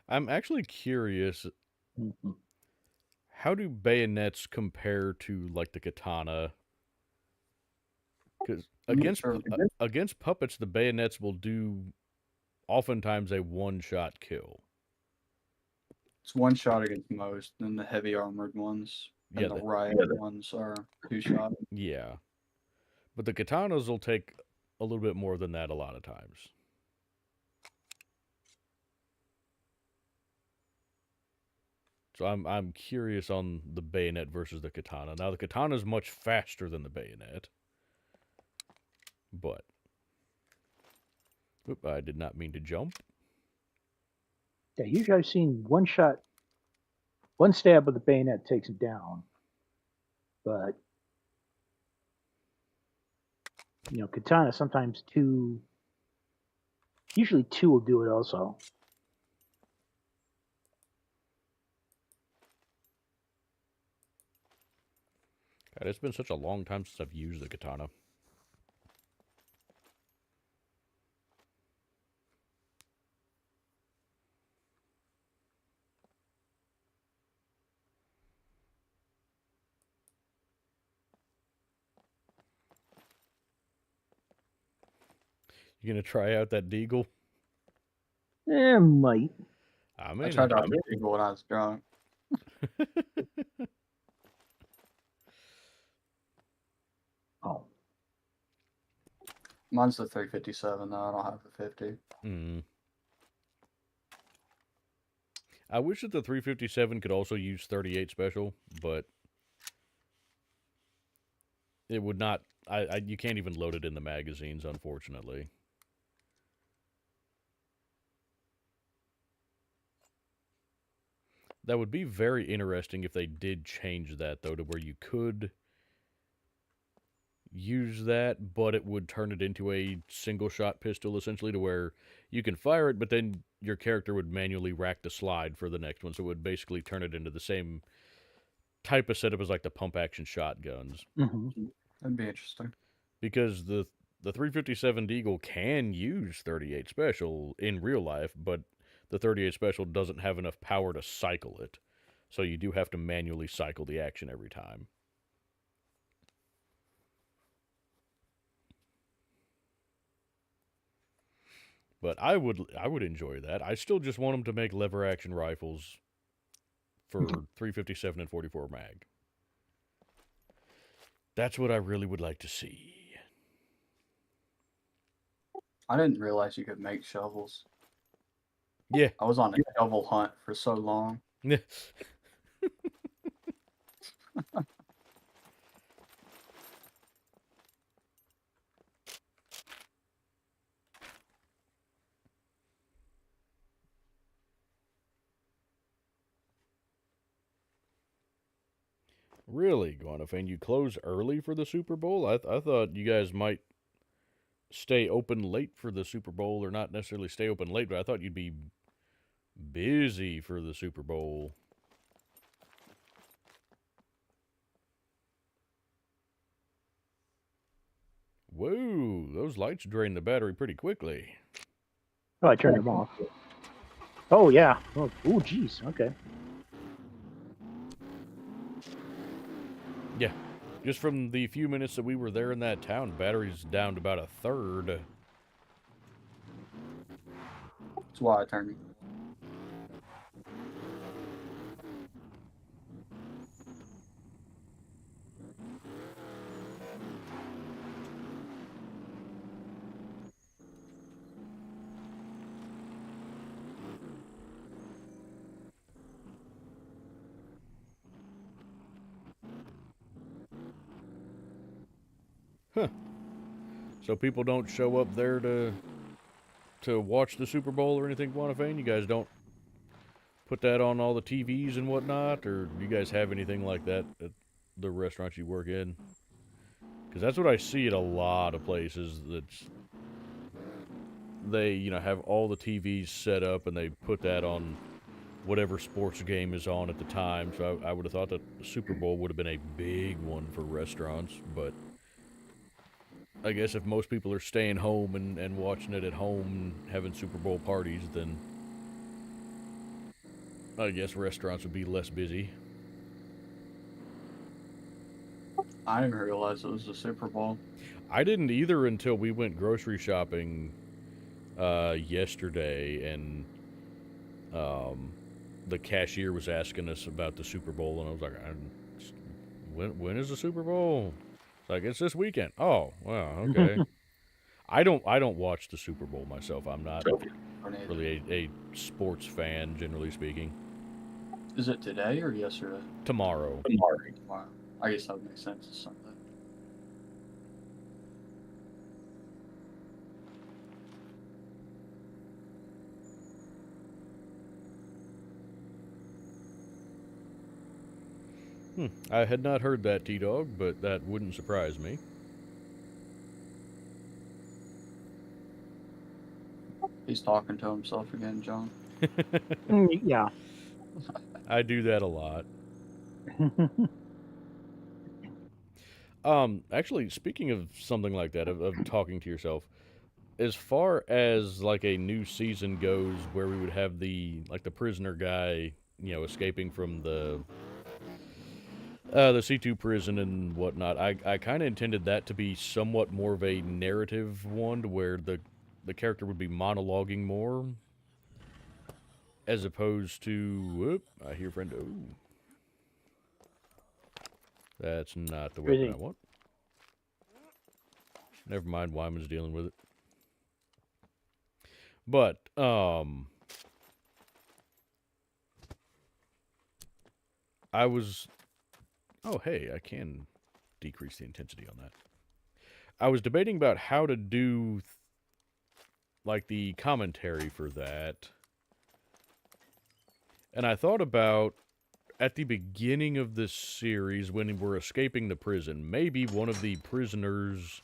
I'm actually curious. How do bayonets compare to like the katana? Because against puppets, the bayonets will do oftentimes a one-shot kill. It's one shot against most, and the heavy armored ones and the riot ones are 2-shot. Yeah, but the katanas will take a little bit more than that a lot of times. So I'm curious on the bayonet versus the katana. Now the katana is much faster than the bayonet, but oop, I did not mean to jump. Yeah, usually I've seen one shot, one stab with the bayonet takes it down, but you know, katana sometimes usually two will do it also. God, it's been such a long time since I've used the katana. You gonna try out that deagle? Might. I mean, I tried out the deagle when I was drunk. Oh. Mine's the 357 though. I don't have the 50. I wish that the 357 could also use 38 special, but it would not. You can't even load it in the magazines, unfortunately. That would be very interesting if they did change that, though, to where you could use that, but it would turn it into a single-shot pistol, essentially, to where you can fire it, but then your character would manually rack the slide for the next one, so it would basically turn it into the same type of setup as, like, the pump-action shotguns. That'd be interesting. Because the 357 Deagle can use 38 Special in real life, but the 38 Special doesn't have enough power to cycle it. So you do have to manually cycle the action every time. But I would enjoy that. I still just want them to make lever action rifles for 357 and 44 mag. That's what I really would like to see. I didn't realize you could make shovels. Yeah. I was on a shovel hunt for so long. Really, Guanafane, you close early for the Super Bowl? I thought you guys might stay open late for the Super Bowl, or not necessarily stay open late, but I thought you'd be busy for the Super Bowl. Whoa, those lights drain the battery pretty quickly. Oh, I turned them off. Oh, yeah. Oh, geez. Okay. Yeah, just from the few minutes that we were there in that town, battery's down to about a third. That's why I turned it. Huh. So people don't show up there to watch the Super Bowl or anything, Guanafane? You guys don't put that on all the TVs and whatnot? Or do you guys have anything like that at the restaurants you work in? Because that's what I see at a lot of places. That's they, have all the TVs set up and they put that on whatever sports game is on at the time. So I would have thought that the Super Bowl would have been a big one for restaurants, but I guess if most people are staying home and watching it at home and having Super Bowl parties, then I guess restaurants would be less busy. I didn't realize it was the Super Bowl. I didn't either until we went grocery shopping yesterday, and the cashier was asking us about the Super Bowl, and I was like, when is the Super Bowl? It's like, it's this weekend. Oh, wow, okay. I don't watch the Super Bowl myself. I'm not really a sports fan, generally speaking. Is it today or yesterday? Tomorrow. Tomorrow. I guess that would make sense. It's Sunday. I had not heard that, T-Dog, but that wouldn't surprise me. He's talking to himself again, John. Yeah. I do that a lot. Actually, speaking of something like that, of talking to yourself, as far as like a new season goes, where we would have the prisoner guy, escaping from the C2 prison and whatnot, I kind of intended that to be somewhat more of a narrative one, to where the character would be monologuing more, as opposed to, whoop, I hear friend, oh. That's not the weapon I want. Never mind, Wyman's dealing with it. But, I was... Oh, hey, I can decrease the intensity on that. I was debating about how to do, like, the commentary for that. And I thought about, at the beginning of this series, when we're escaping the prison, maybe one of the prisoners,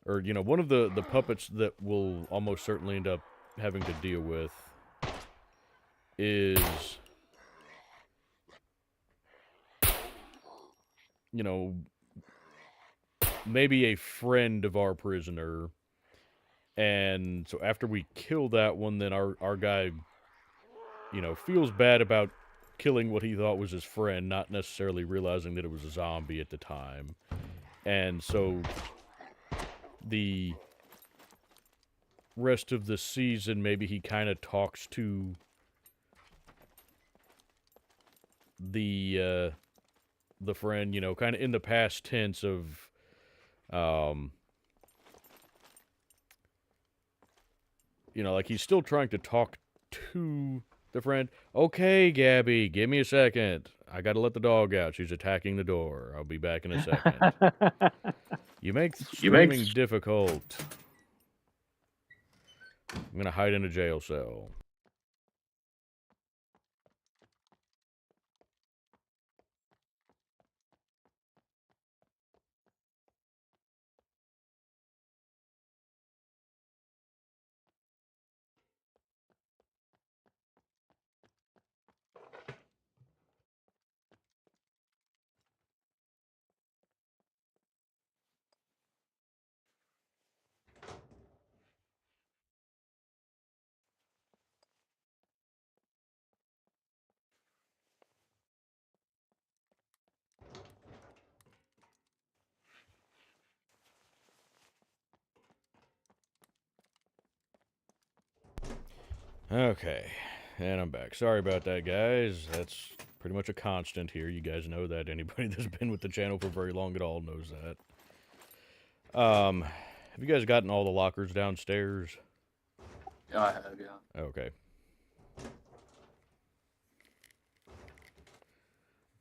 or, one of the puppets that we'll almost certainly end up having to deal with is, maybe a friend of our prisoner. And so after we kill that one, then our guy, feels bad about killing what he thought was his friend, not necessarily realizing that it was a zombie at the time. And so the rest of the season, maybe he kind of talks to the the friend, you know, kind of in the past tense of, you know, like he's still trying to talk to the friend. Okay, Gabby, give me a second. I gotta let the dog out. She's attacking the door. I'll be back in a second. You make screaming difficult. I'm gonna hide in a jail cell. Okay, and I'm back. Sorry about that, guys. That's pretty much a constant here. You guys know that. Anybody that's been with the channel for very long at all knows that. Have you guys gotten all the lockers downstairs? Yeah, I have, yeah. Okay.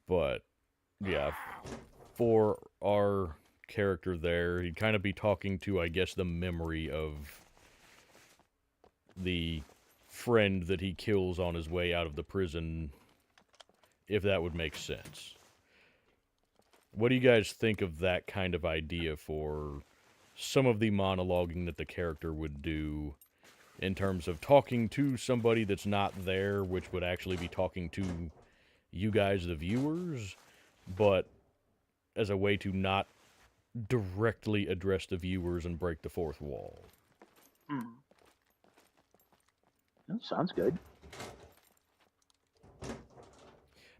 But, yeah, for our character there, he'd kind of be talking to, I guess, the memory of the friend that he kills on his way out of the prison, if that would make sense. What do you guys think of that kind of idea for some of the monologuing that the character would do in terms of talking to somebody that's not there, which would actually be talking to you guys, the viewers, but as a way to not directly address the viewers and break the fourth wall? That sounds good.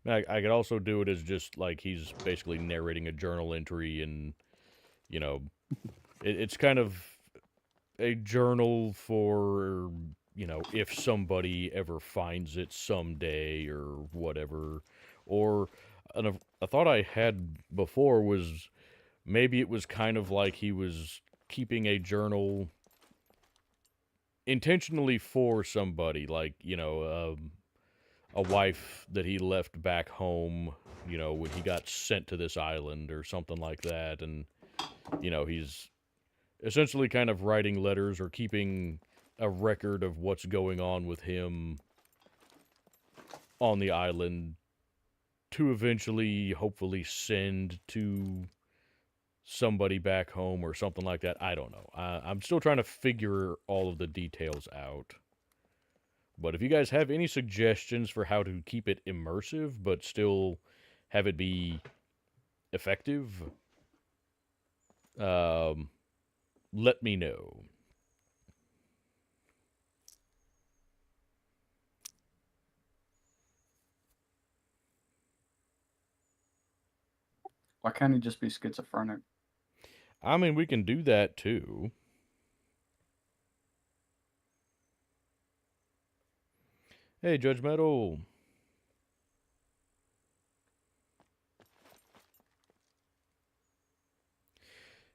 I could also do it as just like he's basically narrating a journal entry, and you know, it's kind of a journal for, you know, if somebody ever finds it someday or whatever. Or a thought I had before was maybe it was kind of like he was keeping a journal intentionally for somebody, like, you know, a wife that he left back home, you know, when he got sent to this island or something like that. And, you know, he's essentially kind of writing letters or keeping a record of what's going on with him on the island to eventually, hopefully, send to somebody back home or something like that. I don't know. I'm still trying to figure all of the details out. But if you guys have any suggestions for how to keep it immersive, but still have it be effective, let me know. Why can't he just be schizophrenic? I mean, we can do that too. Hey, Judge Metal.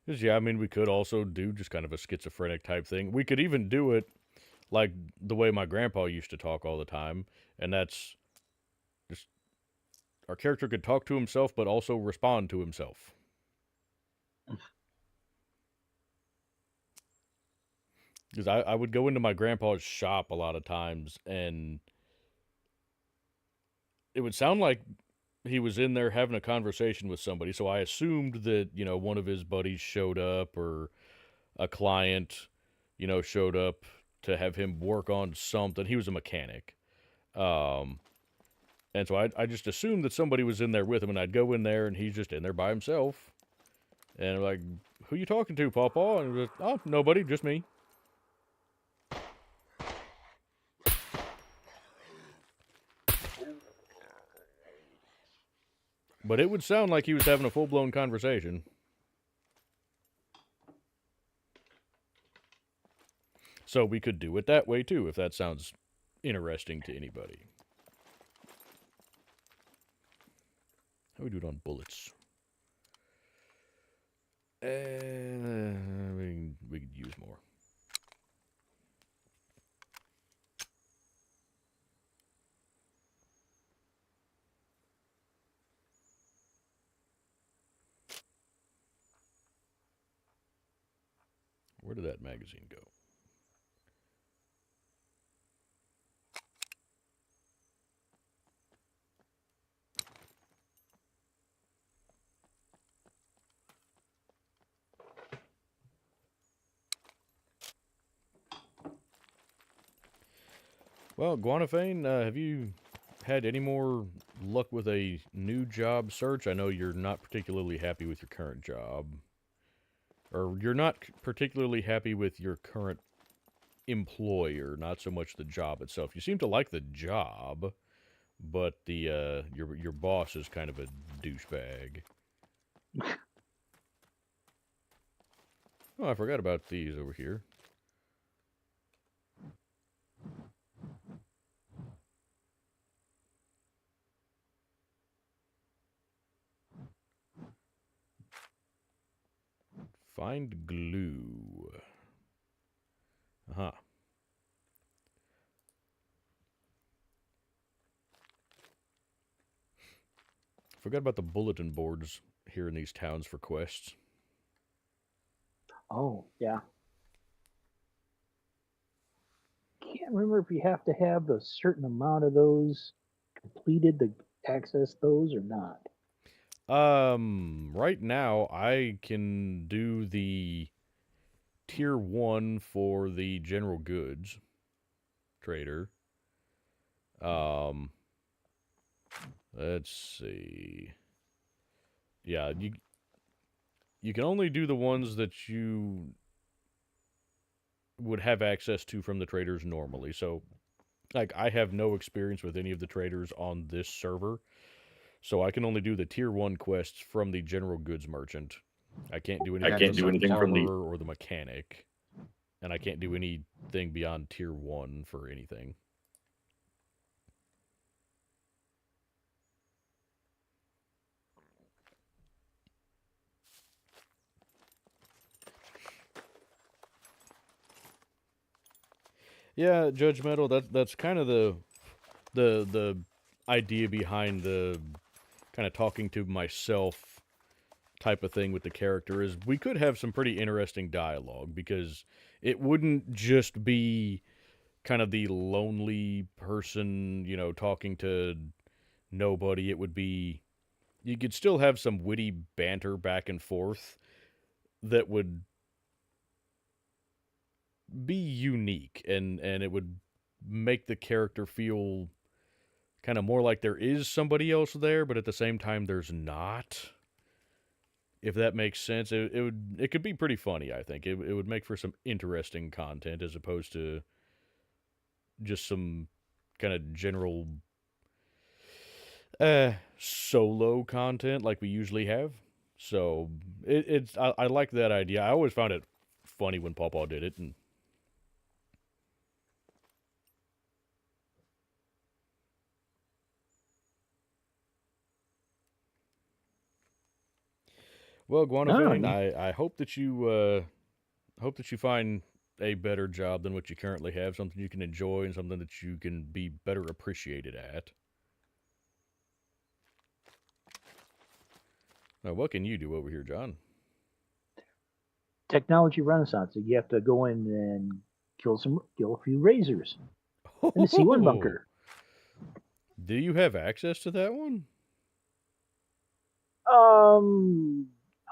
Yeah, I mean, we could also do just kind of a schizophrenic type thing. We could even do it like the way my grandpa used to talk all the time, and that's just our character could talk to himself, but also respond to himself. Because I would go into my grandpa's shop a lot of times, and it would sound like he was in there having a conversation with somebody. So I assumed that, you know, one of his buddies showed up, or a client, you know, showed up to have him work on something. He was a mechanic. And so I just assumed that somebody was in there with him, and I'd go in there, and he's just in there by himself. And I'm like, who you talking to, Pawpaw? And he was, oh, nobody, just me. But it would sound like he was having a full-blown conversation. So we could do it that way, too, if that sounds interesting to anybody. How we do it on bullets? We could use more. Where did that magazine go? Well, Guanafane, have you had any more luck with a new job search? I know you're not particularly happy with your current job. Or you're not particularly happy with your current employer, not so much the job itself. You seem to like the job, but the your boss is kind of a douchebag. Oh, I forgot about these over here. Find glue. Uh-huh. Forgot about the bulletin boards here in these towns for quests. Oh, yeah. Can't remember if you have to have a certain amount of those completed to access those or not. Right now I can do the tier 1 for the general goods trader. Let's see. Yeah, you can only do the ones that you would have access to from the traders normally. So, like, I have no experience with any of the traders on this server, so I can only do the tier 1 quests from the general goods merchant. I can't do anything from the armor or the mechanic, and I can't do anything beyond tier 1 for anything. Yeah, Judge Metal, that's kind of the idea behind the kind of talking to myself type of thing with the character is we could have some pretty interesting dialogue, because it wouldn't just be kind of the lonely person, you know, talking to nobody. It would be, you could still have some witty banter back and forth that would be unique, and it would make the character feel kind of more like there is somebody else there, but at the same time there's not. If that makes sense, it could be pretty funny. I think it would make for some interesting content as opposed to just some kind of general solo content like we usually have. So I like that idea. I always found it funny when Pawpaw did it, and well, Guanavane, I hope that you find a better job than what you currently have, something you can enjoy and something that you can be better appreciated at. Now, what can you do over here, John? Technology Renaissance. You have to go in and kill a few razors in the C1 bunker. Do you have access to that one?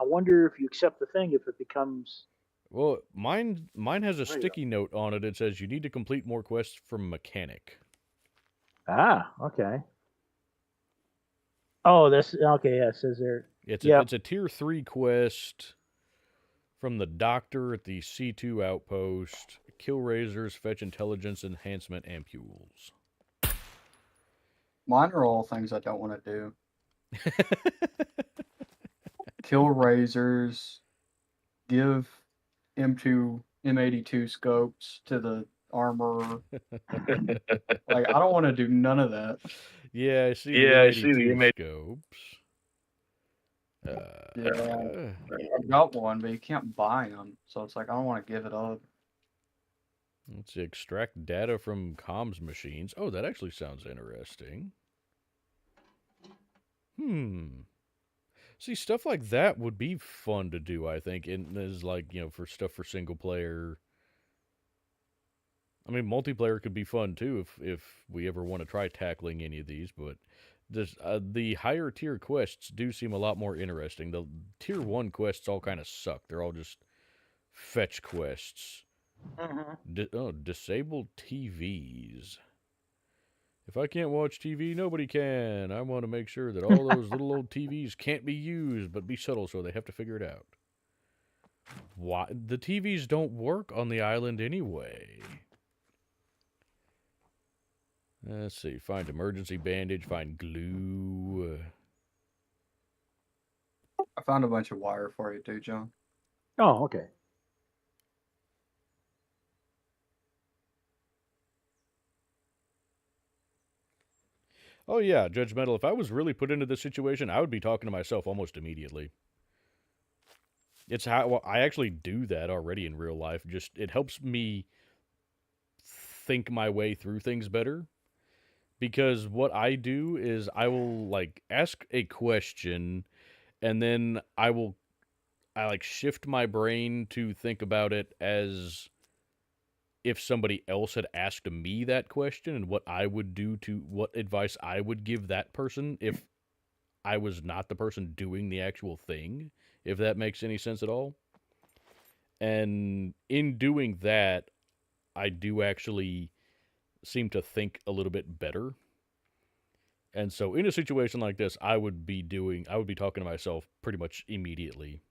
I wonder if you accept the thing, if it becomes. Well, mine has a sticky note on it. It says you need to complete more quests from mechanic. Ah, okay. Oh, that's okay. Yeah, it says there. It's a tier 3 quest from the doctor at the C2 outpost. Kill razors, fetch intelligence enhancement ampules. Mine are all things I don't want to do. Kill razors, give M2 M82 scopes to the armor. Like, I don't want to do none of that. Yeah, I see the M82 scopes. Yeah, I've got one, but you can't buy them, so it's like I don't want to give it up. Let's see, extract data from comms machines. Oh, that actually sounds interesting. See, stuff like that would be fun to do, I think, and is like, for stuff for single player. I mean, multiplayer could be fun too if we ever want to try tackling any of these, but the higher tier quests do seem a lot more interesting. The tier 1 quests all kind of suck. They're all just fetch quests. Disable TVs. If I can't watch TV, nobody can. I want to make sure that all those little old TVs can't be used, but be subtle, so they have to figure it out. Why? The TVs don't work on the island anyway. Let's see. Find emergency bandage. Find glue. I found a bunch of wire for you too, John. Oh, okay. Oh yeah, judgmental. If I was really put into this situation, I would be talking to myself almost immediately. It's how I actually do that already in real life. Just it helps me think my way through things better. Because what I do is I will like ask a question and then I like shift my brain to think about it as if somebody else had asked me that question and what I would do to what advice I would give that person if I was not the person doing the actual thing, if that makes any sense at all. And in doing that, I do actually seem to think a little bit better. And so in a situation like this, I would be talking to myself pretty much immediately.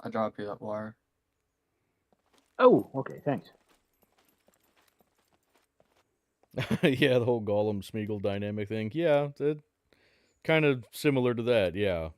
I dropped you that wire. Oh, okay, thanks. Yeah, the whole Gollum Smeagol dynamic thing. Yeah, it kind of similar to that, yeah.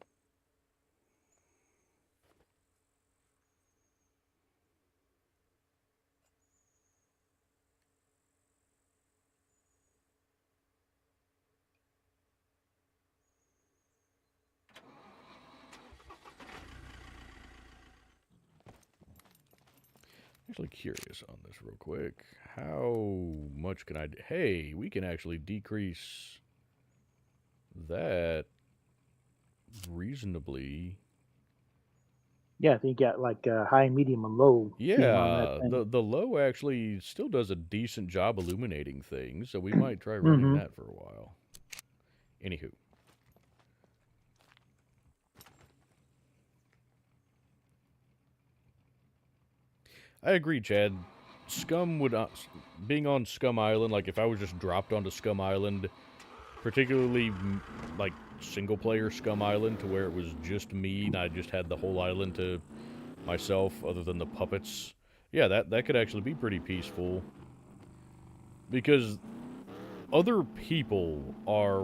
Actually curious on this real quick. How much can I do? Hey, we can actually decrease that reasonably. Yeah, I think you got like high, medium, and low theme on that Yeah, thing. the low actually still does a decent job illuminating things, so we might try running Mm-hmm. that for a while. Anywho. I agree, Chad. Scum would, being on Scum Island, like if I was just dropped onto Scum Island, particularly like single player Scum Island, to where it was just me and I just had the whole island to myself other than the puppets. Yeah, that could actually be pretty peaceful. Because other people are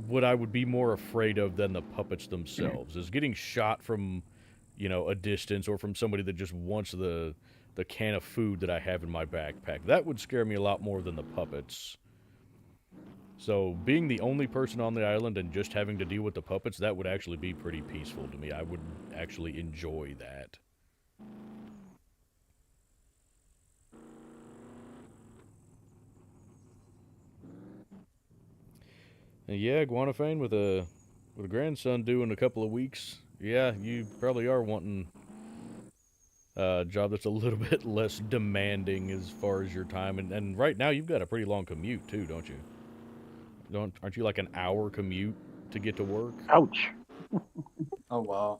what I would be more afraid of than the puppets themselves, is getting shot from, a distance or from somebody that just wants the can of food that I have in my backpack. That would scare me a lot more than the puppets. So being the only person on the island and just having to deal with the puppets, that would actually be pretty peaceful to me. I would actually enjoy that. And yeah, Guanafane with a grandson due in a couple of weeks. Yeah, you probably are wanting a job that's a little bit less demanding as far as your time. And right now you've got a pretty long commute too, don't you? Aren't you like an hour commute to get to work? Ouch. Oh wow.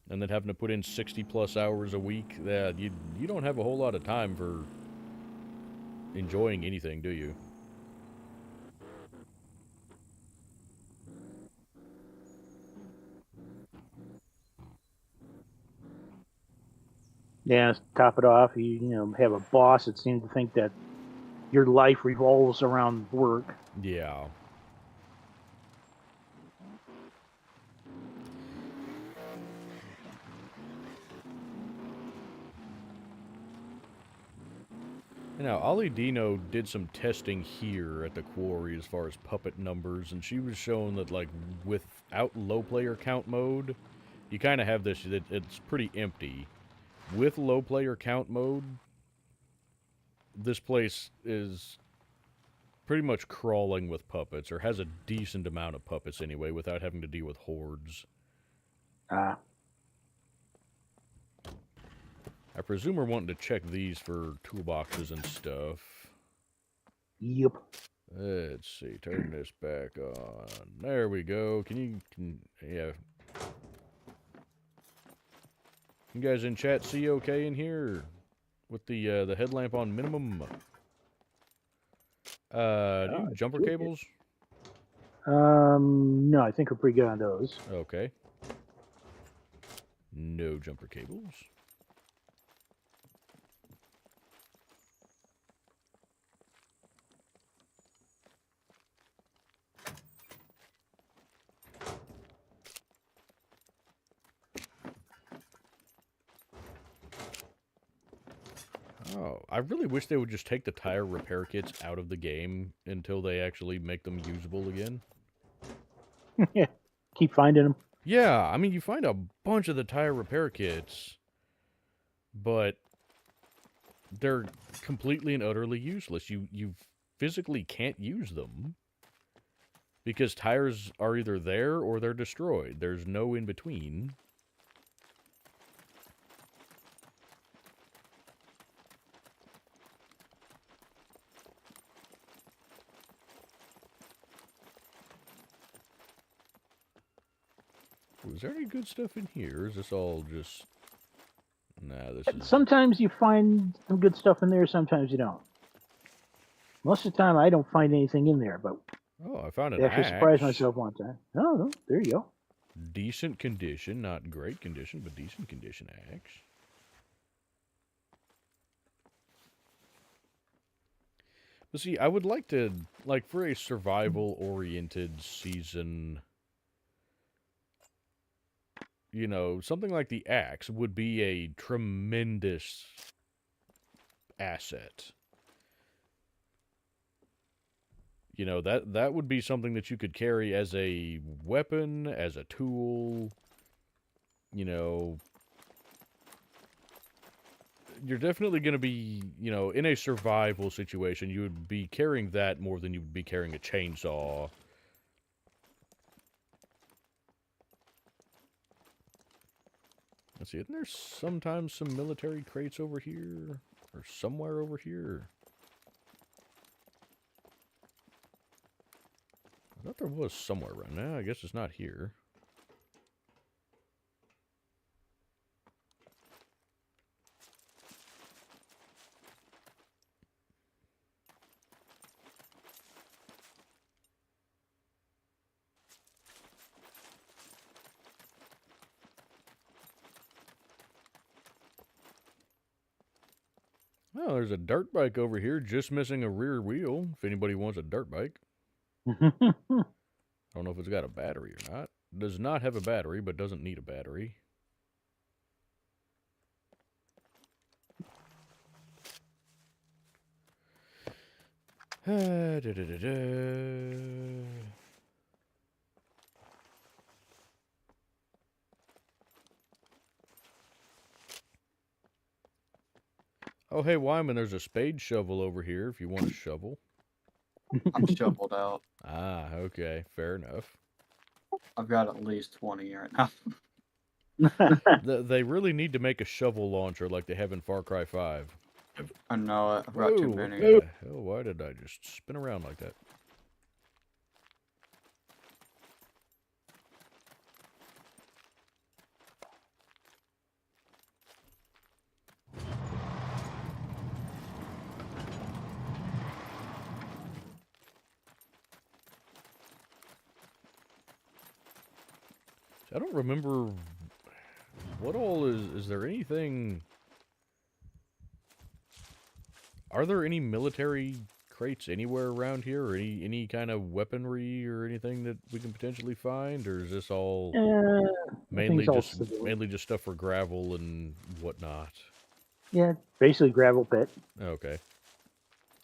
And then having to put in 60 plus hours a week, that you don't have a whole lot of time for enjoying anything, do you? Yeah, to top it off, you have a boss that seems to think that your life revolves around work. Yeah. Now, Ollie Dino did some testing here at the quarry as far as puppet numbers, and she was showing that, like, without low player count mode, you kind of have this, it's pretty empty. With low player count mode, this place is pretty much crawling with puppets, or has a decent amount of puppets anyway, without having to deal with hordes. Ah. I presume we're wanting to check these for toolboxes and stuff. Yep. Let's see, turn this back on. There we go. Yeah. You guys in chat see okay in here? With the headlamp on minimum? Do you jumper cables? No, I think we're pretty good on those. Okay. No jumper cables. Oh, I really wish they would just take the tire repair kits out of the game until they actually make them usable again. Yeah, keep finding them. Yeah, I mean, you find a bunch of the tire repair kits, but they're completely and utterly useless. You physically can't use them because tires are either there or they're destroyed. There's no in between. Was there any good stuff in here? Or is this all just... Nah, this is... Sometimes you find some good stuff in there, sometimes you don't. Most of the time, I don't find anything in there, but Oh, I found an I actually axe. surprised myself one time. Oh, no, there you go. Decent condition, not great condition, but decent condition axe. But see, I would like to, like, for a survival-oriented season, you know, something like the axe would be a tremendous asset. You know, that would be something that you could carry as a weapon, as a tool. You know, you're definitely going to be, you know, in a survival situation, you would be carrying that more than you would be carrying a chainsaw. Let's see, isn't there sometimes some military crates over here? Or somewhere over here? I thought there was somewhere around now. I guess it's not here. Oh, there's a dirt bike over here, just missing a rear wheel, if anybody wants a dirt bike. I don't know if it's got a battery or not. Does not have a battery, but doesn't need a battery. Oh, hey, Wyman, there's a spade shovel over here if you want a shovel. I'm shoveled out. Ah, okay. Fair enough. I've got at least 20 right now. They really need to make a shovel launcher like they have in Far Cry 5. I know it. I've got too Whoa, many. what the hell? Why did I just spin around like that? I don't remember what all is there anything... Are there any military crates anywhere around here, or any kind of weaponry or anything that we can potentially find, or is this all mainly just stuff for gravel and whatnot? Yeah, basically gravel pit. Okay.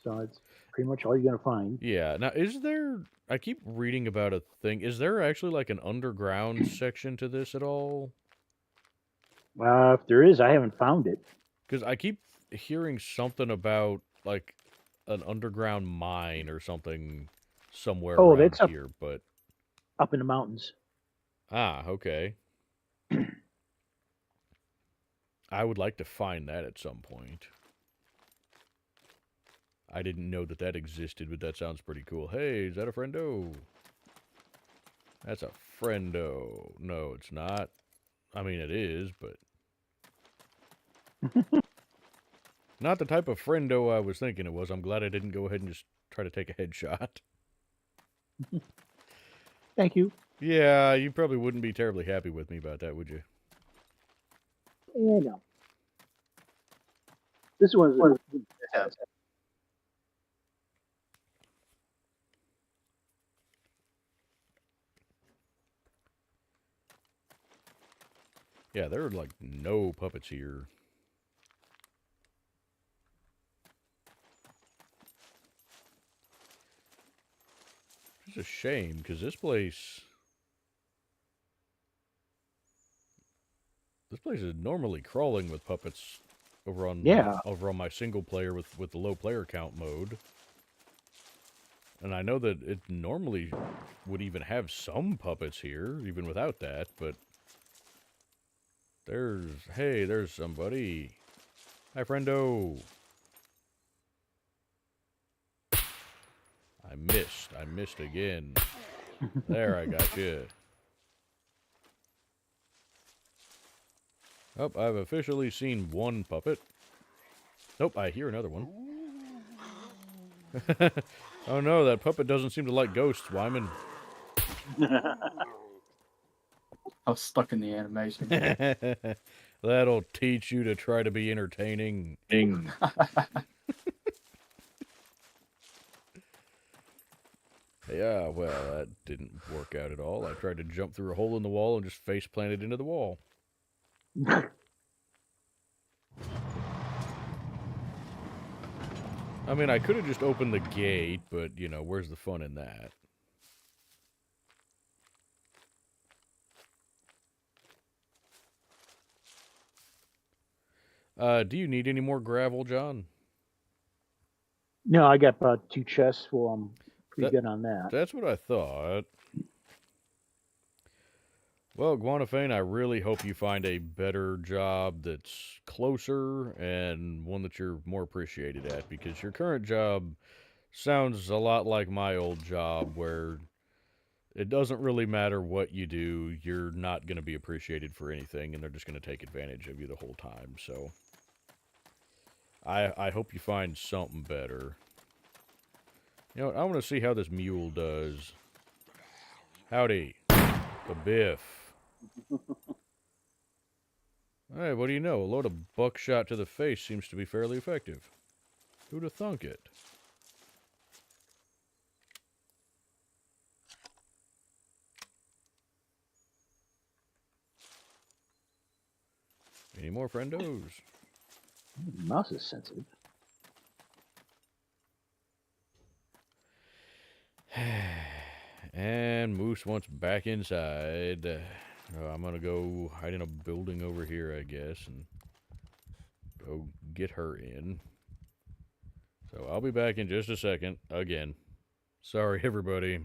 So it's pretty much all you're gonna find. Yeah. Now, is there? I keep reading about a thing. Is there actually like an underground section to this at all? If there is, I haven't found it. Because I keep hearing something about like an underground mine or something somewhere Oh, around that's here, but up in the mountains. okay. I would like to find that at some point. I didn't know that that existed, but that sounds pretty cool. Hey, is that a friendo? That's a friendo. No, it's not. I mean, it is, but not the type of friendo I was thinking it was. I'm glad I didn't go ahead and just try to take a headshot. Thank you. Yeah, you probably wouldn't be terribly happy with me about that, would you? No. This one's Yeah. Yeah, there are like no puppets here. It's a shame, because this place is normally crawling with puppets over on my single player with the low player count mode. And I know that it normally would even have some puppets here, even without that, but there's somebody. Hi, friendo. I missed again. There, I got you. Oh, I've officially seen one puppet. Nope, I hear another one. Oh no, that puppet doesn't seem to like ghosts, Wyman. I was stuck in the animation. That'll teach you to try to be entertaining. Yeah, well, that didn't work out at all. I tried to jump through a hole in the wall and just face planted into the wall. I mean, I could have just opened the gate, but, you know, where's the fun in that? Do you need any more gravel, John? No, I got about 2 chests full. I'm pretty good on that. That's what I thought. Well, Guanafane, I really hope you find a better job that's closer and one that you're more appreciated at, because your current job sounds a lot like my old job, where it doesn't really matter what you do, you're not going to be appreciated for anything, and they're just going to take advantage of you the whole time, so I hope you find something better. You know what, I want to see how this mule does. Howdy, the biff. Hey, what do you know? A load of buckshot to the face seems to be fairly effective. Who'd have thunk it? Any more friendos? The mouse is sensitive. And Moose wants back inside. I'm gonna go hide in a building over here, I guess, and go get her in. So I'll be back in just a second, again. Sorry, everybody.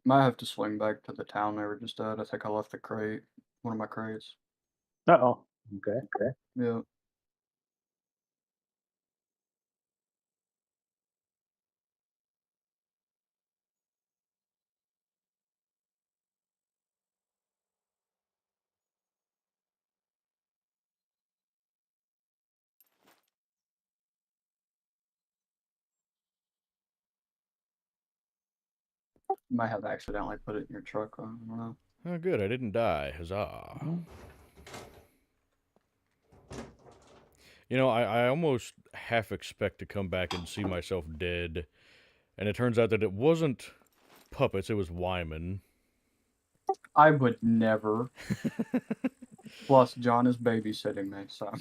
Might have to swing back to the town they were just at. I think I left the crate, one of my crates. Uh-oh. Okay. Yeah. Might have accidentally put it in your truck. I don't know. Oh, good. I didn't die. Huzzah. You know, I almost half expect to come back and see myself dead. And it turns out that it wasn't puppets, it was Wyman. I would never. Plus, John is babysitting me, so.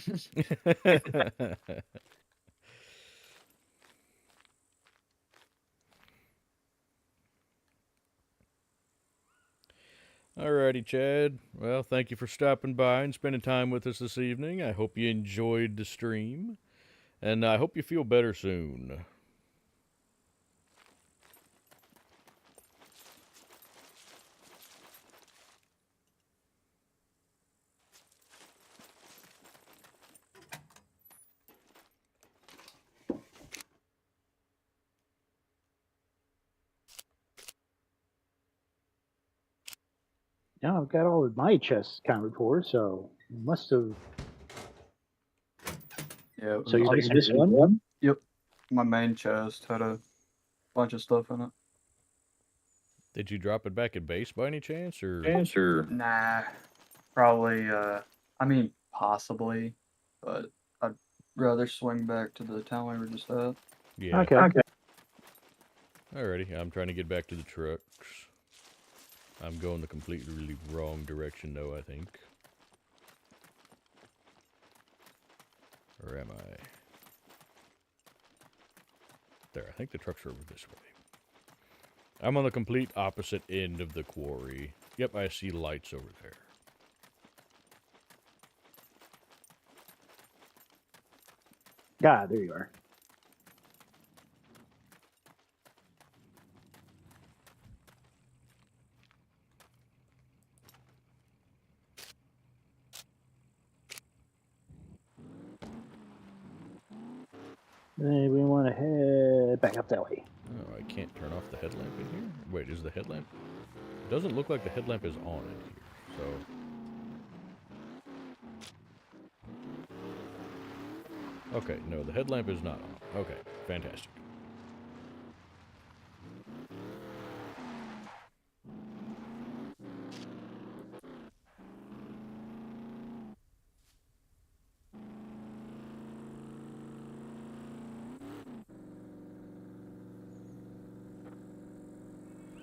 Alrighty, Chad. Well, thank you for stopping by and spending time with us this evening. I hope you enjoyed the stream. And I hope you feel better soon. Now I've got all of my chests accounted for, so you must have. Yeah. So you're missing one? Yep. My main chest had a bunch of stuff in it. Did you drop it back at base by any chance, or? Nah. Probably, I mean, possibly. But I'd rather swing back to the town we were just at. Yeah. Okay. Alrighty, I'm trying to get back to the trucks. I'm going the completely wrong direction, though, I think. Or am I? There, I think the trucks are over this way. I'm on the complete opposite end of the quarry. Yep, I see lights over there. Ah, there you are. Then we want to head back up that way. Oh, I can't turn off the headlamp in here? Wait, is the headlamp? It doesn't look like the headlamp is on in here, so... Okay, no, the headlamp is not on. Okay, fantastic.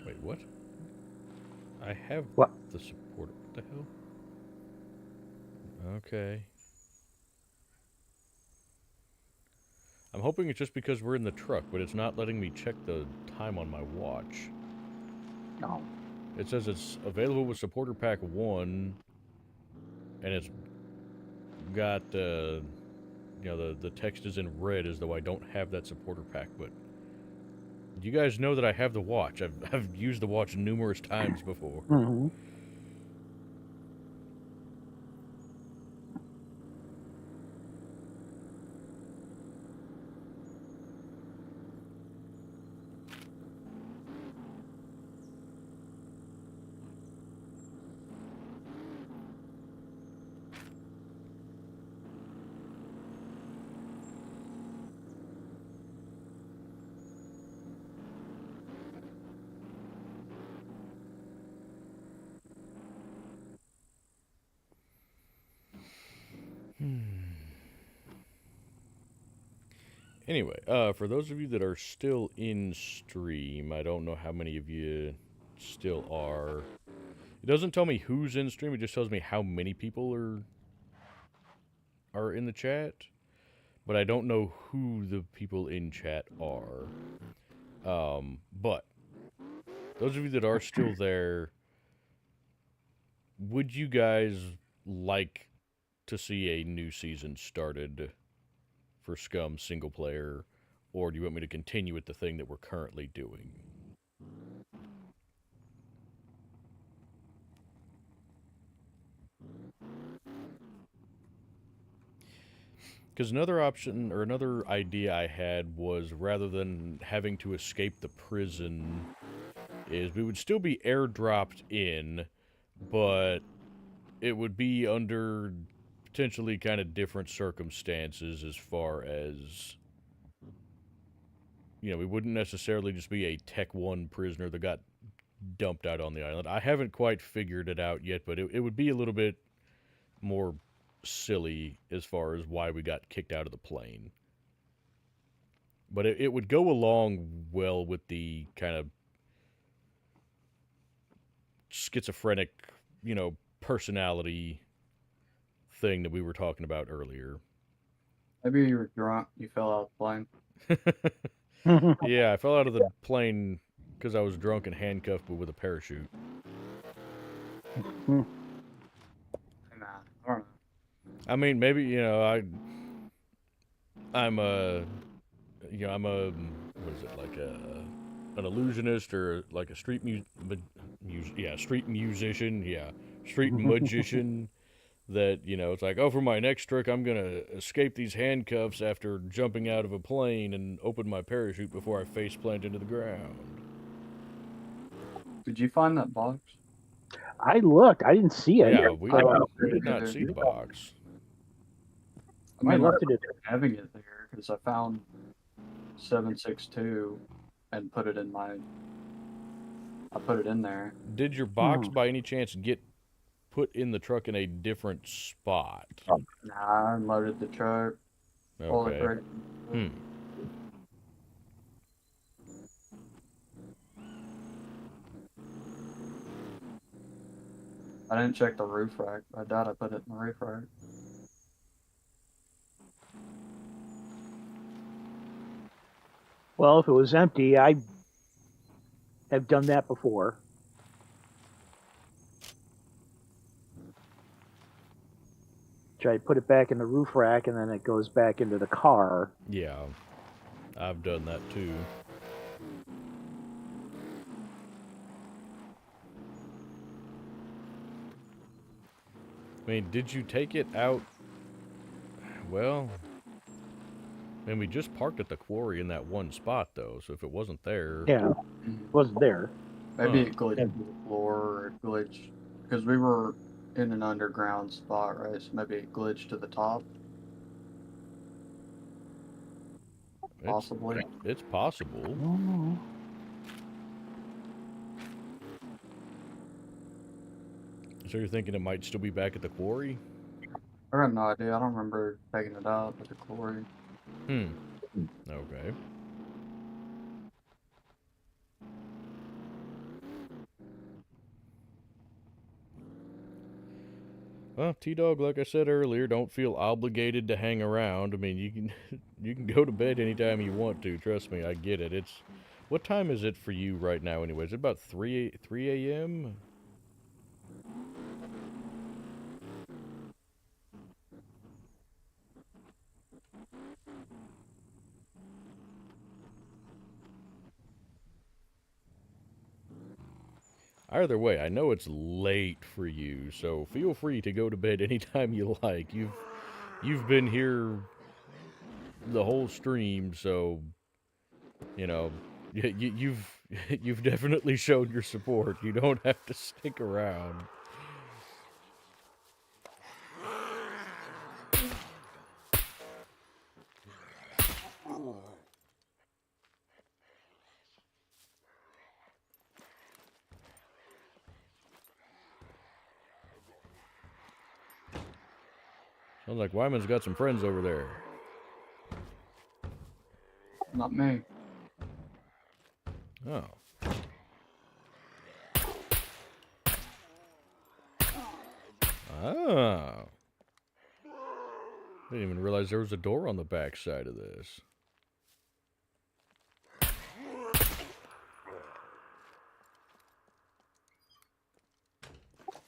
Wait, what? I have What? the support. What the hell? Okay. I'm hoping it's just because we're in the truck, but it's not letting me check the time on my watch. No. It says it's available with supporter pack 1, and it's got, you know, the text is in red as though I don't have that supporter pack, but you guys know that I have the watch. I've used the watch numerous times before. Mm-hmm. Anyway, for those of you that are still in stream, I don't know how many of you still are. It doesn't tell me who's in stream, it just tells me how many people are in the chat. But I don't know who the people in chat are. But those of you that are still there, would you guys like to see a new season started for SCUM single player, or do you want me to continue with the thing that we're currently doing? Because another option or another idea I had was rather than having to escape the prison, is we would still be airdropped in, but it would be under potentially kind of different circumstances as far as, you know, we wouldn't necessarily just be a Tech 1 prisoner that got dumped out on the island. I haven't quite figured it out yet, but it would be a little bit more silly as far as why we got kicked out of the plane. But it would go along well with the kind of schizophrenic, you know, personality thing that we were talking about earlier. Maybe you were drunk. You fell out of the plane. Yeah, I fell out of the plane because I was drunk and handcuffed, but with a parachute. Nah, I don't know. I mean, maybe, you know, I'm a, you know, I'm a, what is it, like an illusionist or like a street street musician, street magician. That, you know, it's like, oh, for my next trick, I'm gonna escape these handcuffs after jumping out of a plane and open my parachute before I face plant into the ground. Did you find that box? I looked. I didn't see it. Yeah, we did not see the box. I mean, left it at having it there because I found 762 and put it in my. I put it in there. Did your box by any chance get put in the truck in a different spot? Nah, I unloaded the truck. Okay. I didn't check the roof rack. I doubt I put it in the roof rack. Well, if it was empty, I have done that before. Try to put it back in the roof rack, and then it goes back into the car. Yeah, I've done that too. I mean, did you take it out? Well, I mean, we just parked at the quarry in that one spot, though, so if it wasn't there... Yeah, it wasn't there. Maybe it glitched to the floor, or it glitched... Because we were in an underground spot, right? So maybe it glitched to the top. Possibly. It's possible. So you're thinking it might still be back at the quarry? I got no idea. I don't remember taking it out at the quarry. Okay. Well, T-Dog, like I said earlier, don't feel obligated to hang around. I mean, you can go to bed anytime you want to. Trust me, I get it. What time is it for you right now anyway? Is it about 3 a.m.? Either way, I know it's late for you, so feel free to go to bed anytime you like. You've been here the whole stream, so you know you've definitely shown your support. You don't have to stick around. Sounds like Wyman's got some friends over there. Not me. Oh. Ah. Didn't even realize there was a door on the back side of this.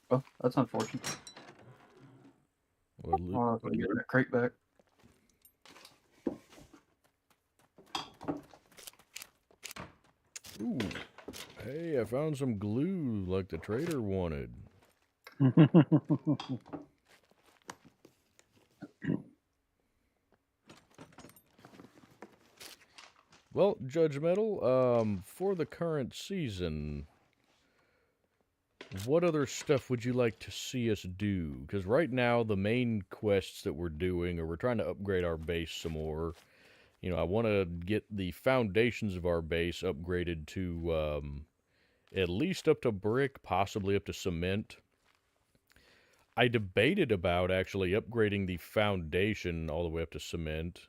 Oh, that's unfortunate. Well, I'll get that crate back. ooh. Hey, I found some glue like the trader wanted. Well, Judge Metal, for the current season, what other stuff would you like to see us do? Because right now, the main quests that we're doing are we're trying to upgrade our base some more. You know, I want to get the foundations of our base upgraded to at least up to brick, possibly up to cement. I debated about actually upgrading the foundation all the way up to cement,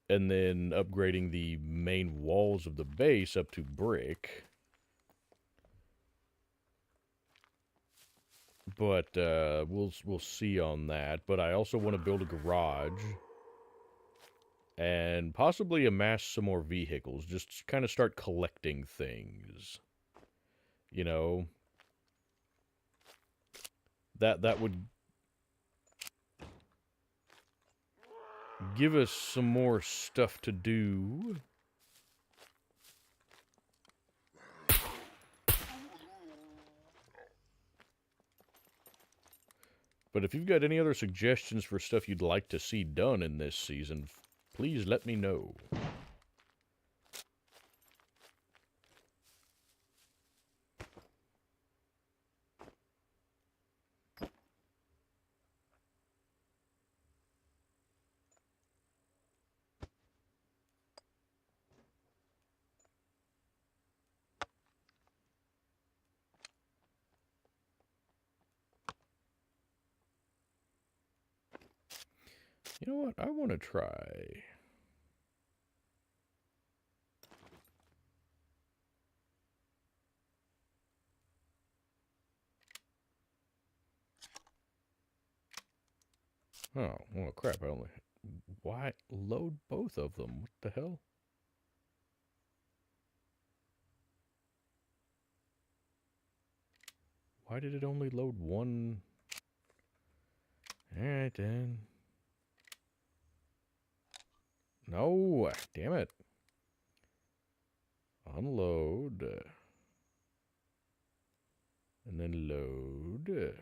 and then upgrading the main walls of the base up to brick. But we'll see on that. But I also want to build a garage and possibly amass some more vehicles. Just kind of start collecting things. You know, that would give us some more stuff to do. But if you've got any other suggestions for stuff you'd like to see done in this season, please let me know. You know what? I want to try. Oh, well, crap. I only... Why load both of them? What the hell? Why did it only load one? Alright, then. No! Damn it. Unload. And then load.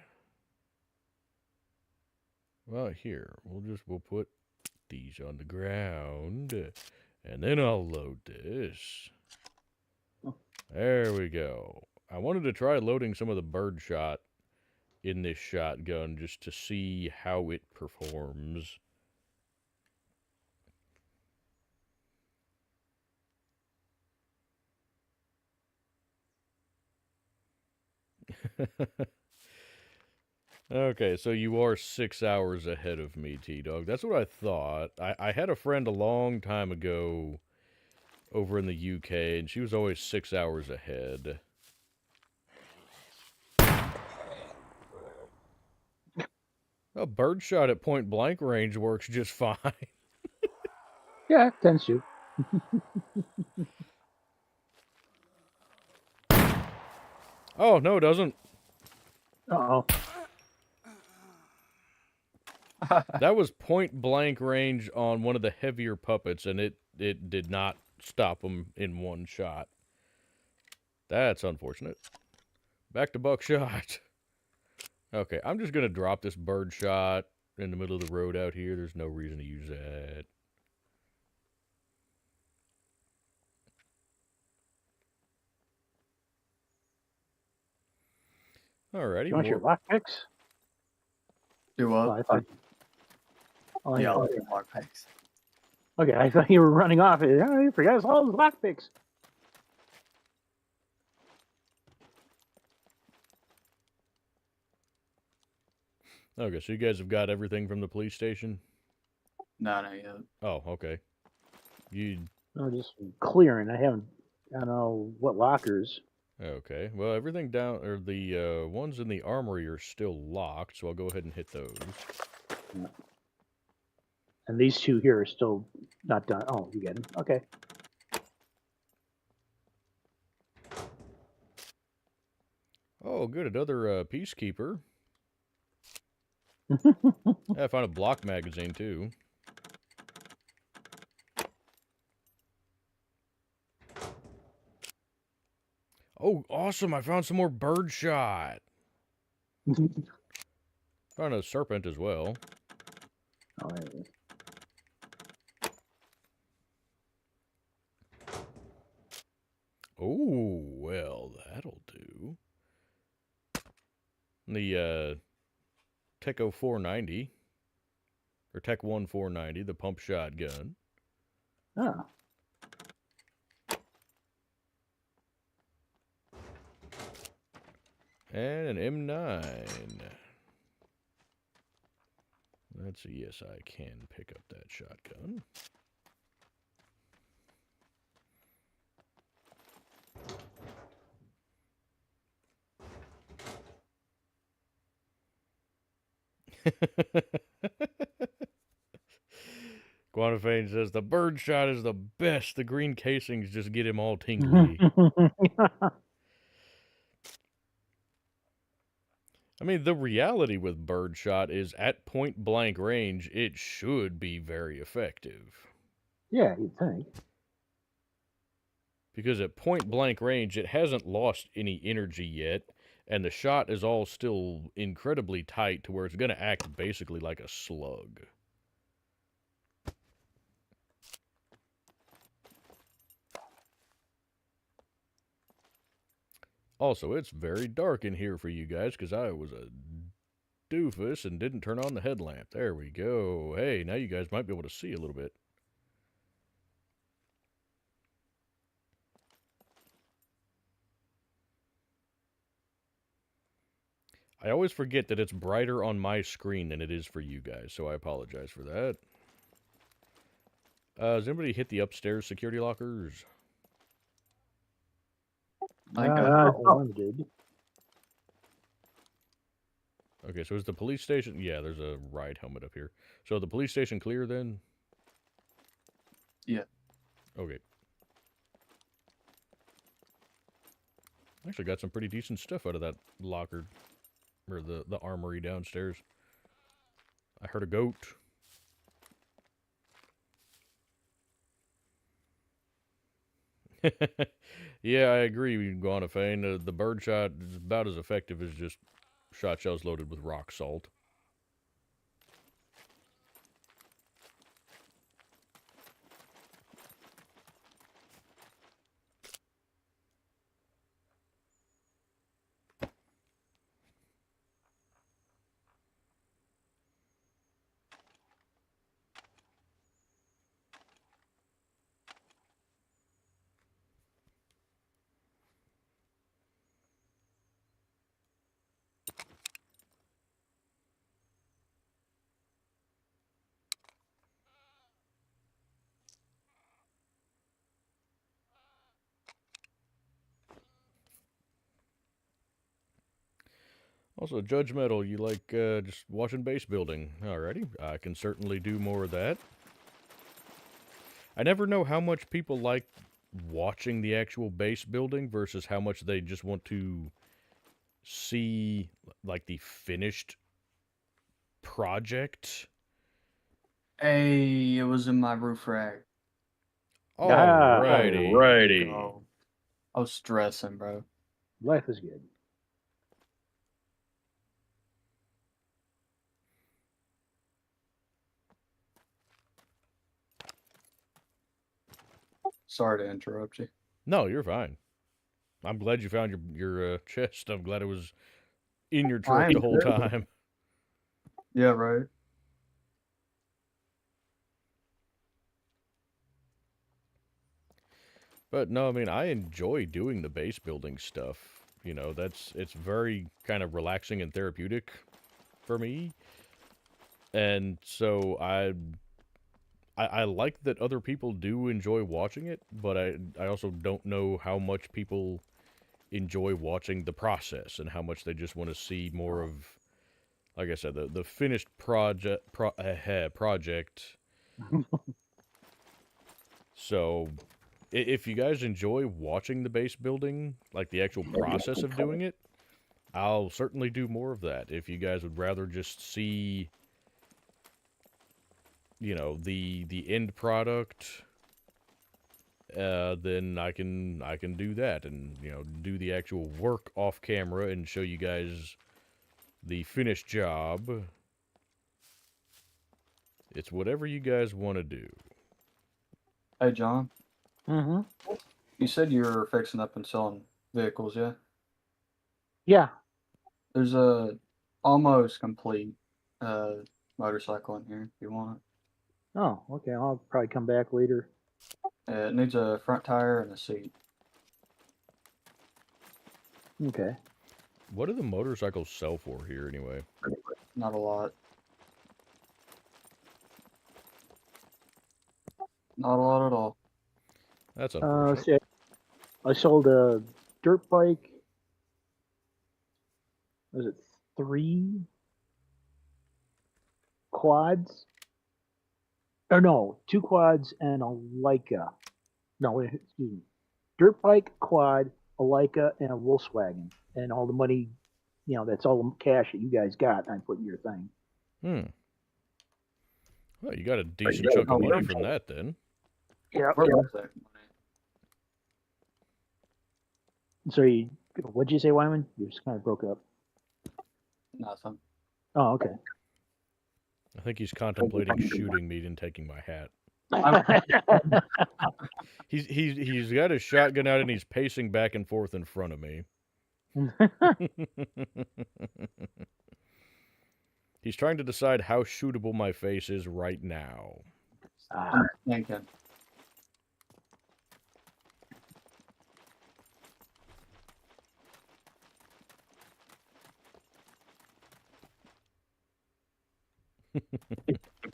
Well, here. We'll put these on the ground. And then I'll load this. There we go. I wanted to try loading some of the birdshot in this shotgun just to see how it performs. Okay, so you are 6 hours ahead of me, T-Dog. That's what I thought. I had a friend a long time ago over in the UK, and she was always 6 hours ahead. A birdshot at point blank range works just fine. Yeah, it tends to. Oh, no, it doesn't. Uh-oh. That was point blank range on one of the heavier puppets, and it did not stop them in one shot. That's unfortunate. Back to buckshot. Okay, I'm just going to drop this birdshot in the middle of the road out here. There's no reason to use that. Alrighty. You want your lockpicks? Do what? Oh, I thought. Oh, Yeah, yeah. I'll do lockpicks. Okay, I thought you were running off. Oh, you forgot all his lockpicks. Okay, so you guys have got everything from the police station? No, not yet. Oh, okay. No, just clearing. I don't know what lockers. Okay. Well, everything down, or the ones in the armory are still locked, so I'll go ahead and hit those. Yeah. And these two here are still not done. Oh, you get them. Okay. Oh, good. Another peacekeeper. I found a block magazine, too. Oh, awesome. I found some more birdshot. Found a serpent as well. All right. Oh, well, that'll do. The Techo 490, or Tech 1 490, the pump shotgun. Ah. And an M9. Let's see, yes, I can pick up that shotgun. Guanafane says, the bird shot is the best. The green casings just get him all tingly. I mean, the reality with birdshot is at point blank range, it should be very effective. Yeah, you'd think. Because at point blank range, it hasn't lost any energy yet, and the shot is all still incredibly tight to where it's going to act basically like a slug. Also, it's very dark in here for you guys because I was a doofus and didn't turn on the headlamp. There we go. Hey, now you guys might be able to see a little bit. I always forget that it's brighter on my screen than it is for you guys, so I apologize for that. Has anybody hit the upstairs security lockers? I thought one did. Okay, so is the police station... Yeah, there's a ride helmet up here. So the police station clear then? Yeah. Okay. Actually got some pretty decent stuff out of that locker. Or the armory downstairs. I heard a goat. Yeah, I agree with Guanafane. The birdshot is about as effective as just shot shells loaded with rock salt. Also, Judge Metal, you like just watching base building. Alrighty, I can certainly do more of that. I never know how much people like watching the actual base building versus how much they just want to see, like, the finished project. Hey, it was in my roof rack. Alrighty. Alrighty. I was stressing, bro. Life is good. Sorry to interrupt you. No, you're fine. I'm glad you found your chest. I'm glad it was in your truck the whole time. Yeah, right. But no, I mean, I enjoy doing the base building stuff. You know, it's very kind of relaxing and therapeutic for me. And so I like that other people do enjoy watching it, but I also don't know how much people enjoy watching the process and how much they just want to see more of, like I said, the finished project. So, if you guys enjoy watching the base building, like the actual process of doing it, I'll certainly do more of that. If you guys would rather just see, you know, the end product, then I can do that and, you know, do the actual work off camera and show you guys the finished job. It's whatever you guys want to do. Hey, John. Mm-hmm. You said you were fixing up and selling vehicles, yeah? Yeah. There's a almost complete motorcycle in here if you want Oh, okay. I'll probably come back later. it. It needs a front tire and a seat. Okay. What do the motorcycles sell for here anyway? Not a lot. Not a lot at all. That's unfortunate. See, I sold a dirt bike. Was it 3 quads? Or no, 2 quads and a Leica. No, wait, excuse me. Dirt bike, quad, a Leica, and a Volkswagen. And all the money, that's all the cash that you guys got. I put in your thing. Well, you got a decent chunk of money from that then. Yeah. Where was that money? So what'd you say, Wyman? You just kind of broke up. Nothing. Oh, okay. I think he's contemplating shooting me and taking my hat. He's got his shotgun out and he's pacing back and forth in front of me. He's trying to decide how shootable my face is right now. I'm thinking.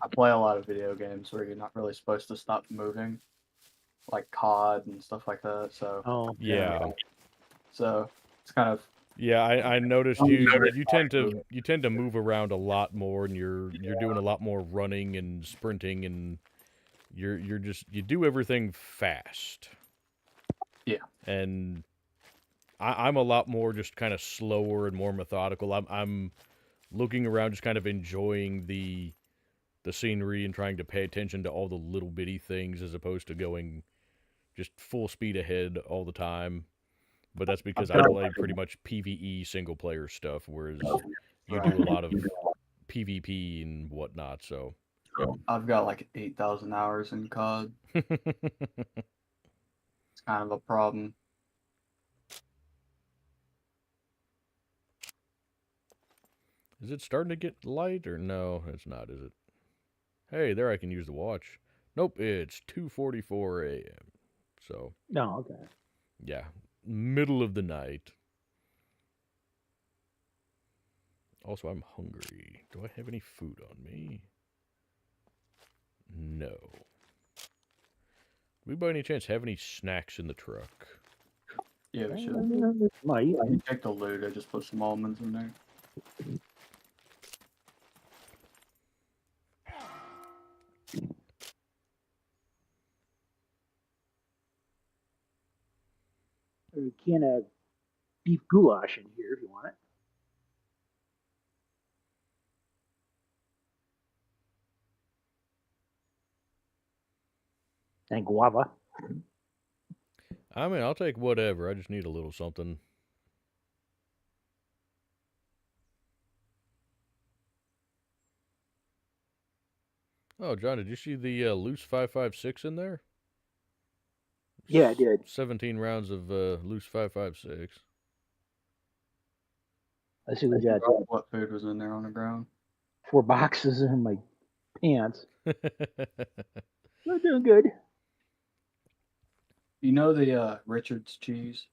I play a lot of video games where you're not really supposed to stop moving, like COD and stuff like that. So Yeah. So it's kind of. Yeah, I noticed you tend to move around a lot more, and you're doing a lot more running and sprinting, and you do everything fast. Yeah. And I'm a lot more just kind of slower and more methodical. I'm looking around, just kind of enjoying the scenery and trying to pay attention to all the little bitty things as opposed to going just full speed ahead all the time. But that's because I play pretty much PvE single player stuff, whereas you do a lot of PvP and whatnot, so. I've got like 8,000 hours in COD. It's kind of a problem. Is it starting to get light or no? It's not, is it? Hey, there I can use the watch. Nope, it's 2:44 a.m. So. No, okay. Yeah, middle of the night. Also, I'm hungry. Do I have any food on me? No. Do we by any chance have any snacks in the truck? Yeah, we should. Might. You take the loot, I just put some almonds in there. There's a can of beef goulash in here if you want it. And guava. I mean, I'll take whatever. I just need a little something. Oh, John, did you see the loose 5.56 in there? Yeah, I did. 17 rounds of loose 5.56. I see we got What food was in there on the ground? 4 boxes in my pants. We're doing good. You know the Richard's cheese?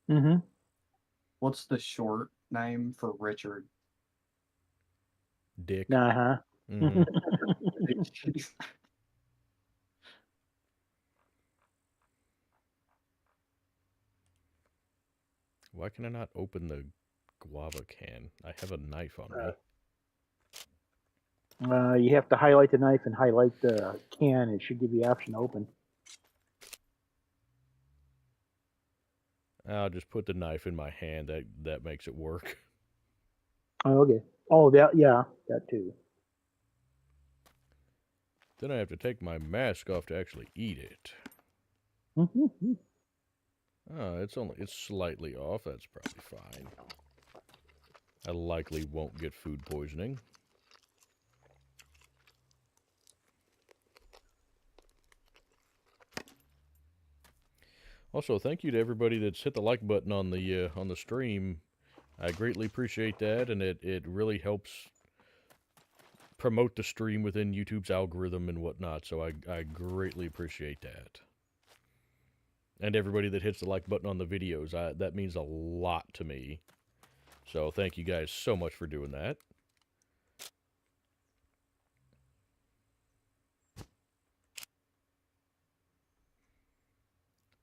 Mm-hmm. What's the short name for Richard? Dick. Uh-huh. Mhm. Why can I not open the guava can? I have a knife on me. You have to highlight the knife and highlight the can. It should give you the option to open. I'll just put the knife in my hand. That makes it work. Oh, okay. Oh, that too. Then I have to take my mask off to actually eat it. Mm-hmm. Oh, it's slightly off. That's probably fine. I likely won't get food poisoning. Also, thank you to everybody that's hit the like button on the stream. I greatly appreciate that, and it really helps promote the stream within YouTube's algorithm and whatnot, so I greatly appreciate that. And everybody that hits the like button on the videos, that means a lot to me. So thank you guys so much for doing that.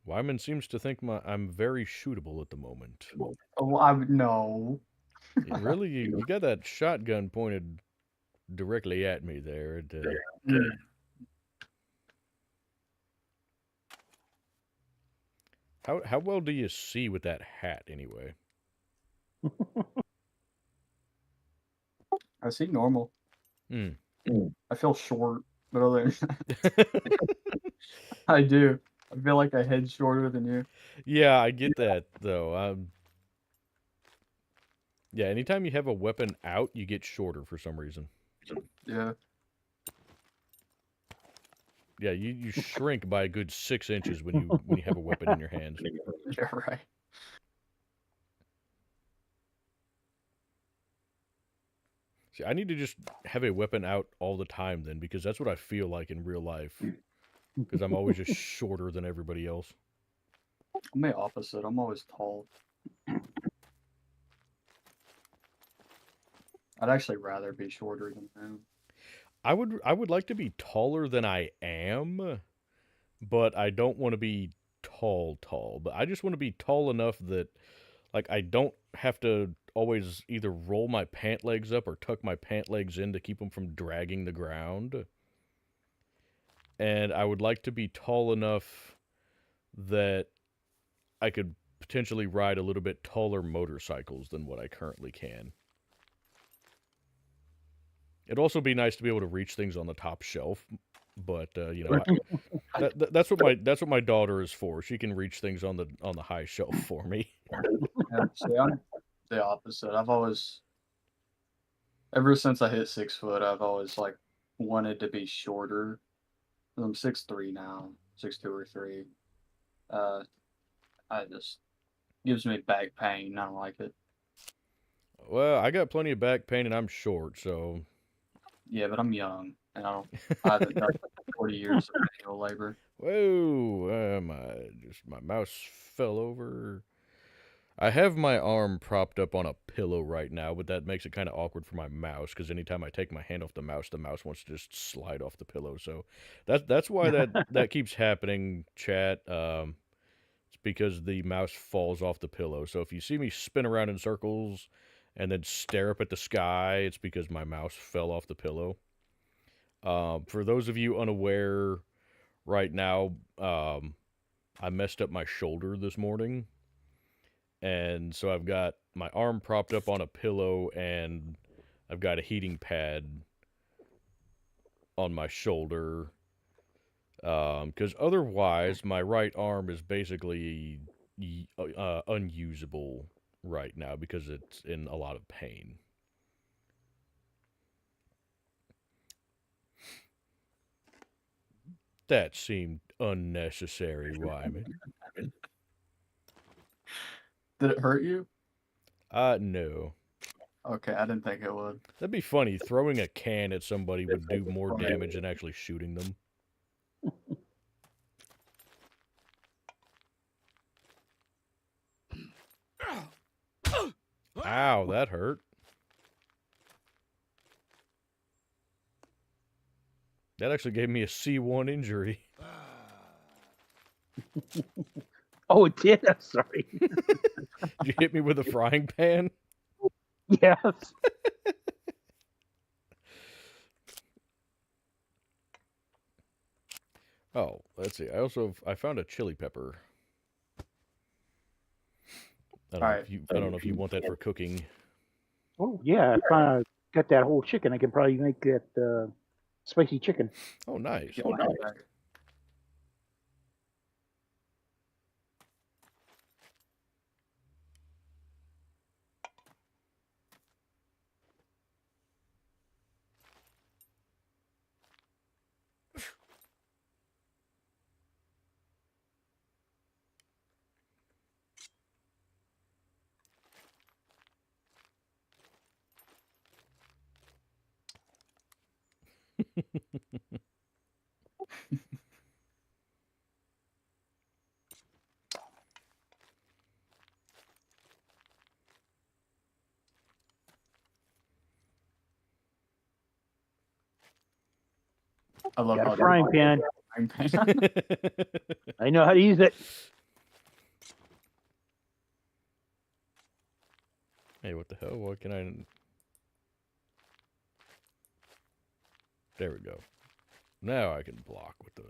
Wyman seems to think I'm very shootable at the moment. Oh, I would no. Really, you got that shotgun pointed directly at me there. How well do you see with that hat anyway? I see normal. I feel short, but other I do. I feel like a head shorter than you. Yeah, I get that though. Yeah, anytime you have a weapon out, you get shorter for some reason. Yeah. Yeah, you shrink by a good 6 inches when you have a weapon in your hands. Yeah, right. See, I need to just have a weapon out all the time then, because that's what I feel like in real life. Because I'm always just shorter than everybody else. I'm the opposite. I'm always tall. I'd actually rather be shorter than him. I would like to be taller than I am, but I don't want to be tall. But I just want to be tall enough that, like, I don't have to always either roll my pant legs up or tuck my pant legs in to keep them from dragging the ground. And I would like to be tall enough that I could potentially ride a little bit taller motorcycles than what I currently can. It'd also be nice to be able to reach things on the top shelf, but you know, that's what my daughter is for. She can reach things on the high shelf for me. Yeah, see, I'm the opposite. I've always, ever since I hit 6 foot, I've always like wanted to be shorter. I'm 6'3" now, 6'2" or 3. I just gives me back pain. I don't like it. Well, I got plenty of back pain and I'm short, so. Yeah, but I'm young and I haven't done 40 years of manual labor. Whoa, my mouse fell over. I have my arm propped up on a pillow right now, but that makes it kind of awkward for my mouse, because anytime I take my hand off the mouse wants to just slide off the pillow. So that's why that keeps happening, chat. It's because the mouse falls off the pillow. So if you see me spin around in circles and then stare up at the sky, it's because my mouse fell off the pillow. For those of you unaware, right now, I messed up my shoulder this morning. And so I've got my arm propped up on a pillow, and I've got a heating pad on my shoulder. Because otherwise, my right arm is basically unusable right now because it's in a lot of pain. That seemed unnecessary, Wyman. Did it hurt you? No. Okay, I didn't think it would. That'd be funny. Throwing a can at somebody would do more damage than actually shooting them. Ow, that hurt. That actually gave me a C1 injury. Oh, it did? I'm sorry. Did you hit me with a frying pan? Yes. Oh, let's see. I found a chili pepper. I don't know if you want that for cooking. Oh, yeah. If I got that whole chicken, I can probably make that spicy chicken. Oh, nice. Get my hand back. I love Got how a frying pan. frying pan. I know how to use it. Hey, what the hell? What can I... There we go. Now I can block with the...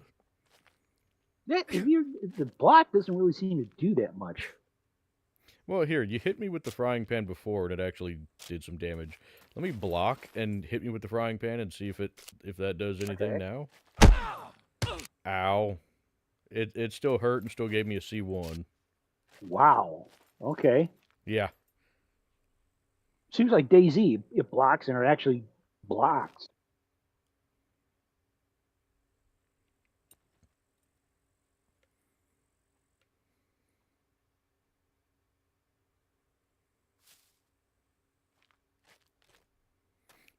The block doesn't really seem to do that much. Well, here, you hit me with the frying pan before, and it actually did some damage. Let me block and hit me with the frying pan and see if that does anything now. Ow. It still hurt and still gave me a C1. Wow. Okay. Yeah. Seems like DayZ, it blocks and it actually blocks.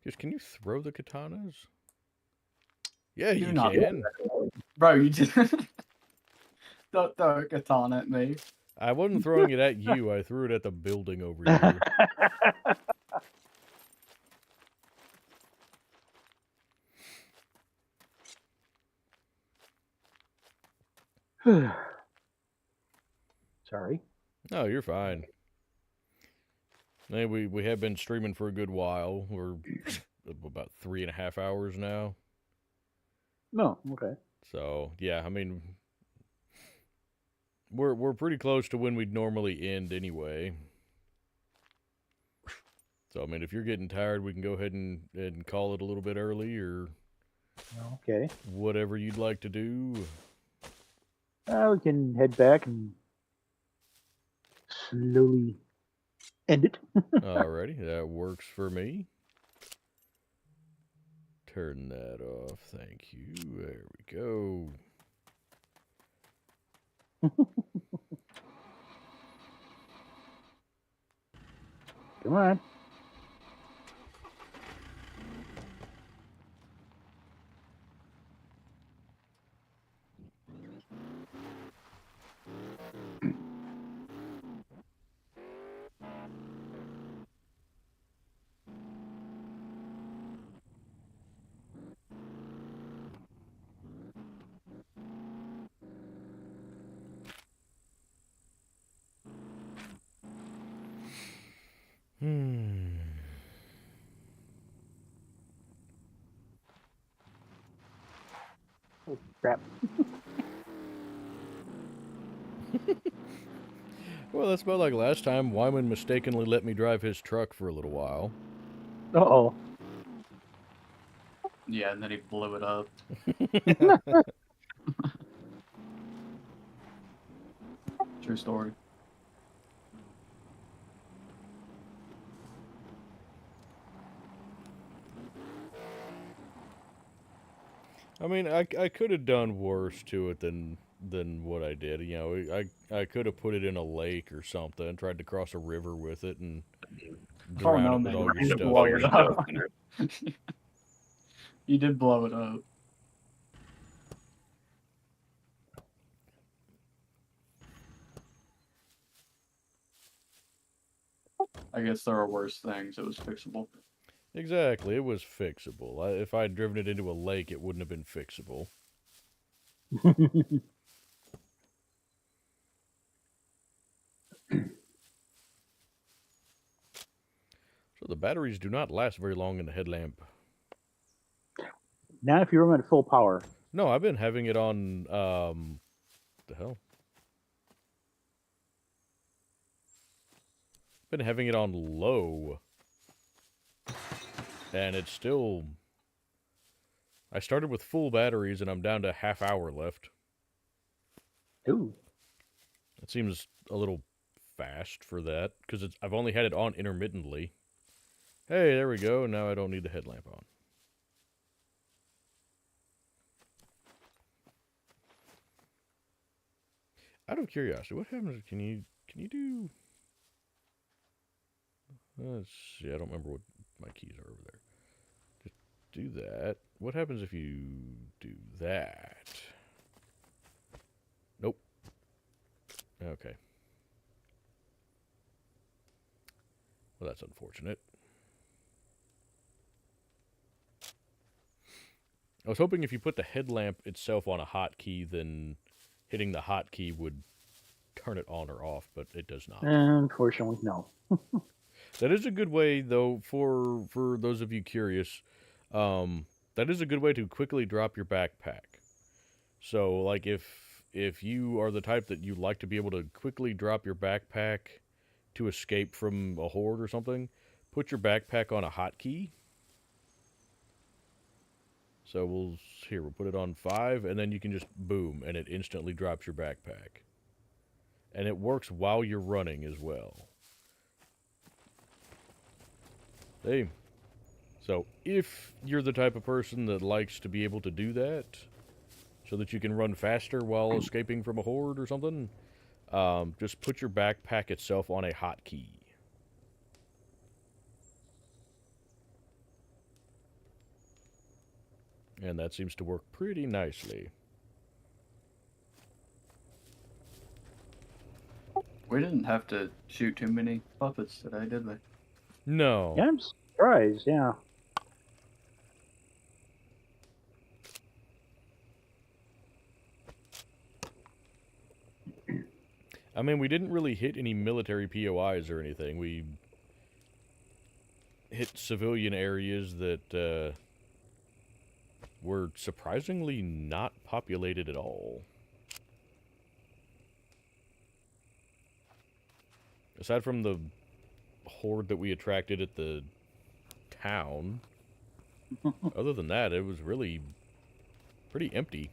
Just, can you throw the katanas? Yeah, You're you not- can. Bro, you just don't throw a katana at me. I wasn't throwing it at you. I threw it at the building over here. Sorry. No, you're fine. Hey, we have been streaming for a good while. We're about 3.5 hours now. No, okay. So yeah, I mean, we're pretty close to when we'd normally end anyway. So I mean, if you're getting tired, we can go ahead and call it a little bit early, or Okay. whatever you'd like to do. We can head back and slowly end it. Alrighty, that works for me. Turn that off. Thank you. There we go. Come on. Oh, crap. Well, that's about like last time. Wyman mistakenly let me drive his truck for a little while. Uh-oh. Yeah, and then he blew it up. True story. I mean, I could have done worse to it than what I did. You know, I could have put it in a lake or something, tried to cross a river with it, and Oh drown no, it with man! all your You did stuff. blow in it it. up. You did blow it up. I guess there are worse things. It was fixable. Exactly, it was fixable. If I'd driven it into a lake, it wouldn't have been fixable. So the batteries do not last very long in the headlamp. Not if you run at full power. No, I've been having it on, the hell? Been having it on low. And it's still... I started with full batteries and I'm down to half hour left. Ooh. It seems a little fast for that, because I've only had it on intermittently. Hey, there we go. Now I don't need the headlamp on. Out of curiosity, what happens? Can you do? Let's see. I don't remember what my keys are over there. do that. What happens if you do that? Nope. Okay. Well, that's unfortunate. I was hoping if you put the headlamp itself on a hotkey, then hitting the hotkey would turn it on or off, but it does not. Unfortunately, no. That is a good way, though, for those of you curious. That is a good way to quickly drop your backpack. So, like, if you are the type that you like to be able to quickly drop your backpack to escape from a horde or something, put your backpack on a hotkey. So we'll put it on 5, and then you can just boom, and it instantly drops your backpack. And it works while you're running as well. Hey, so if you're the type of person that likes to be able to do that, so that you can run faster while escaping from a horde or something, just put your backpack itself on a hotkey. And that seems to work pretty nicely. We didn't have to shoot too many puppets today, did we? No. Yeah, I'm surprised. Yeah. I mean, we didn't really hit any military POIs or anything. We hit civilian areas that were surprisingly not populated at all. Aside from the horde that we attracted at the town, other than that, it was really pretty empty.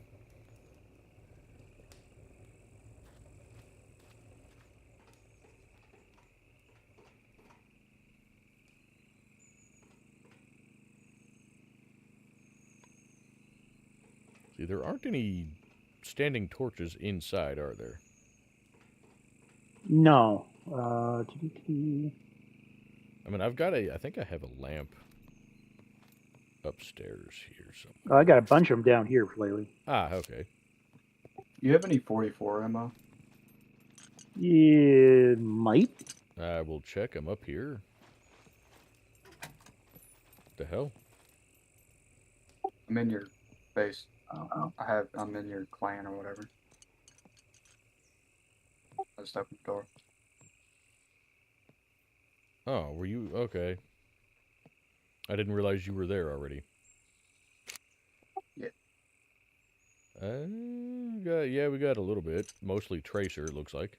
See, there aren't any standing torches inside, are there? No. I mean, I think I have a lamp upstairs here somewhere. I got a bunch of them down here lately. Ah, okay. You have any 44 ammo? Yeah, might. I will check. I'm up here. The hell? I'm in your base. I'm in your clan or whatever. I just opened the door. Oh, were you? Okay. I didn't realize you were there already. Yeah. Yeah, we got a little bit. Mostly tracer, it looks like.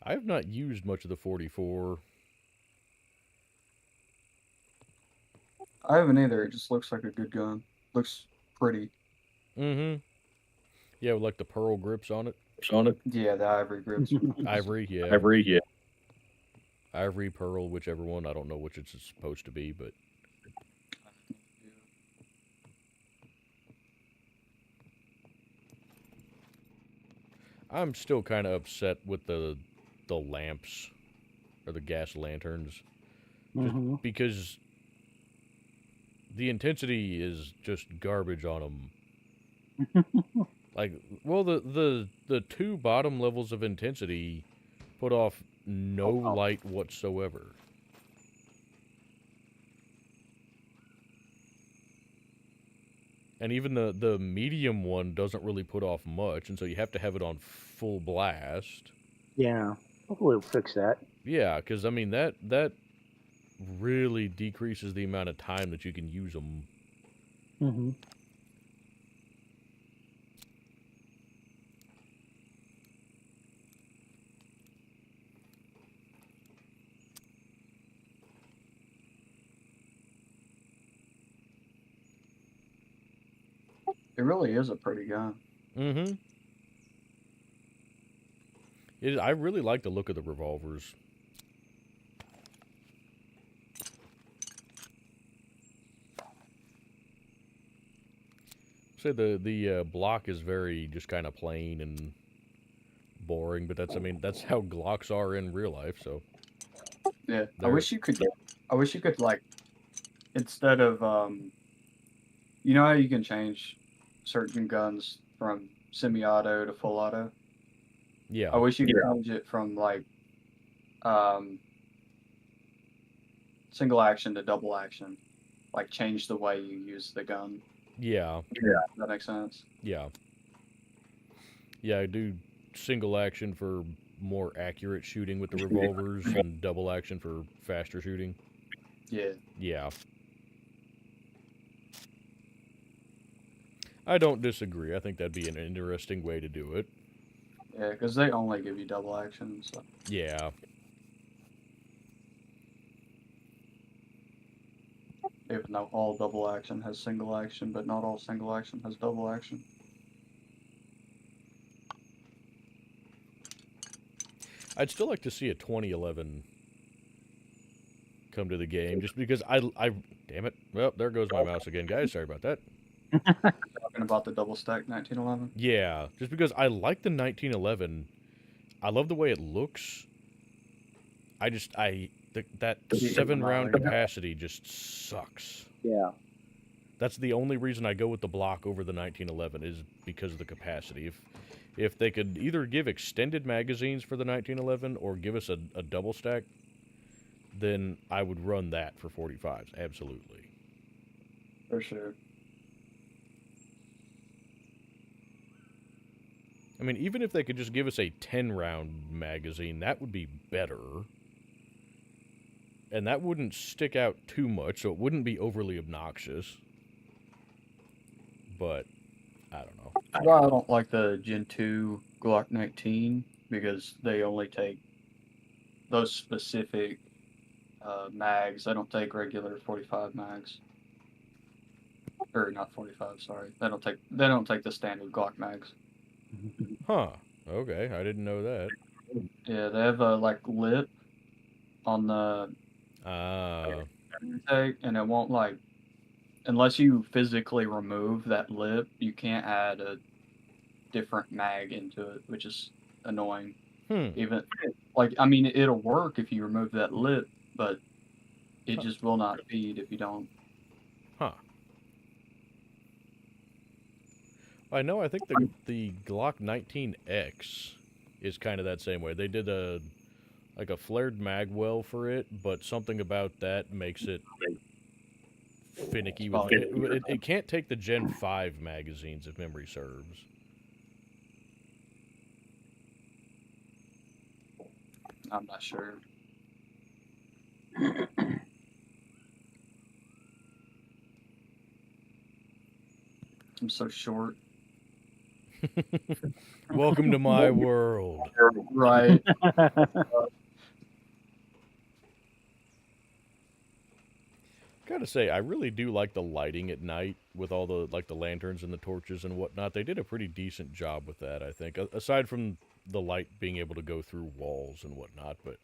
I have not used much of the 44. I haven't either. It just looks like a good gun. Looks pretty. Mm-hmm. Yeah, with like the pearl grips on it. Yeah, the ivory grips. Ivory, yeah. Ivory, yeah. Ivory, pearl, whichever one. I don't know which it's supposed to be, but... I'm still kind of upset with the lamps, or the gas lanterns, just because the intensity is just garbage on them. Like, well, the 2 bottom levels of intensity put off no light whatsoever. And even the medium one doesn't really put off much, and so you have to have it on full blast. Yeah. Hopefully it'll fix that. Yeah, because, I mean, that really decreases the amount of time that you can use them. Mm-hmm. It really is a pretty gun. Mm-hmm. I really like the look of the revolvers. Say the block is very just kind of plain and boring, but that's how Glocks are in real life, so. Yeah, I They're- wish you could. I wish you could like instead of you know how you can change certain guns from semi-auto to full auto. Yeah. I wish you could change it from like um single action to double action. Like change the way you use the gun. Yeah. That makes sense. Yeah. Yeah, I do single action for more accurate shooting with the revolvers and double action for faster shooting. Yeah. Yeah. I don't disagree. I think that'd be an interesting way to do it. Yeah, because they only give you double action. So. Yeah. Even though all double action has single action, but not all single action has double action. I'd still like to see a 2011 come to the game, just because I damn it. Well, there goes my mouse again, guys. Sorry about that. Talking about the double stack 1911. Yeah, just because I like the 1911. I love the way it looks. That 7-round capacity just sucks. Yeah. That's the only reason I go with the block over the 1911 is because of the capacity. If they could either give extended magazines for the 1911 or give us a double stack, then I would run that for 45s. Absolutely. For sure. I mean, even if they could just give us a 10-round magazine, that would be better. And that wouldn't stick out too much, so it wouldn't be overly obnoxious. But, I don't know. Well, I don't like the Gen 2 Glock 19 because they only take those specific mags. They don't take regular 45 mags. Or not 45, sorry. They don't take the standard Glock mags. Huh. Okay, I didn't know that. Yeah, they have a like lip on the intake, and it won't like unless you physically remove that lip, you can't add a different mag into it, which is annoying. Even like I mean, it'll work if you remove that lip, but it just will not feed if you don't. Huh. I know. I think the Glock 19X is kind of that same way. They did a flared mag well for it, but something about that makes it finicky. With it can't take the Gen 5 magazines if memory serves. I'm not sure. I'm so short. Welcome to my world. Right. Gotta say, I really do like the lighting at night with all the the lanterns and the torches and whatnot. They did a pretty decent job with that, I think. Aside from the light being able to go through walls and whatnot, but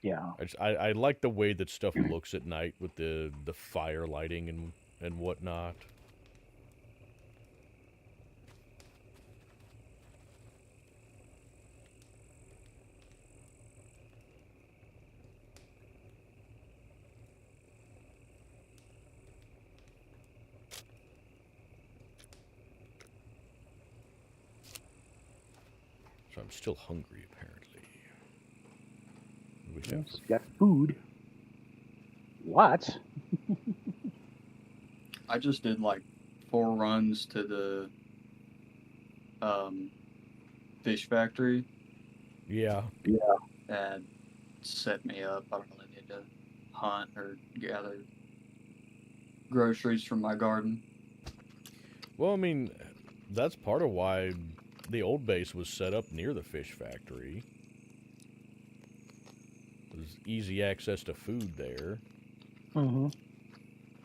yeah, I like the way that stuff looks at night with the fire lighting and whatnot. So I'm still hungry, apparently. We have got food. Lots. I just did like 4 runs to the fish factory. Yeah. And set me up. I don't really need to hunt or gather groceries from my garden. Well, I mean, that's part of why the old base was set up near the fish factory. There's easy access to food there. Mm-hmm.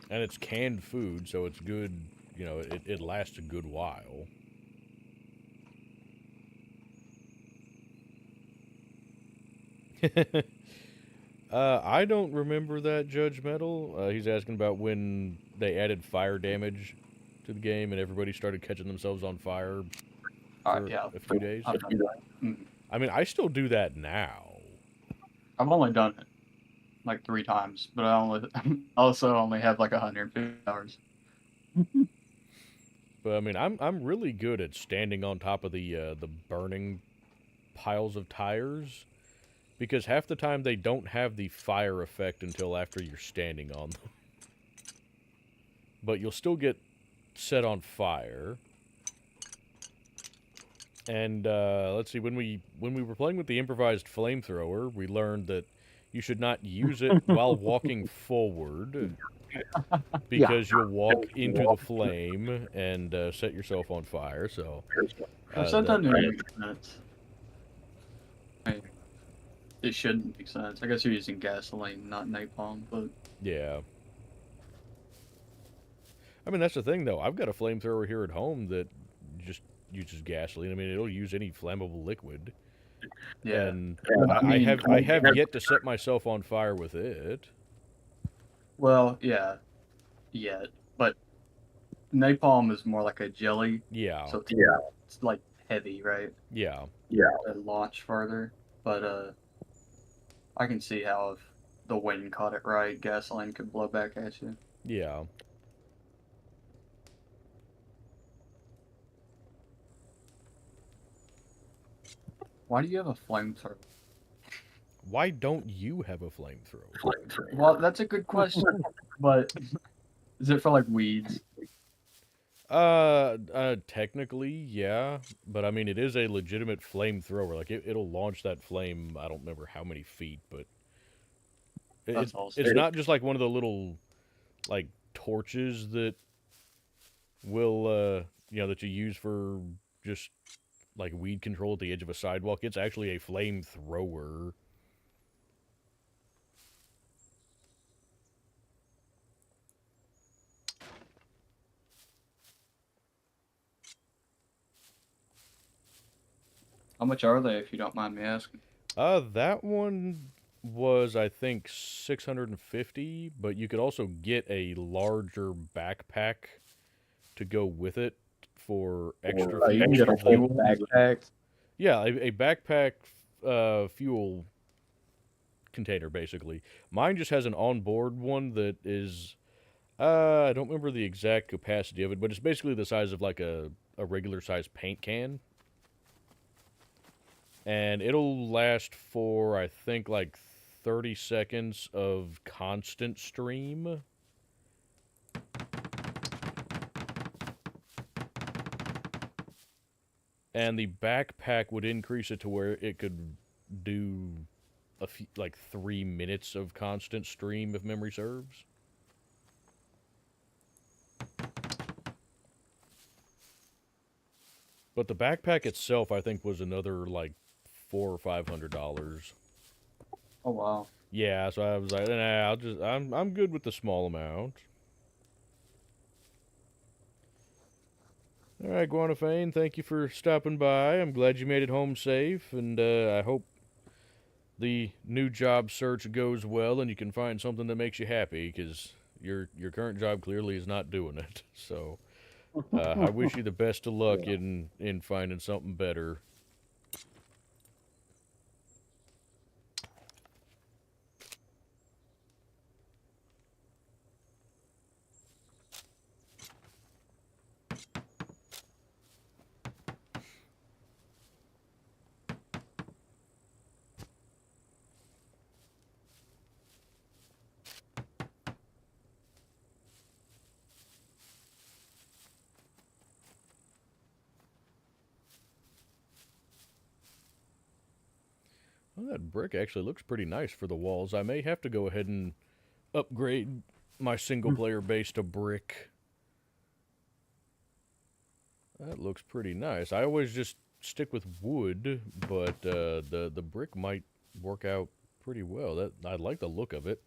And it's canned food, so it's good, you know, it lasts a good while. I don't remember that, Judge Metal. He's asking about when they added fire damage to the game and everybody started catching themselves on fire for a few days. I mean, I still do that now. I've only done it like 3 times, but I also only have like 150 hours. But I mean, I'm really good at standing on top of the burning piles of tires, because half the time they don't have the fire effect until after you're standing on them. But you'll still get set on fire. And let's see, when we were playing with the improvised flamethrower, we learned that you should not use it while walking forward, because you'll walk into the flame and set yourself on fire. So That doesn't even make sense. I mean, it shouldn't make sense. I guess you're using gasoline, not napalm, but yeah. I mean, that's the thing, though. I've got a flamethrower here at home that just uses gasoline. I mean, it'll use any flammable liquid. yeah. And I I have yet to set myself on fire with it. Well, yeah, but napalm is more like a jelly. Yeah. So it's like heavy, right? Yeah. And launch further, but I can see how if the wind caught it right, gasoline could blow back at you. Yeah. Why do you have a flamethrower? Why don't you have a flamethrower? Well, that's a good question, but is it for like weeds? Technically, yeah, but I mean, it is a legitimate flamethrower. Like, it'll launch that flame, I don't remember how many feet, but That's awesome. it's not just like one of the little, like, torches that will, that you use for just, like, weed control at the edge of a sidewalk. It's actually a flamethrower. How much are they, if you don't mind me asking? That one was, I think, 650, but you could also get a larger backpack to go with it for extra You can fuel. get a full backpack. Yeah, a backpack fuel container, basically. Mine just has an onboard one that is, I don't remember the exact capacity of it, but it's basically the size of like a regular size paint can. And it'll last for, I think, like 30 seconds of constant stream. And the backpack would increase it to where it could do like 3 minutes of constant stream, if memory serves. But the backpack itself, I think, was another like $400 or $500. Oh wow. Yeah, so I was like, nah, I'm good with the small amount. All right, Guanafane, thank you for stopping by. I'm glad you made it home safe, and I hope the new job search goes well and you can find something that makes you happy, because your current job clearly is not doing it. So I wish you the best of luck in finding something better. Well, that brick actually looks pretty nice for the walls. I may have to go ahead and upgrade my single-player base to brick. That looks pretty nice. I always just stick with wood, but the brick might work out pretty well. I like the look of it.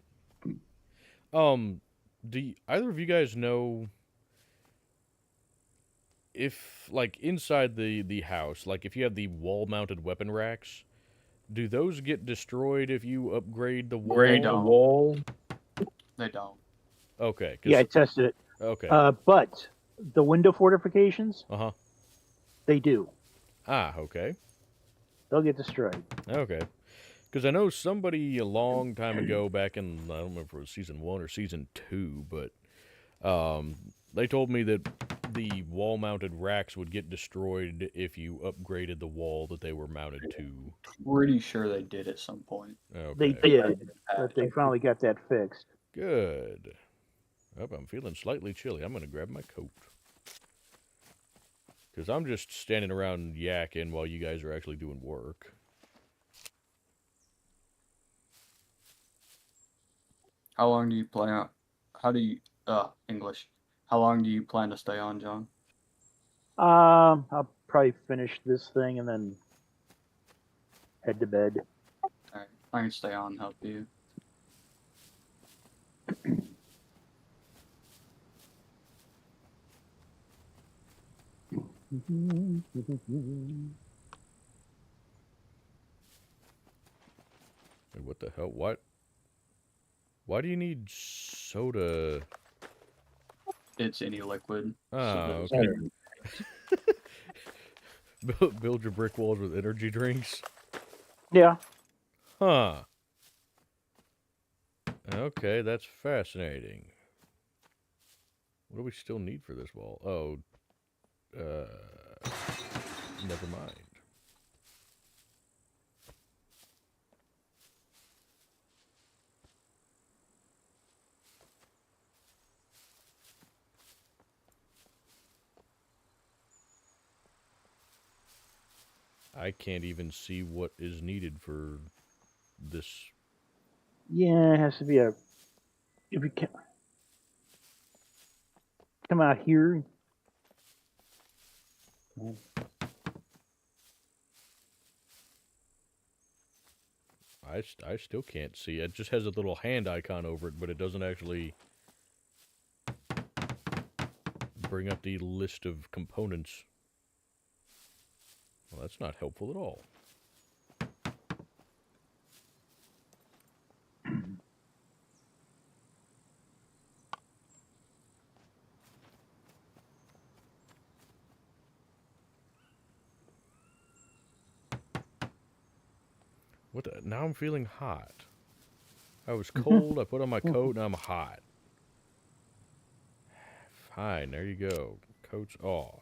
Do either of you guys know if, like, inside the house, like, if you have the wall-mounted weapon racks, do those get destroyed if you upgrade the wall? Upgrade the wall. They don't. Okay. Yeah, I tested it. Okay. But the window fortifications, Uh-huh. they do. Ah, okay. They'll get destroyed. Okay. Because I know somebody a long time ago, back in, I don't remember if it was season 1 or season 2, but they told me that the wall-mounted racks would get destroyed if you upgraded the wall that they were mounted to. Pretty sure they did at some point. They Okay. did, but they finally got that fixed. Good. Oh, I'm feeling slightly chilly. I'm going to grab my coat. Because I'm just standing around yakking while you guys are actually doing work. How long do you plan? How do you English? How long do you plan to stay on, John? I'll probably finish this thing and then head to bed. All right, I can stay on and help you. Hey, what the hell? What? Why do you need soda? It's any liquid. Oh, so okay. Build your brick walls with energy drinks? Yeah. Huh. Okay, that's fascinating. What do we still need for this wall? Oh, never mind. I can't even see what is needed for this. Yeah, it has to be a. If you can come out here. I still can't see. It just has a little hand icon over it, but it doesn't actually bring up the list of components. Well, that's not helpful at all. What the, now I'm feeling hot. I was cold, I put on my coat, and I'm hot. Fine, there you go. Coat's off.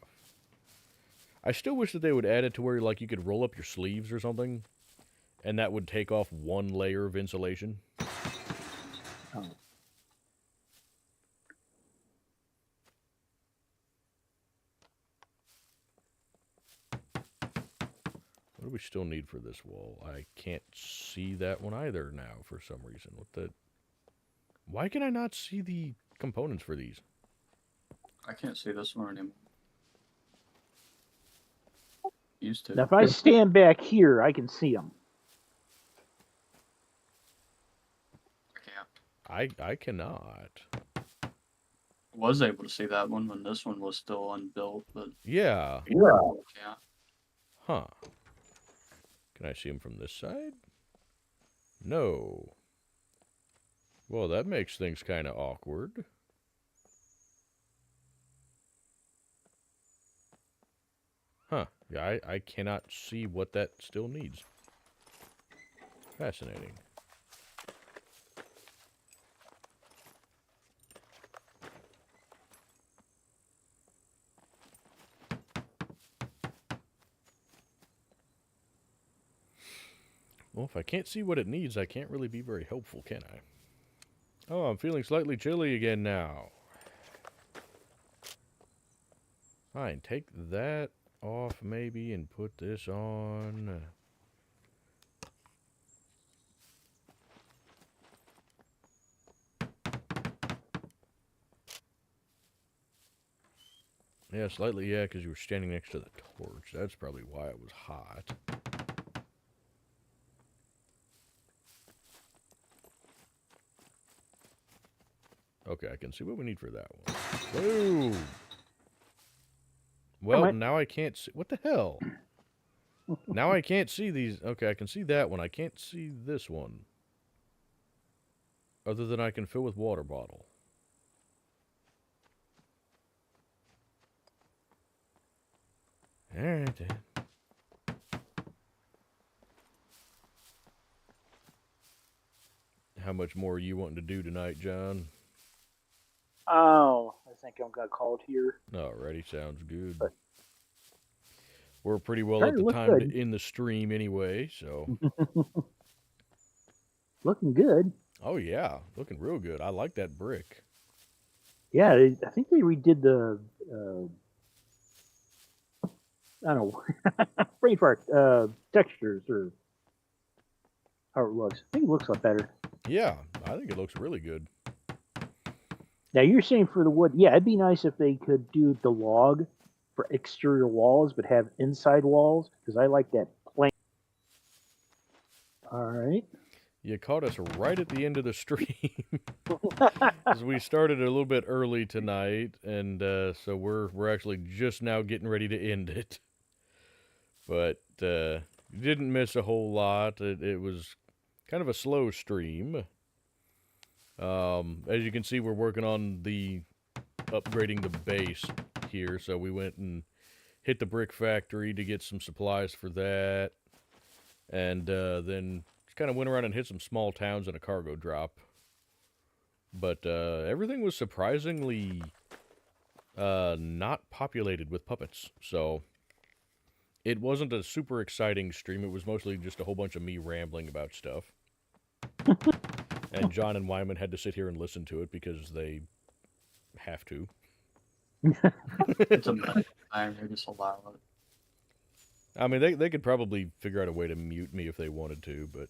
I still wish that they would add it to where like you could roll up your sleeves or something, and that would take off one layer of insulation. Oh. What do we still need for this wall? I can't see that one either now for some reason. What the? Why can I not see the components for these? I can't see this one anymore. Used to. Now, if I stand back here, I can see them. I can't. I cannot. Was able to see that one when this one was still unbuilt, but Yeah. yeah. Huh. Can I see them from this side? No. Well, that makes things kind of awkward. Huh. Yeah, I cannot see what that still needs. Fascinating. Well, if I can't see what it needs, I can't really be very helpful, can I? Oh, I'm feeling slightly chilly again now. Fine, take that off maybe and put this on. Yeah, slightly, yeah, because you were standing next to the torch. That's probably why it was hot. Okay, I can see what we need for that one. Whoa! Well, now I can't see. What the hell? Now I can't see these. Okay, I can see that one. I can't see this one. Other than I can fill with water bottle. Alright then. how much more are you wanting to do tonight, John? Oh, I think I'm gonna call it here. Alrighty, sounds good. But we're pretty well trying at to the look time good. to end the stream anyway, so. Looking good. Oh yeah, looking real good. I like that brick. Yeah, I think they redid the. I don't know. Brain fart. Textures or how it looks. I think it looks a lot better. Yeah, I think it looks really good. Now you're saying for the wood, yeah, it'd be nice if they could do the log for exterior walls, but have inside walls because I like that plain. All right. You caught us right at the end of the stream. Because we started a little bit early tonight, and so we're actually just now getting ready to end it. But you didn't miss a whole lot. It was kind of a slow stream. As you can see, we're working on the upgrading the base here. So we went and hit the brick factory to get some supplies for that, and then just kind of went around and hit some small towns and a cargo drop. But everything was surprisingly not populated with puppets, so it wasn't a super exciting stream. It was mostly just a whole bunch of me rambling about stuff. And John and Wyman had to sit here and listen to it because they have to. It's a bad time. They just allow it. I mean, they could probably figure out a way to mute me if they wanted to, but...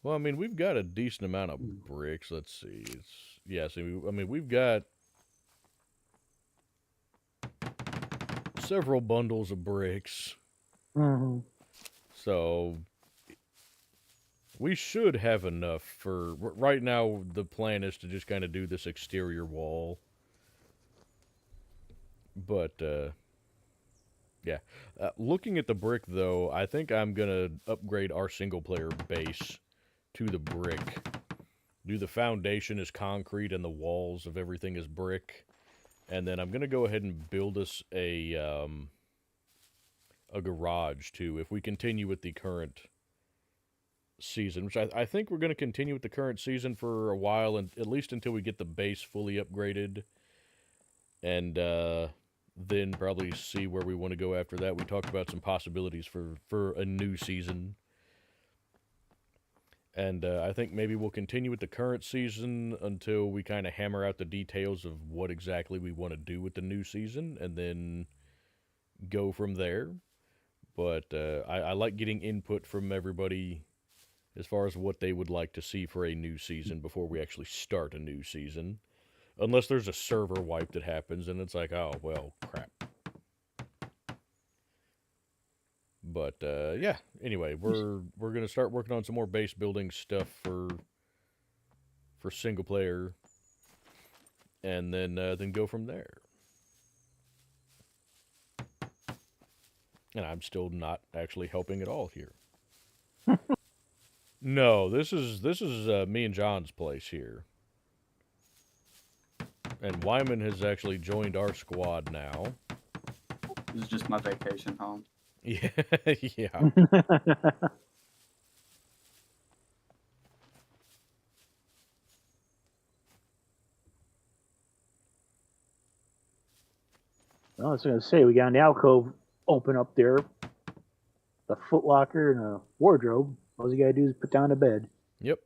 Well, I mean, we've got a decent amount of bricks. Let's see. I mean, we've got several bundles of bricks. Mm-hmm. So we should have enough for right now. The plan is to just kind of do this exterior wall. But yeah, looking at the brick though, I think I'm gonna upgrade our single player base to the brick. Do the foundation as concrete and the walls of everything as brick, and then I'm gonna go ahead and build us a garage too. If we continue with the current season, which I think we're gonna continue with the current season for a while, and at least until we get the base fully upgraded, and then probably see where we want to go after that. We talked about some possibilities for a new season. And I think maybe we'll continue with the current season until we kind of hammer out the details of what exactly we want to do with the new season, and then go from there. But I like getting input from everybody as far as what they would like to see for a new season before we actually start a new season. Unless there's a server wipe that happens, and it's like, oh, well, crap. But yeah, anyway, we're gonna start working on some more base building stuff for single player, and then go from there. And I'm still not actually helping at all here. No, this is me and John's place here, and Wyman has actually joined our squad now. This is just my vacation home. Yeah, yeah. Well, I was going to say, we got an alcove open up there, a foot locker and a wardrobe. All you got to do is put down a bed. Yep.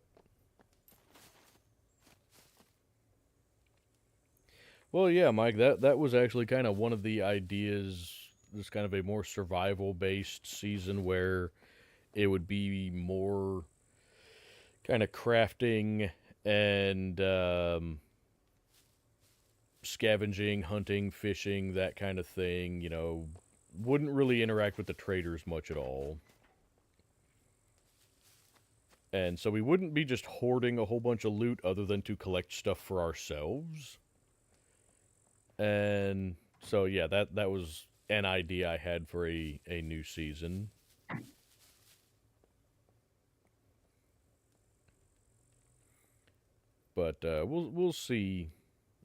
Well, yeah, Mike, that was actually kind of one of the ideas, this kind of a more survival-based season where it would be more kind of crafting and scavenging, hunting, fishing, that kind of thing, you know, wouldn't really interact with the traders much at all. And so we wouldn't be just hoarding a whole bunch of loot other than to collect stuff for ourselves. And so, yeah, that was an idea I had for a new season. But we'll see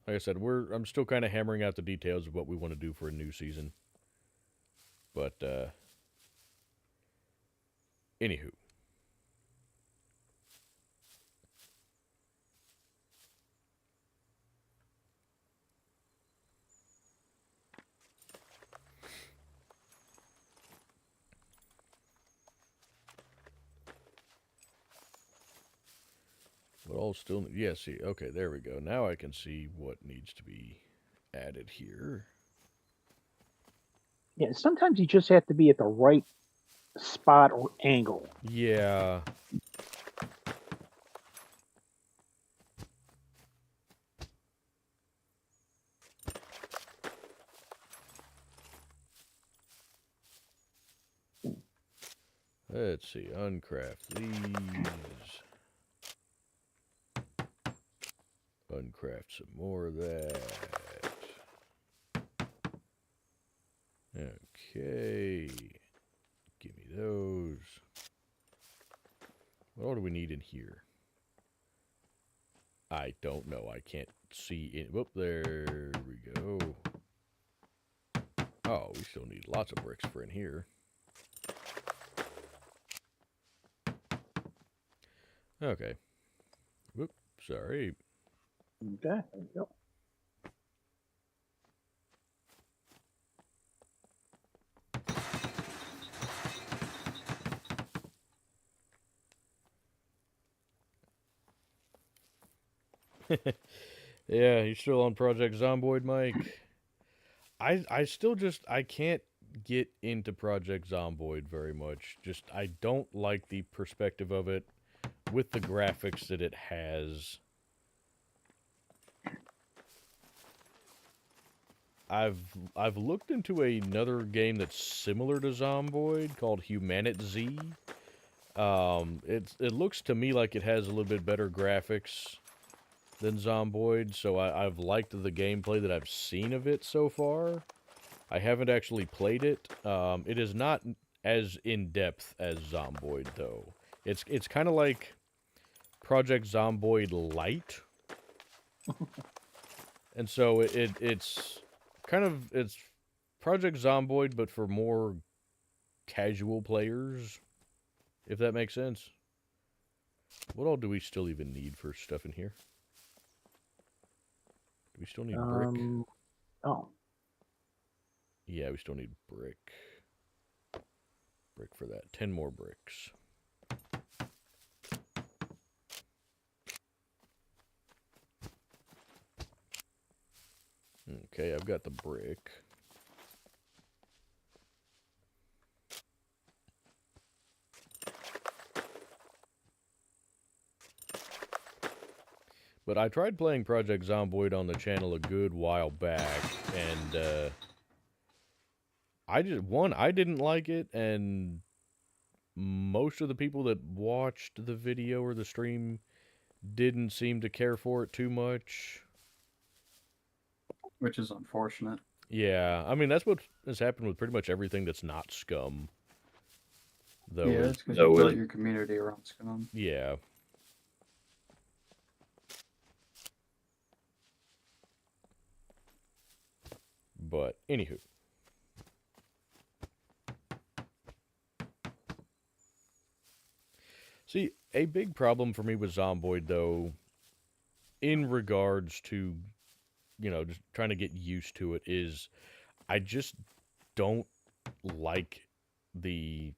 Like I said, I'm still kind of hammering out the details of what we want to do for a new season. But, anywho. But all still, yeah, see, okay, there we go. Now I can see what needs to be added here. Yeah, sometimes you just have to be at the right spot or angle. Yeah. Let's see, uncraft these. Uncraft some more of that. Okay. Give me those. What all do we need in here? I don't know. I can't see it. Whoop, there we go. Oh, we still need lots of bricks for in here. Okay. Whoop, sorry. Okay, there you go. Yeah, you still on Project Zomboid, Mike? I still just, I can't get into Project Zomboid very much. Just, I don't like the perspective of it with the graphics that it has. I've looked into another game that's similar to Zomboid called Humanit Z. It looks to me like it has a little bit better graphics than Zomboid, so I've liked the gameplay that I've seen of it so far. I haven't actually played it. It is not as in-depth as Zomboid, though. It's kind of like Project Zomboid Lite. And so it's Project Zomboid, but for more casual players, if that makes sense. What all do we still even need for stuff in here? Do we still need brick? Oh. Yeah, we still need brick. Brick for that. 10 more bricks. Okay, I've got the brick. But I tried playing Project Zomboid on the channel a good while back, and I didn't like it, and most of the people that watched the video or the stream didn't seem to care for it too much. Which is unfortunate. Yeah, I mean, that's what has happened with pretty much everything that's not SCUM. Though, yeah, it's because you built your community around SCUM. Yeah. But, anywho. See, a big problem for me with Zomboid, though, in regards to, you know, just trying to get used to it, is I just don't like the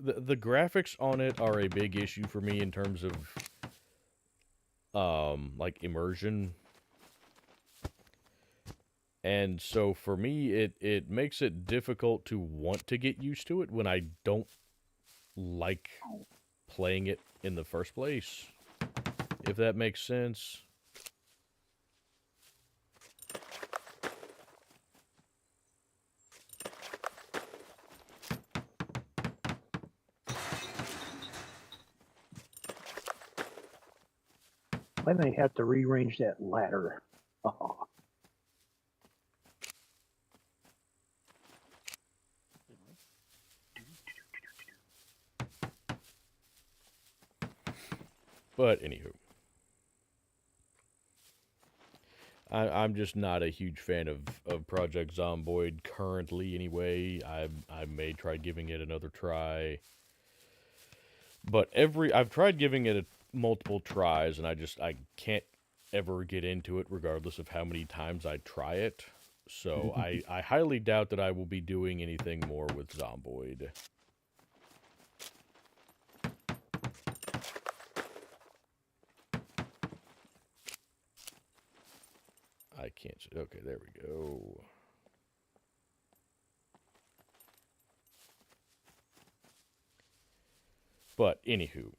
graphics on it are a big issue for me in terms of, like, immersion. And so for me, it makes it difficult to want to get used to it when I don't like playing it in the first place, if that makes sense. I may have to rearrange that ladder. Oh. But anywho, I'm just not a huge fan of Project Zomboid currently anyway. I may try giving it another try. But I've tried giving it multiple tries, and I can't ever get into it regardless of how many times I try it. So I highly doubt that I will be doing anything more with Zomboid. I can't see. Okay, there we go. But anywho,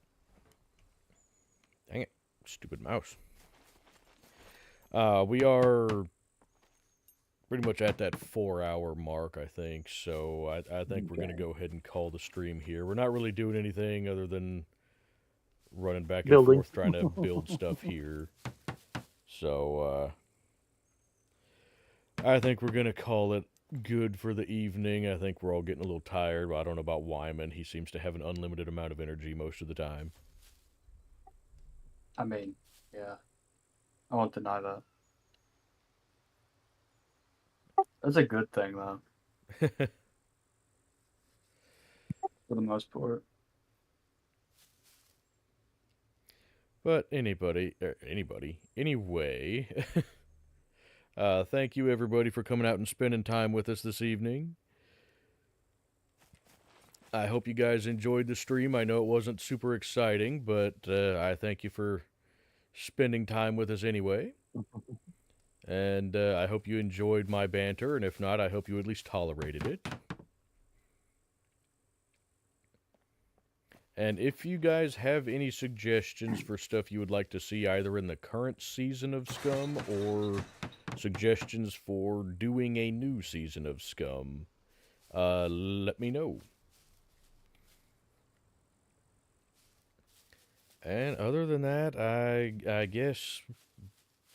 dang it, stupid mouse. We are pretty much at that 4-hour mark, I think. So I think we're gonna go ahead and call the stream here. We're not really doing anything other than running back and Building. forth trying to build stuff here. So I think we're gonna call it good for the evening. I think we're all getting a little tired. I don't know about Wyman. He seems to have an unlimited amount of energy most of the time. I mean, yeah. I won't deny that. That's a good thing, though. For the most part. But anyway, thank you everybody for coming out and spending time with us this evening. I hope you guys enjoyed the stream. I know it wasn't super exciting, but I thank you for spending time with us anyway. And I hope you enjoyed my banter, and if not, I hope you at least tolerated it. And if you guys have any suggestions for stuff you would like to see either in the current season of SCUM or suggestions for doing a new season of SCUM, let me know. And other than that, I guess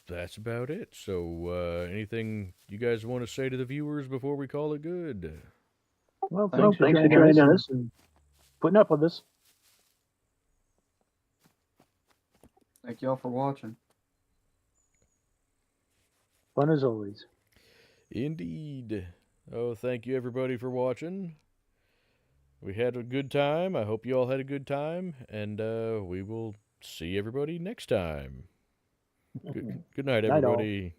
that's about it. So anything you guys want to say to the viewers before we call it good? Well, thanks for joining us and putting up with us. Thank y'all for watching. Fun as always. Indeed. Oh, thank you everybody for watching. We had a good time. I hope you all had a good time. And we will see everybody next time. Good night, everybody.